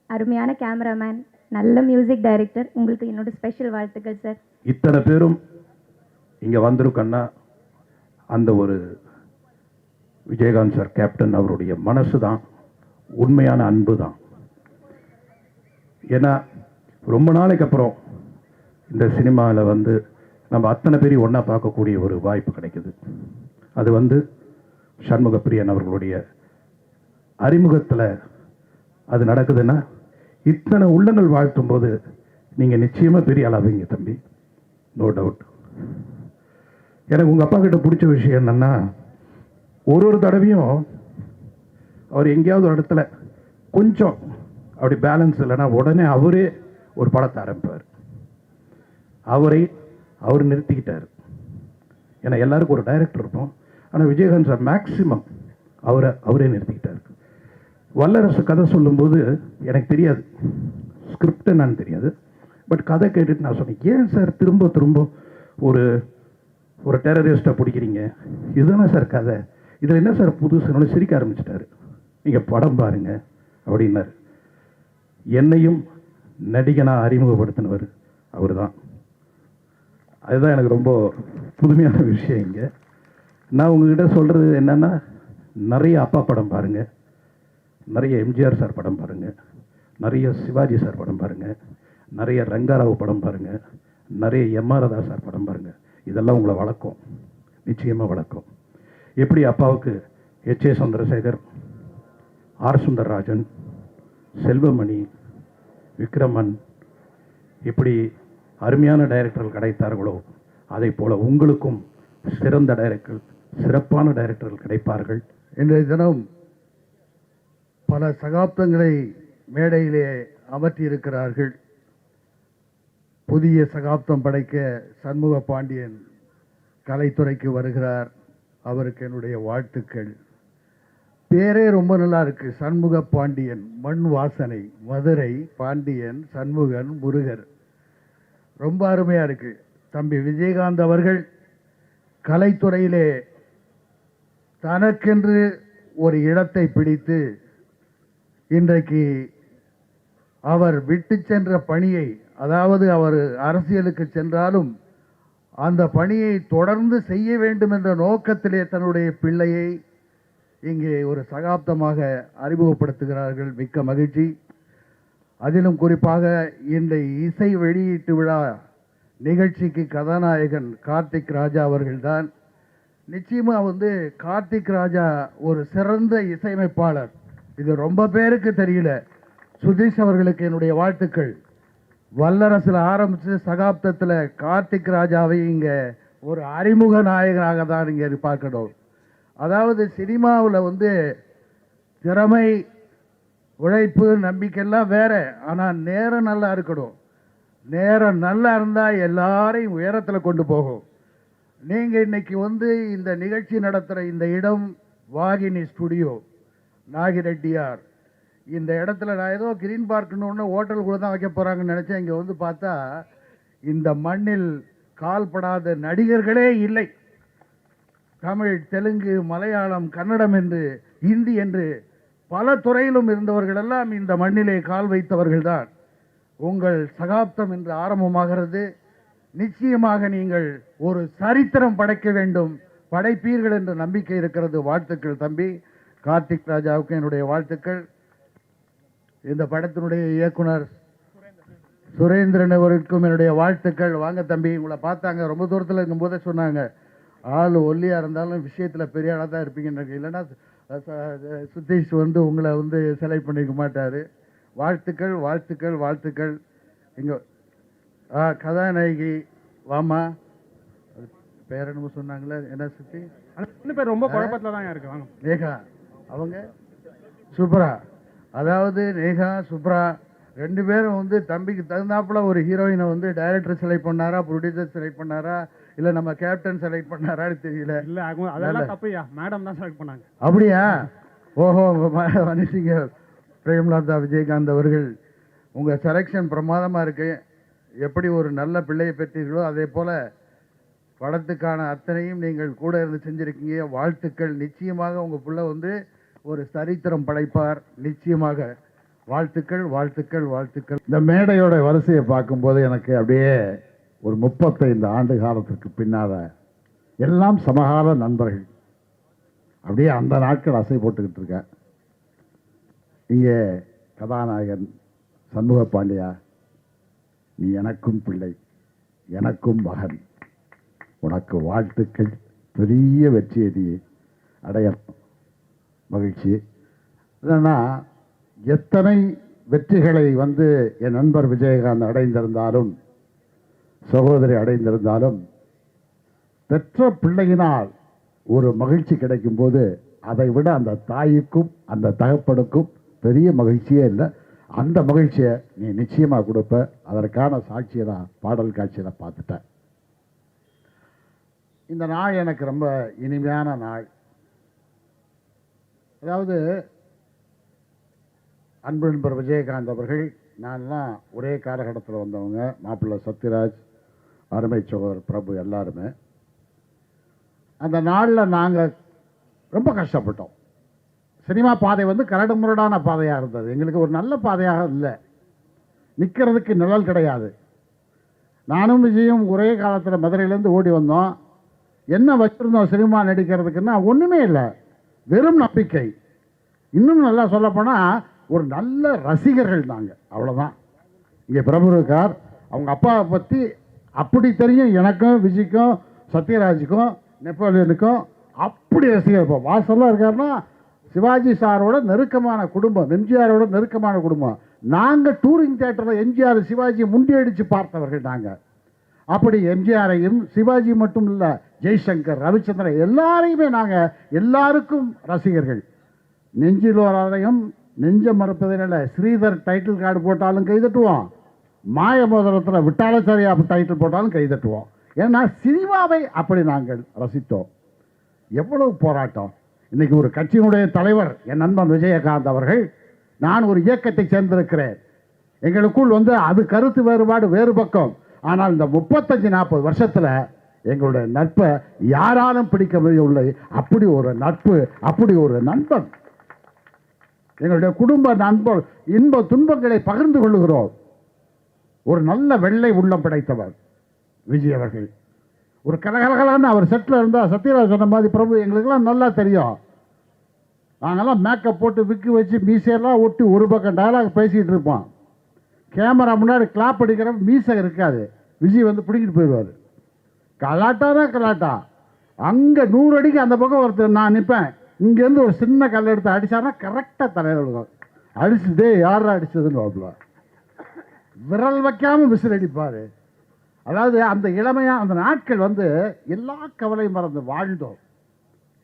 அருமையான கேமராமேன், நல்ல மியூசிக் டைரக்டர், உங்களுக்கு என்னோட ஸ்பெஷல் வாழ்த்துக்கள் சார். இத்தனை பேரும் இங்கே வந்திருக்கன்னா அந்த ஒரு விஜயகாந்த் சார் கேப்டன் அவருடைய மனசு தான், உண்மையான அன்பு தான். ஏன்னா ரொம்ப நாளைக்கு அப்புறம் இந்த சினிமாவில் நம்ம அத்தனை பேரையும் ஒன்றா பார்க்கக்கூடிய ஒரு வாய்ப்பு கிடைக்குது. அது சண்முக பிரியன் அவர்களுடைய அறிமுகத்தில் அது நடக்குதுன்னா இத்தனை உள்ளங்கள் வாழ்த்தும் போது நீங்கள் நிச்சயமாக பெரிய அளவுங்க தம்பி. No doubt. எனக்கு உங்கள் அப்பா கிட்ட பிடிச்ச விஷயம் என்னென்னா, ஒரு தடவையும் அவர் எங்கேயாவது ஒரு இடத்துல கொஞ்சம் அப்படி பேலன்ஸ் இல்லைன்னா உடனே அவரே ஒரு படத்தை ஆரம்பிப்பார். அவர் நிறுத்திக்கிட்டார். ஏன்னா எல்லாருக்கும் ஒரு டைரக்டர் இருப்போம். ஆனால் விஜயகாந்த் சார் மேக்சிமம் அவரே நிறுத்திக்கிட்டார். வல்லரசு கதை சொல்லும்போது எனக்கு தெரியாது, ஸ்கிரிப்ட் என்னன்னு தெரியாது. பட் கதை கேட்டுட்டு நான் சொன்னேன், ஏன் சார் திரும்ப திரும்ப ஒரு டெரரிஸ்ட்டை பிடிக்கிறீங்க, இதுதானே சார் கதை, இதில் என்ன சார் புதுசுன்னு சிரிக்க ஆரம்பிச்சிட்டாரு. நீங்கள் படம் பாருங்க அப்படின்னாரு. என்னையும் நடிகனாக அறிமுகப்படுத்தினவர் அவர் தான். அதுதான் எனக்கு ரொம்ப புதுமையான விஷயம். இங்கே நான் உங்ககிட்ட சொல்கிறது என்னென்னா, நிறைய அப்பா படம் பாருங்கள், நிறைய எம்ஜிஆர் சார் படம் பாருங்கள், நிறைய சிவாஜி சார் படம் பாருங்கள், நிறைய ரங்கராவ் படம் பாருங்கள், நிறைய எம்ஆர் ராதா சார் படம் பாருங்கள். இதெல்லாம் உங்களை வளர்க்கும், நிச்சயமாக வளர்க்கும். எப்படி அப்பாவுக்கு H.A. சந்திரசேகர், ஆர் சுந்தரராஜன், செல்வமணி, விக்ரமன் இப்படி அருமையான டைரக்டர்கள் கிடைத்தார்களோ, அதை போல உங்களுக்கும் சிறந்த டைரக்டர்கள், சிறப்பான டைரக்டர்கள் கிடைப்பார்கள். இன்றைய தினம் பல சகாப்தங்களை மேடையிலே அமர்த்தியிருக்கிறார்கள். புதிய சகாப்தம் படைக்க சண்முக பாண்டியன் கலைத்துறைக்கு வருகிறார். அவருக்கு என்னுடைய வாழ்த்துக்கள். பேரே ரொம்ப நல்லா இருக்கு, சண்முக பாண்டியன், மண் வாசனை, மதுரை, பாண்டியன், சண்முகன், முருகர், ரொம்ப அருமையா இருக்கு. தம்பி விஜயகாந்த் அவர்கள் கலைத்துறையிலே தனக்கென்று ஒரு இடத்தை பிடித்து இன்றைக்கு அவர் விட்டு சென்ற பணியை, அதாவது அவர் அரசியலுக்கு சென்றாலும் அந்த பணியை தொடர்ந்து செய்ய வேண்டும் என்ற நோக்கத்திலே தன்னுடைய பிள்ளையை இங்கே ஒரு சகாப்தமாக அறிமுகப்படுத்துகிறார்கள். மிக்க மகிழ்ச்சி. அதிலும் குறிப்பாக இந்த இசை வெளியீட்டு விழா நிகழ்ச்சிக்கு கதாநாயகன் கார்த்திக் ராஜா அவர்கள்தான். நிச்சயமாக கார்த்திக் ராஜா ஒரு சிறந்த இசையமைப்பாளர். இது ரொம்ப பேருக்கு தெரியல. சுதீஷ் அவர்களுக்கு என்னுடைய வாழ்த்துக்கள். வல்லரசில் ஆரம்பித்து சகாப்தத்தில் கார்த்திக் ராஜாவை இங்கே ஒரு அறிமுக நாயகனாக தான் இங்கே பார்க்கணும். அதாவது சினிமாவில் திறமை, உழைப்பு, நம்பிக்கையெல்லாம் வேற. ஆனால் நேரம் நல்லா இருக்கணும். நேரம் நல்லா இருந்தால் எல்லாரையும் உயரத்தில் கொண்டு போகும். நீங்கள் இன்னைக்கு இந்த நிகழ்ச்சி நடத்துகிற இந்த இடம் வாகினி ஸ்டுடியோ, நாகிரெட்டியார். இந்த இடத்துல நான் ஏதோ கிரீன் பார்க்கணுன்னு ஹோட்டல் கூட தான் வைக்க போகிறாங்கன்னு நினச்சேன். இங்கே பார்த்தா இந்த மண்ணில் கால்படாத நடிகர்களே இல்லை. தமிழ், தெலுங்கு, மலையாளம், கன்னடம் என்று, ஹிந்தி என்று பல துறையிலும் இருந்தவர்களெல்லாம் இந்த மண்ணிலே கால் வைத்தவர்கள்தான். உங்கள் சகாப்தம் என்று ஆரம்பமாகிறது. நிச்சயமாக நீங்கள் ஒரு சரித்திரம் படைக்க வேண்டும், படைப்பீர்கள் என்ற நம்பிக்கை இருக்கிறது. வாழ்த்துக்கள் தம்பி கார்த்திக் ராஜாவுக்கு என்னுடைய வாழ்த்துக்கள். இந்த படத்தினுடைய இயக்குனர் சுரேந்திரன் அவருக்கும் என்னுடைய வாழ்த்துக்கள். வாங்க தம்பி, உங்களை பார்த்தாங்க, ரொம்ப தூரத்தில் இருக்கும்போதே சொன்னாங்க, ஆள் ஒல்லியாக இருந்தாலும் விஷயத்தில் பெரிய ஆளாக தான் இருப்பீங்கன்னு. இல்லைன்னா சுதீஷ் உங்களை செலக்ட் பண்ணிக்க மாட்டார். வாழ்த்துக்கள் வாழ்த்துக்கள் வாழ்த்துக்கள். இங்கே கதாநாயகி வாமா, பேர் என்னமோ சொன்னாங்களே, என்ன சுத்தி பேர் ரொம்ப குழப்பத்தில் தான் இருக்கு. வாங்க. நேகா, அவங்க சுப்ரா. அதாவது நேகா, சுப்ரா ரெண்டு பேரும் தம்பிக்கு தகுந்தாப்புல ஒரு ஹீரோயினை டைரக்டர் செலக்ட் பண்ணாரா, ப்ரொடியூசர் செலக்ட் பண்ணாரா, இல்லை நம்ம கேப்டன் செலக்ட் பண்ணாரான்னு தெரியல. இல்லை அதெல்லாம் தப்புயா, மேடம் தான் செலக்ட் பண்ணாங்க. அப்படியா? ஓஹோ, மன்னிச்சிங்க பிரேம்லதா விஜயகாந்த் அவர்கள், உங்கள் செலெக்ஷன் பிரமாதமாக இருக்கு. எப்படி ஒரு நல்ல பிள்ளையை பெற்றீர்களோ அதே போல் படத்துக்கான அத்தனையும் நீங்கள் கூட இருந்து செஞ்சுருக்கீங்க. வாழ்த்துக்கள். நிச்சயமாக உங்கள் பிள்ளை ஒரு சரித்திரம் படைப்பார். நிச்சயமாக வாழ்த்துக்கள் வாழ்த்துக்கள் வாழ்த்துக்கள். இந்த மேடையோட வரிசையை பார்க்கும்போது எனக்கு அப்படியே ஒரு 35 ஆண்டு காலத்திற்கு பின்னால எல்லாம் சமகால நண்பர்கள், அப்படியே அந்த நாட்கள் அசை போட்டுக்கிட்டு இருக்கேன். இங்கே கதாநாயகன் சண்முக பாண்டியா, நீ எனக்கும் பிள்ளை, எனக்கும் மகன், உனக்கு வாழ்த்துக்கள். பெரிய வெற்றியை நீ அடைய மகிழ்ச்சி. என்னன்னா, எத்தனை வெற்றிகளை என் நண்பர் விஜயகாந்த் அடைந்திருந்தாலும் சகோதரி அடைந்திருந்தாலும் பெற்ற பிள்ளையினால் ஒரு மகிழ்ச்சி கிடைக்கும்போது அதை விட அந்த தாய்க்கும் அந்த தகப்பனுக்கும் பெரிய மகிழ்ச்சியே இல்லை. அந்த மகிழ்ச்சியை நீ நிச்சயமாக கொடுப்ப. அதற்கான சாட்சியை நான் பாடல் காட்சியில் பார்த்துட்டேன். இந்த நாள் எனக்கு ரொம்ப இனிமையான நாள். அதாவது அன்பு நண்பர் விஜயகாந்த் அவர்கள் நான்லாம் ஒரே காலகட்டத்தில் வந்தவங்க. மாப்பிள்ளை சத்யராஜ், அருமை சகோதரர் பிரபு எல்லாருமே. அந்த நாளில் நாங்கள் ரொம்ப கஷ்டப்பட்டோம். சினிமா பாதை வந்து கரடு முரடான பாதையாக இருந்தது. எங்களுக்கு ஒரு நல்ல பாதையாக இல்லை. நிற்கிறதுக்கு நிழல் கிடையாது. நானும் விஜயும் ஒரே காலத்தில் மதுரையிலேருந்து ஓடி வந்தோம். என்ன வச்சுருந்தோம் சினிமா நடிக்கிறதுக்குன்னா ஒன்றுமே இல்லை, வெறும் நம்பிக்கை. இன்னும் நல்லா சொல்லப்போனால் ஒரு நல்ல ரசிகர்கள் நாங்கள், அவ்வளோதான். இங்கே பிரபு இருக்கார், அவங்க அப்பாவை பற்றி அப்படி தெரியும் எனக்கும், விஜய்க்கும், சத்யராஜுக்கும், நெப்போலியனுக்கும் அப்படி ரசிகர். இப்போ வாசல்லாம் இருக்காருன்னா சிவாஜி சாரோட நெருக்கமான குடும்பம், எம்ஜிஆரோட நெருக்கமான குடும்பம். நாங்கள் டூரிங் தியேட்டரில் எம்ஜிஆர் சிவாஜி முண்டியடித்து பார்த்தவர்கள் நாங்கள். அப்படி எம்ஜிஆரையும் சிவாஜி மட்டும் இல்லை, ஜெய்சங்கர், ரவிச்சந்திரன் எல்லாரையுமே நாங்கள் எல்லாருக்கும் ரசிகர்கள். நெஞ்சிலோரையும் நெஞ்ச மறுப்பதில் ஸ்ரீதர் டைட்டில் கார்டு போட்டாலும் கைதட்டுவோம், மாய மோதிரத்தில் விட்டாலச்சாரியா டைட்டில் போட்டாலும் கைதட்டுவோம். ஏன்னா சினிமாவை அப்படி நாங்கள் ரசித்தோம். எவ்வளவு போராட்டம். இன்னைக்கு ஒரு கட்சியினுடைய தலைவர் என் நண்பன் விஜயகாந்த் அவர்கள், நான் ஒரு இயக்கத்தை சேர்ந்திருக்கிறேன், எங்களுக்குள் வந்து அது கருத்து வேறுபாடு வேறு பக்கம். ஆனால் இந்த 35-40 வருஷத்தில் எங்களுடைய நட்பை யாராலும் பிடிக்க முடியவில்லை. அப்படி ஒரு நட்பு, அப்படி ஒரு நண்பன். எங்களுடைய குடும்ப நண்பர், இன்ப துன்பங்களை பகிர்ந்து கொள்ளுகிறோம். ஒரு நல்ல வெள்ளை உள்ளம் படைத்தவர் விஜய் அவர்கள். ஒரு கலகலகலான்னு அவர் செட்டில் இருந்தால் சத்யராஜ் சொன்ன மாதிரி பிரபு எங்களுக்கெல்லாம் நல்லா தெரியும். நாங்கள்லாம் மேக்கப் போட்டு விக்கு வச்சு மீசையெல்லாம் ஒட்டி ஒரு பக்கம் டயலாக் பேசிகிட்டு இருப்போம். கேமரா முன்னாடி கிளாப் அடிக்கிற மீசை இருக்காது. விஜய் வந்து பிடிக்கிட்டு போயிடுவார். கலாட்டா தான் கலாட்டா. அங்கே 100 அடிக்கு அந்த பக்கம் ஒருத்தர் நான் நிற்பேன். இங்கேருந்து ஒரு சின்ன கல் எடுத்து அடித்தாருன்னா கரெக்டாக தலையில் இருக்கும். அடிச்சுட்டே யாரா அடிச்சதுன்னு வாப்பல விரல் வைக்காமல் விசில் அடிப்பார். அதாவது அந்த இளமையாக அந்த நாட்கள் வந்து எல்லா கவலையும் மறந்து வாழ்ந்தோம்.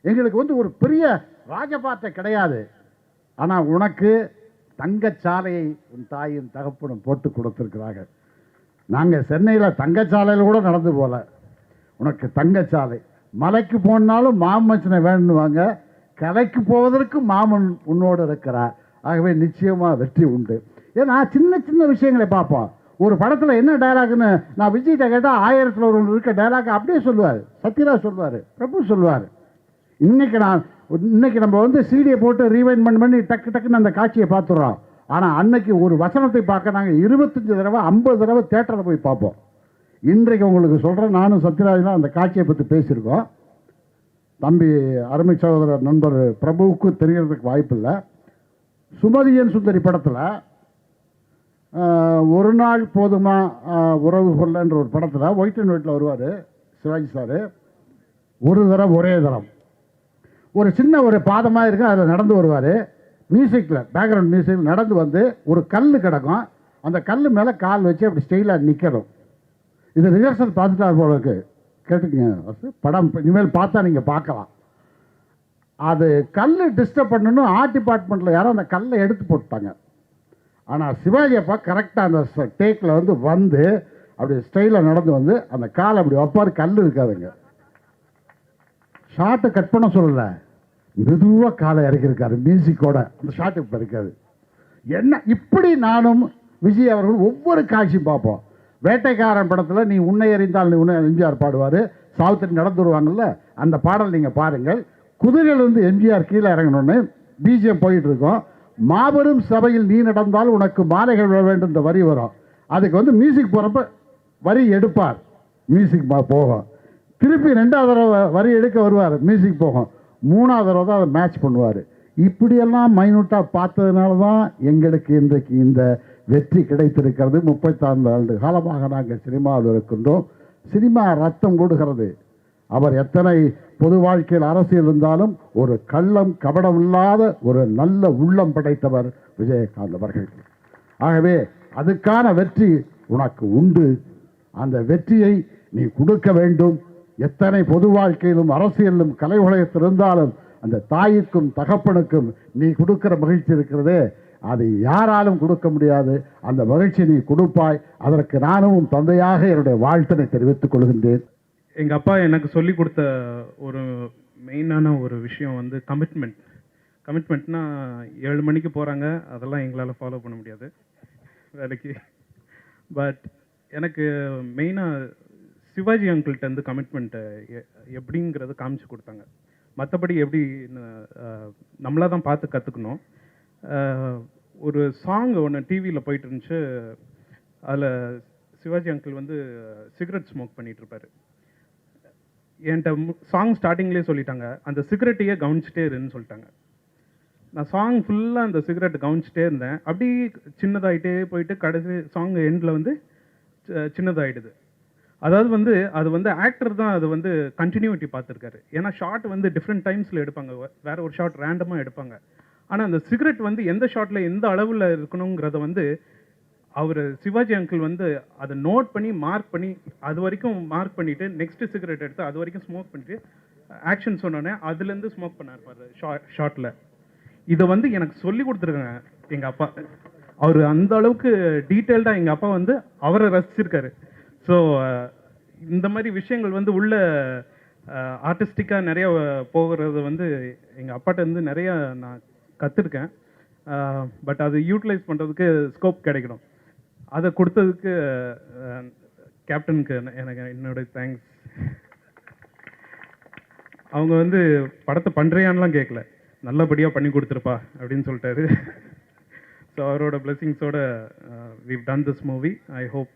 எங்களுக்கு வந்து ஒரு பெரிய ராஜபாட்டை கிடையாது. ஆனால் உனக்கு தங்கச்சாலையை உன் தாயும் தகப்பனும் போட்டு கொடுத்துருக்கிறார்கள். நாங்கள் சென்னையில் தங்கச்சாலையில் கூட நடந்து போகல. உனக்கு தங்கச்சாலை. மலைக்கு போனாலும் மாமச்சனை வேணுவாங்க, கலைக்கு போவதற்கு மாமன் உன்னோடு இருக்கிறார். ஆகவே நிச்சயமாக வெற்றி உண்டு. ஏன்னா சின்ன சின்ன விஷயங்களை பார்ப்போம். ஒரு படத்தில் என்ன டைலாக்னு நான் விஜய்கிட்ட கேட்டால் 1000ல் ஒரு இருக்க டைலாக் அப்படியே சொல்லுவார். சத்யராஜ் சொல்லுவார், பிரபு சொல்லுவார். இன்னைக்கு நம்ம வந்து சீடியை போட்டு ரீவைண்ட் பண்ணி டக்கு டக்குன்னு அந்த காட்சியை பார்த்துடுறோம். ஆனால் அன்னைக்கு ஒரு வசனத்தை பார்க்க நாங்கள் 25 தடவை 50 தடவை தேட்டரில் போய் பார்ப்போம். இன்றைக்கு உங்களுக்கு சொல்கிறேன், நானும் சத்யராஜ்லாம் அந்த காட்சியை பற்றி பேசியிருக்கோம். தம்பி அருமை சகோதரர் நண்பர் பிரபுவுக்கு தெரியறதுக்கு வாய்ப்பு இல்லை. சுமதியன் சுந்தரி படத்தில் ஒரு நாள் போதுமா உறவு கொள்ளன்ற ஒரு படத்தில் ஒயிட் அண்ட் ஒயிட்டில் வருவார் சிவாஜி சார். ஒரு தரம் ஒரே தரம் ஒரு சின்ன ஒரு பாதமாக இருக்குது, அதில் நடந்து வருவார். மியூசிக்கில் பேக்ரவுண்ட் மியூசிக்கில் நடந்து வந்து ஒரு கல் கிடக்கும், அந்த கல் மேலே கால் வச்சு அப்படி ஸ்டைலாக நிற்கணும். இது ரிஹர்சல் பார்த்துட்டா போல இருக்கு. கேட்டுக்கங்க, படம் இனிமேல் பார்த்தா நீங்கள் பார்க்கலாம். அது கல் டிஸ்டர்ப் பண்ணணும். ஆர்ட் டிபார்ட்மெண்ட்டில் யாரும் அந்த கல்லை எடுத்து போட்டாங்க. ஆனால் சிவாஜி அப்பா கரெக்டாக அந்த டேக்கில் வந்து அப்படி ஸ்டைலாக நடந்து வந்து அந்த காலை அப்படி வைப்பார். கல் இருக்காதுங்க. ஷார்ட்டை கட் பண்ண சொல்லலை, மெதுவாக காலை இறக்கியிருக்காரு மியூசிக்கோட. அந்த ஷார்ட் இப்போ இருக்காது. என்ன இப்படி நானும் விஜய் அவர்கள் ஒவ்வொரு காட்சியும் பார்ப்போம். வேட்டைக்காரன் படத்தில் நீ உன்னை எறிந்தால் நீ உன்னை எம்ஜிஆர் பாடுவார். சாவித்திரி நடந்து வருவாங்கல்ல, அந்த பாடல் நீங்கள் பாருங்கள். குதிரையிலிருந்து எம்ஜிஆர் கீழே இறங்கணுன்னு பிஜிஎம் போயிட்டு இருக்கோம். மாபெரும் சபையில் நீ நடந்தால் உனக்கு மாலைகள் விழ வேண்டும் இந்த வரி வரும். அதுக்கு வந்து மியூசிக் போகிறப்ப வரி எடுப்பார், மியூசிக் போகும். திருப்பி 2வது தடவை வரி எடுக்க வருவார், மியூசிக் போகும். 3வது தடவை தான் அதை மேட்ச் பண்ணுவார். இப்படியெல்லாம் மைனூட்டாக பார்த்ததுனால தான் எங்களுக்கு இன்றைக்கு இந்த வெற்றி கிடைத்திருக்கிறது. 34 ஆண்டு காலமாக நாங்கள் சினிமாவில் இருக்கின்றோம். சினிமா ரத்தம் கூடுகிறது. அவர் எத்தனை பொது வாழ்க்கையில் அரசியல் இருந்தாலும் ஒரு கள்ளம் கபடம் இல்லாத ஒரு நல்ல உள்ளம் படைத்தவர் விஜயகாந்த் அவர்கள். ஆகவே அதுக்கான வெற்றி உனக்கு உண்டு. அந்த வெற்றியை நீ கொடுக்க வேண்டும். எத்தனை பொது வாழ்க்கையிலும் அரசியலிலும் கலை உலகத்தில் இருந்தாலும் அந்த தாய்க்கும் தகப்பனுக்கும் நீ கொடுக்கிற மகிழ்ச்சி இருக்கிறதே, அதை யாராலும் கொடுக்க முடியாது. அந்த மகிழ்ச்சி நீ கொடுப்பாய். அதற்கு நானும் உன் தந்தையாக என்னுடைய வாழ்த்தினை தெரிவித்துக் கொள்கின்றேன். எங்கள் அப்பா எனக்கு சொல்லி கொடுத்த ஒரு மெயினான ஒரு விஷயம் வந்து கமிட்மெண்ட்னா 7 மணிக்கு போகிறாங்க, அதெல்லாம் எங்களால் ஃபாலோ பண்ண முடியாது வேலைக்கு. பட் எனக்கு மெயினாக சிவாஜி அங்கிள்கிட்டருந்து கமிட்மெண்ட்டை எப்படிங்கிறத காமிச்சு கொடுத்தாங்க. மற்றபடி எப்படி நம்மளாக தான் பார்த்து கற்றுக்கணும். ஒரு சாங் ஒன்று டிவியில் போயிட்டு இருந்துச்சு. அதில் சிவாஜி அங்கிள் வந்து சிகரெட் ஸ்மோக் பண்ணிகிட்ருப்பார். என்கிட்ட சாங் ஸ்டார்டிங்லேயே சொல்லிட்டாங்க, அந்த சிகரெட்டையே கவனிச்சிட்டே இருன்னு சொல்லிட்டாங்க. நான் சாங் ஃபுல்லாக அந்த சிகரெட் கவனிச்சிட்டே இருந்தேன். அப்படி சின்னதாகிட்டே போயிட்டு கடைசி சாங் எண்டில் வந்து சின்னதாகிடுது. அதாவது வந்து அது வந்து ஆக்டர் தான் அது வந்து கண்டினியூட்டி பார்த்துருக்காரு. ஏன்னா ஷார்ட் வந்து டிஃப்ரெண்ட் டைம்ஸில் எடுப்பாங்க, வேற ஒரு ஷார்ட் ரேண்டமாக எடுப்பாங்க. ஆனால் அந்த சிகரெட் வந்து எந்த ஷாட்டில் எந்த அளவில் இருக்கணுங்கிறத வந்து அவர் சிவாஜி அங்கிள் வந்து அதை நோட் பண்ணி மார்க் பண்ணி அது வரைக்கும் மார்க் பண்ணிவிட்டு நெக்ஸ்ட்டு சிகரெட் எடுத்து அது வரைக்கும் ஸ்மோக் பண்ணிவிட்டு ஆக்ஷன் சொன்னோன்னே அதுலேருந்து ஸ்மோக் பண்ண இருப்பார் ஷார்ட்டில். இதை வந்து எனக்கு சொல்லி கொடுத்துருக்காங்க எங்கள் அப்பா. அவர் அந்த அளவுக்கு டீட்டெயில்டாக எங்கள் அப்பா வந்து அவரை ரசிச்சிருக்காரு. ஸோ இந்த மாதிரி விஷயங்கள் வந்து உள்ள ஆர்டிஸ்டிக்காக நிறைய போகிறது வந்து எங்கள் அப்பாட்ட இருந்து நிறையா நான் கற்றுருக்கேன். பட் அது யூட்டிலைஸ் பண்ணுறதுக்கு ஸ்கோப் கிடைக்கணும். அதை கொடுத்ததுக்கு கேப்டனுக்கு எனக்கு என்னுடைய தேங்க்ஸ். அவங்க வந்து படத்தை பண்ணுறியான்லாம் கேட்கல, நல்லபடியாக பண்ணி கொடுத்துருப்பா அப்படின்னு சொல்லிட்டாரு. ஸோ அவரோட பிளெஸிங்ஸோட we've done this movie. I hope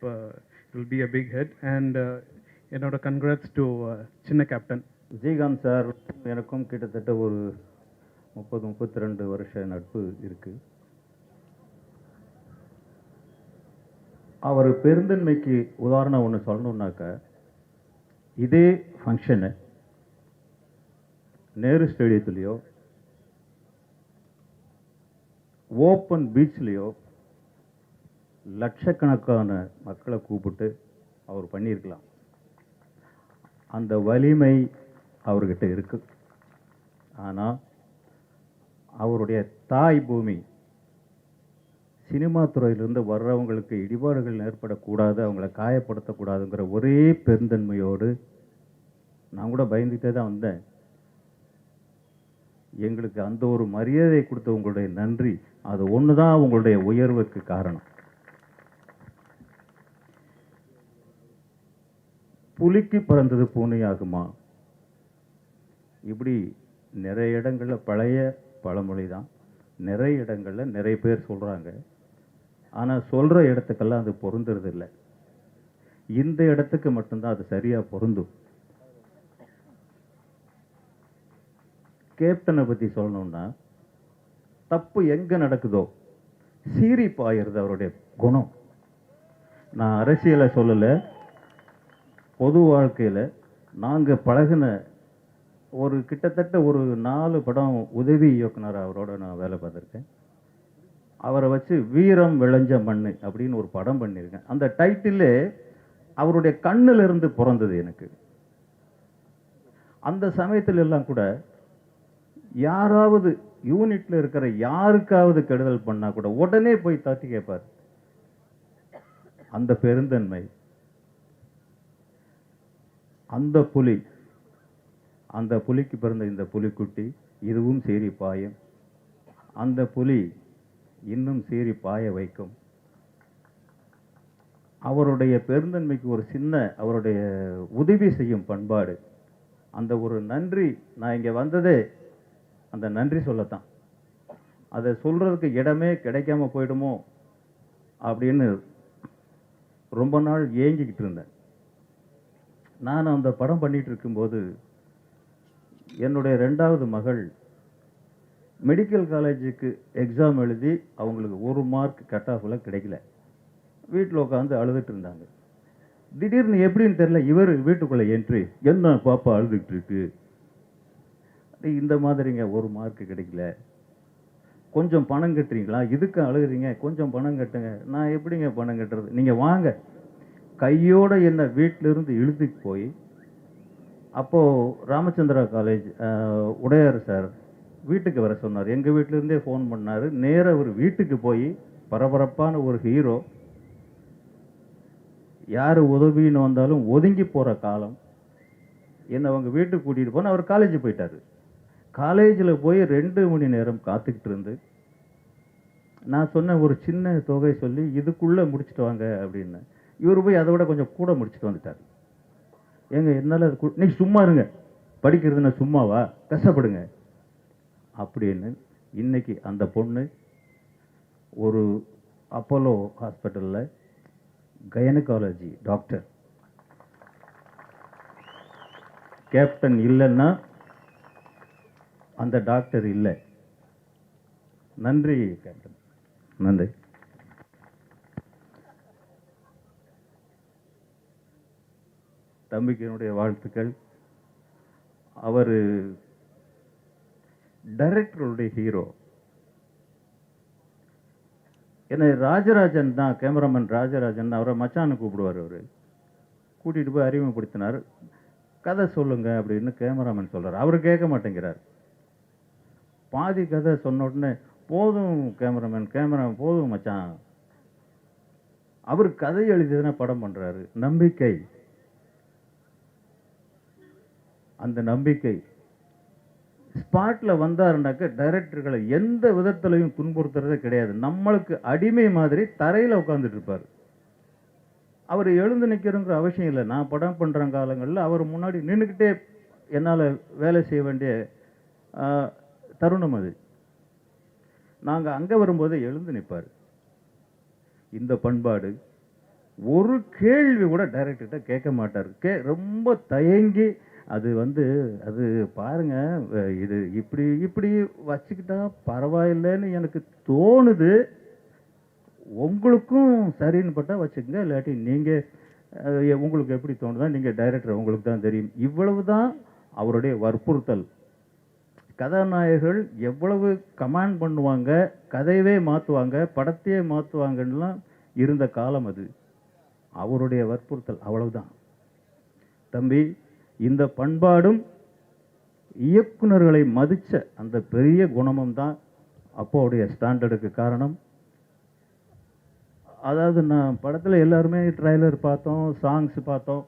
it will be a big hit and என்னோட கங்க்ராட்ஸ் டு சின்ன கேப்டன். விஜயகாந்த் சார் எனக்கும் கிட்டத்தட்ட ஒரு 30-32 வருஷ நட்பு இருக்குது. அவர் பெருந்தன்மைக்கு உதாரணம் ஒன்று சொல்லணுன்னாக்க, இதே ஃபங்க்ஷனு நேரு ஸ்டேடியத்துலேயோ ஓப்பன் பீச்லேயோ லட்சக்கணக்கான மக்களை கூப்பிட்டு அவர் பண்ணியிருக்கலாம். அந்த வலிமை அவர்கிட்ட இருக்கு. ஆனால் அவருடைய தாய் பூமி சினிமா துறையிலிருந்து வர்றவங்களுக்கு இடிபாடுகள் ஏற்படக்கூடாது, அவங்கள காயப்படுத்தக்கூடாதுங்கிற ஒரே பெருந்தன்மையோடு நான் கூட பயந்துகிட்டே தான் வந்தேன். எங்களுக்கு அந்த ஒரு மரியாதை கொடுத்த உங்களுடைய நன்றி, அது ஒன்று தான் உங்களுடைய உயர்வுக்கு காரணம். புலிக்கு பிறந்தது பூனை ஆகுமா, இப்படி நிறைய இடங்களில் பழைய பழமொழி தான், நிறைய இடங்களில் நிறைய பேர் சொல்கிறாங்க. ஆனால் சொல்கிற இடத்துக்கெல்லாம் அது பொருந்துறது இல்லை. இந்த இடத்துக்கு மட்டும்தான் அது சரியாக பொருந்தும். கேப்டனை பற்றி சொல்லணும்னா, தப்பு எங்கே நடக்குதோ சீறி பாயிறது அவருடைய குணம். நான் அரசியலை சொல்லலை, பொது வாழ்க்கையில் நாங்கள் பழகின ஒரு கிட்டத்தட்ட ஒரு 4 படம் உதவி இயக்குனர் அவரோட நான் வேலை பார்த்துருக்கேன். அவரை வச்சு வீரம் விளைஞ்ச மண்ணு அப்படின்னு ஒரு படம் பண்ணியிருக்கேன். அந்த டைட்டிலே அவருடைய கண்ணில் இருந்து பிறந்தது எனக்கு. அந்த சமயத்தில் எல்லாம் கூட யாராவது யூனிட்ல இருக்கிற யாருக்காவது கெடுதல் பண்ணா கூட உடனே போய் தட்டி கேட்பார். அந்த பெருந்தன்மை, அந்த புலி, அந்த புலிக்கு பிறந்த இந்த புலிக்குட்டி இதுவும் சீறி பாயும், அந்த புலி இன்னும் சீறி பாய வைக்கும். அவருடைய பெருந்தன்மைக்கு ஒரு சின்ன அவருடைய உதவி செய்யும் பண்பாடு, அந்த ஒரு நன்றி. நான் இங்கே வந்ததே அந்த நன்றி சொல்லத்தான். அதை சொல்கிறதுக்கு இடமே கிடைக்காம போயிடுமோ அப்படின்னு ரொம்ப நாள் ஏங்கிக்கிட்டு இருந்தேன். நான் அந்த படம் பண்ணிகிட்டு இருக்கும்போது என்னுடைய 2வது மகள் மெடிக்கல் காலேஜுக்கு எக்ஸாம் எழுதி அவங்களுக்கு 1 மார்க் கட் ஆஃபில் கிடைக்கல. வீட்டில் உட்காந்து அழுதுட்டு இருந்தாங்க. திடீர்னு எப்படின்னு தெரியல, இவர் வீட்டுக்குள்ளே என்ட்ரி, என்ன பாப்பா அழுதுகிட்டு இருக்கு, இந்த மாதிரிங்க 1 மார்க் கிடைக்கல, கொஞ்சம் பணம் கட்டுறீங்களா, இதுக்கு அழுகுறீங்க, கொஞ்சம் பணம் கட்டுங்க. நான் எப்படிங்க பணம் கட்டுறது, நீங்கள் வாங்க கையோடு என்னை வீட்டிலிருந்து இழுத்துட்டு போய், அப்போது ராமச்சந்திரா காலேஜ் உடையார் சார் வீட்டுக்கு வர சொன்னார். எங்கள் வீட்டிலேருந்தே ஃபோன் பண்ணார். நேராக அவர் வீட்டுக்கு போய், பரபரப்பான ஒரு ஹீரோ, யார் உதவின்னு வந்தாலும் ஒதுங்கி போகிற காலம், என்னை அவங்க வீட்டுக்கு கூட்டிகிட்டு போனால் அவர் காலேஜ் போயிட்டார். காலேஜில் போய் 2 மணி நேரம் காத்துக்கிட்டு இருந்து, நான் சொன்ன ஒரு சின்ன தொகை சொல்லி இதுக்குள்ளே முடிச்சுட்டு வாங்க அப்படின்னு, இவர் போய் அதை விட கொஞ்சம் கூட முடிச்சுட்டு வந்துட்டார். ஏங்க என்னால் அது இன்னைக்கு சும்மா இருங்க, படிக்கிறதுனா சும்மாவா, கஷ்டப்படுங்க அப்படின்னு. இன்னைக்கு அந்த பொண்ணு ஒரு அப்போலோ ஹாஸ்பிட்டலில் கைனகாலஜி டாக்டர். கேப்டன் இல்லைன்னா அந்த டாக்டர் இல்லை. நன்றி கேப்டன், நன்றி. தம்பிக்கு என்னுடைய வாழ்த்துக்கள். அவர் டைரக்டருடைய ஹீரோ. என்னை ராஜராஜன் தான், கேமராமேன் ராஜராஜன், அவரை மச்சான்னு கூப்பிடுவார். அவர் கூட்டிகிட்டு போய் அறிமுகப்படுத்தினார். கதை சொல்லுங்க அப்படின்னு கேமராமேன் சொல்கிறார். அவர் கேட்க மாட்டேங்கிறார். பாதி கதை சொன்ன உடனே, போதும் கேமராமேன் போதும் மச்சான். அவர் கதை எழுதியதுன்னா படம் பண்ணுறாரு. நம்பிக்கை, அந்த நம்பிக்கை ஸ்பாட்டில் வந்தாருனாக்க டைரக்டர்களை எந்த விதத்திலையும் துன்புறுத்துறதே கிடையாது. நம்மளுக்கு அடிமை மாதிரி தரையில் உட்காந்துட்டு இருப்பார். அவர் எழுந்து நிற்கிறங்கிற அவசியம் இல்லை. நான் படம் பண்ணுற காலங்களில் அவர் முன்னாடி நின்றுக்கிட்டே என்னால் வேலை செய்ய வேண்டிய தருணம் அது. நாங்கள் அங்கே வரும்போது எழுந்து நிற்பார். இந்த பண்பாடு ஒரு கேள்வி கூட டைரக்டர்கிட்ட கேட்க மாட்டார். ரொம்ப தயங்கி, அது அது பாருங்க, இது இப்படி இப்படி வச்சுக்கிட்டா பரவாயில்லைன்னு எனக்கு தோணுது, உங்களுக்கும் சரின்னு பட்டா வச்சுக்கோங்க, இல்லாட்டி நீங்கள் உங்களுக்கு எப்படி தோணுதா, நீங்கள் டைரக்டர் உங்களுக்கு தான் தெரியும். இவ்வளவு தான் அவருடைய வற்புறுத்தல். கதாநாயகர்கள் எவ்வளவு கமாண்ட் பண்ணுவாங்க, கதையவே மாற்றுவாங்க, படத்தையே மாற்றுவாங்கலாம் இருந்த காலம் அது. அவருடைய வற்புறுத்தல் அவ்வளவுதான். தம்பி, இந்த பண்பாடும் இயக்குனர்களை மதித்த அந்த பெரிய குணமும் தான் அப்போடைய ஸ்டாண்டர்டுக்கு காரணம். அதாவது நான் படத்தில் எல்லாருமே ட்ரைலர் பார்த்தோம், சாங்ஸ் பார்த்தோம்.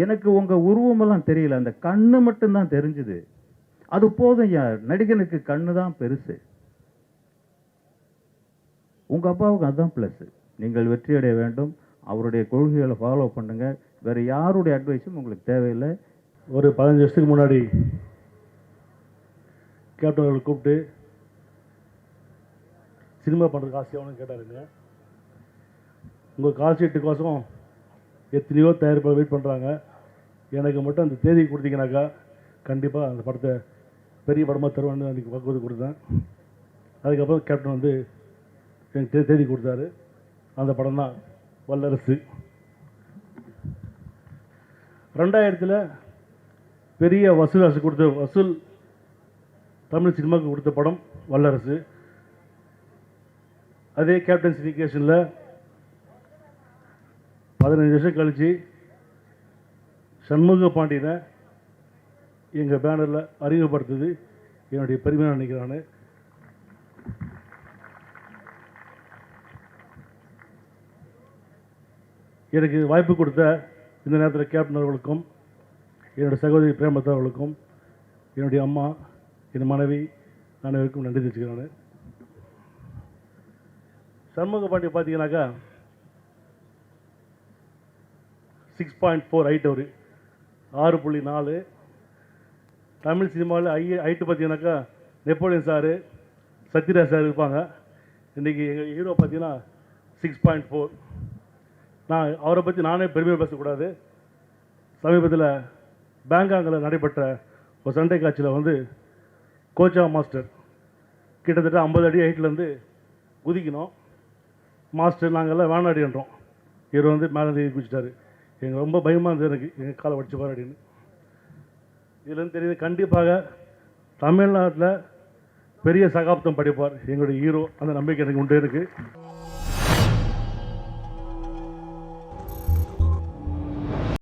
எனக்கு உங்கள் உருவமெல்லாம் தெரியல, அந்த கண்ணு மட்டும்தான் தெரிஞ்சுது. அது போதும், நடிகனுக்கு கண்ணு தான் பெருசு. உங்கள் அப்பாவுக்கு அதுதான் ப்ளஸ். நீங்கள் வெற்றியடைய வேண்டும், அவருடைய கொள்கைகளை ஃபாலோ பண்ணுங்கள். வேறு யாருடைய அட்வைஸும் உங்களுக்கு தேவையில்லை. ஒரு 15 வருஷத்துக்கு முன்னாடி கேப்டன் அவர்கள் கூப்பிட்டு சினிமா பண்ணுறதுக்கு ஆசையாகனு கேட்டாருங்க. உங்கள் கால் ஷீட்டுக்கோசம் எத்தனையோ தயாரிப்பாக வெயிட் பண்ணுறாங்க, எனக்கு மட்டும் அந்த தேதி கொடுத்தீங்கன்னாக்கா கண்டிப்பாக அந்த படத்தை பெரிய படமாக தருவேன்னு அன்றைக்கி வாக்குறுதி கொடுத்தேன். அதுக்கப்புறம் கேப்டன் எனக்கு தேதி கொடுத்தாரு. அந்த படம் தான் வல்லரசு. 2000 பெரிய வசூல் தமிழ் சினிமாவுக்கு கொடுத்த படம் வல்லரசு. அதே கேப்டன் சினிகேஷனில் 15 வருஷம் கழித்து சண்முக பாண்டியனை எங்கள் பேனரில் அறிமுகப்படுத்துது என்னுடைய பெருமையாக நினைக்கிறான்னு. எனக்கு வாய்ப்பு கொடுத்த இந்த நேரத்தில் கேப்டன் அவர்களுக்கும், என்னுடைய சகோதரி பிரேமலதா அவர்களுக்கும், என்னுடைய அம்மா, என் மனைவி அனைவருக்கும் நன்றி தெரிவிச்சுக்கிறேன். சண்முக பாண்டிய பார்த்தீங்கன்னாக்கா 6.4 ஹைட், அவர் 6.4. தமிழ் சினிமாவில் ஹைட்டு பார்த்தீங்கன்னாக்கா நெப்போலியன் சார், சத்யராஜ் சார் இருப்பாங்க. இன்றைக்கி எங்கள் ஹீரோ பார்த்தீங்கன்னா 6.4. நான் அவரை பற்றி நானே பெருமையாக பேசக்கூடாது. சமீபத்தில் பேங்காங்கில் நடைபெற்ற ஒரு சண்டை காட்சியில் கோச்சா மாஸ்டர் கிட்டத்தட்ட 50 அடி ஹைட்லேருந்து குதிக்கணும். மாஸ்டர் நாங்கள்லாம் வேணாடின்றோம். இவர் மேலே குதிச்சிட்டாரு. எங்களுக்கு ரொம்ப பயமாக இருந்தது, எனக்கு எங்கள் காலை வடிச்சு பாரு அப்படின்னு. இதுலேருந்து தெரியுது, கண்டிப்பாக தமிழ்நாட்டில் பெரிய சகாப்தம் படிப்பார் எங்களுடைய ஹீரோ. அந்த நம்பிக்கை எனக்கு உண்டு. எனக்கு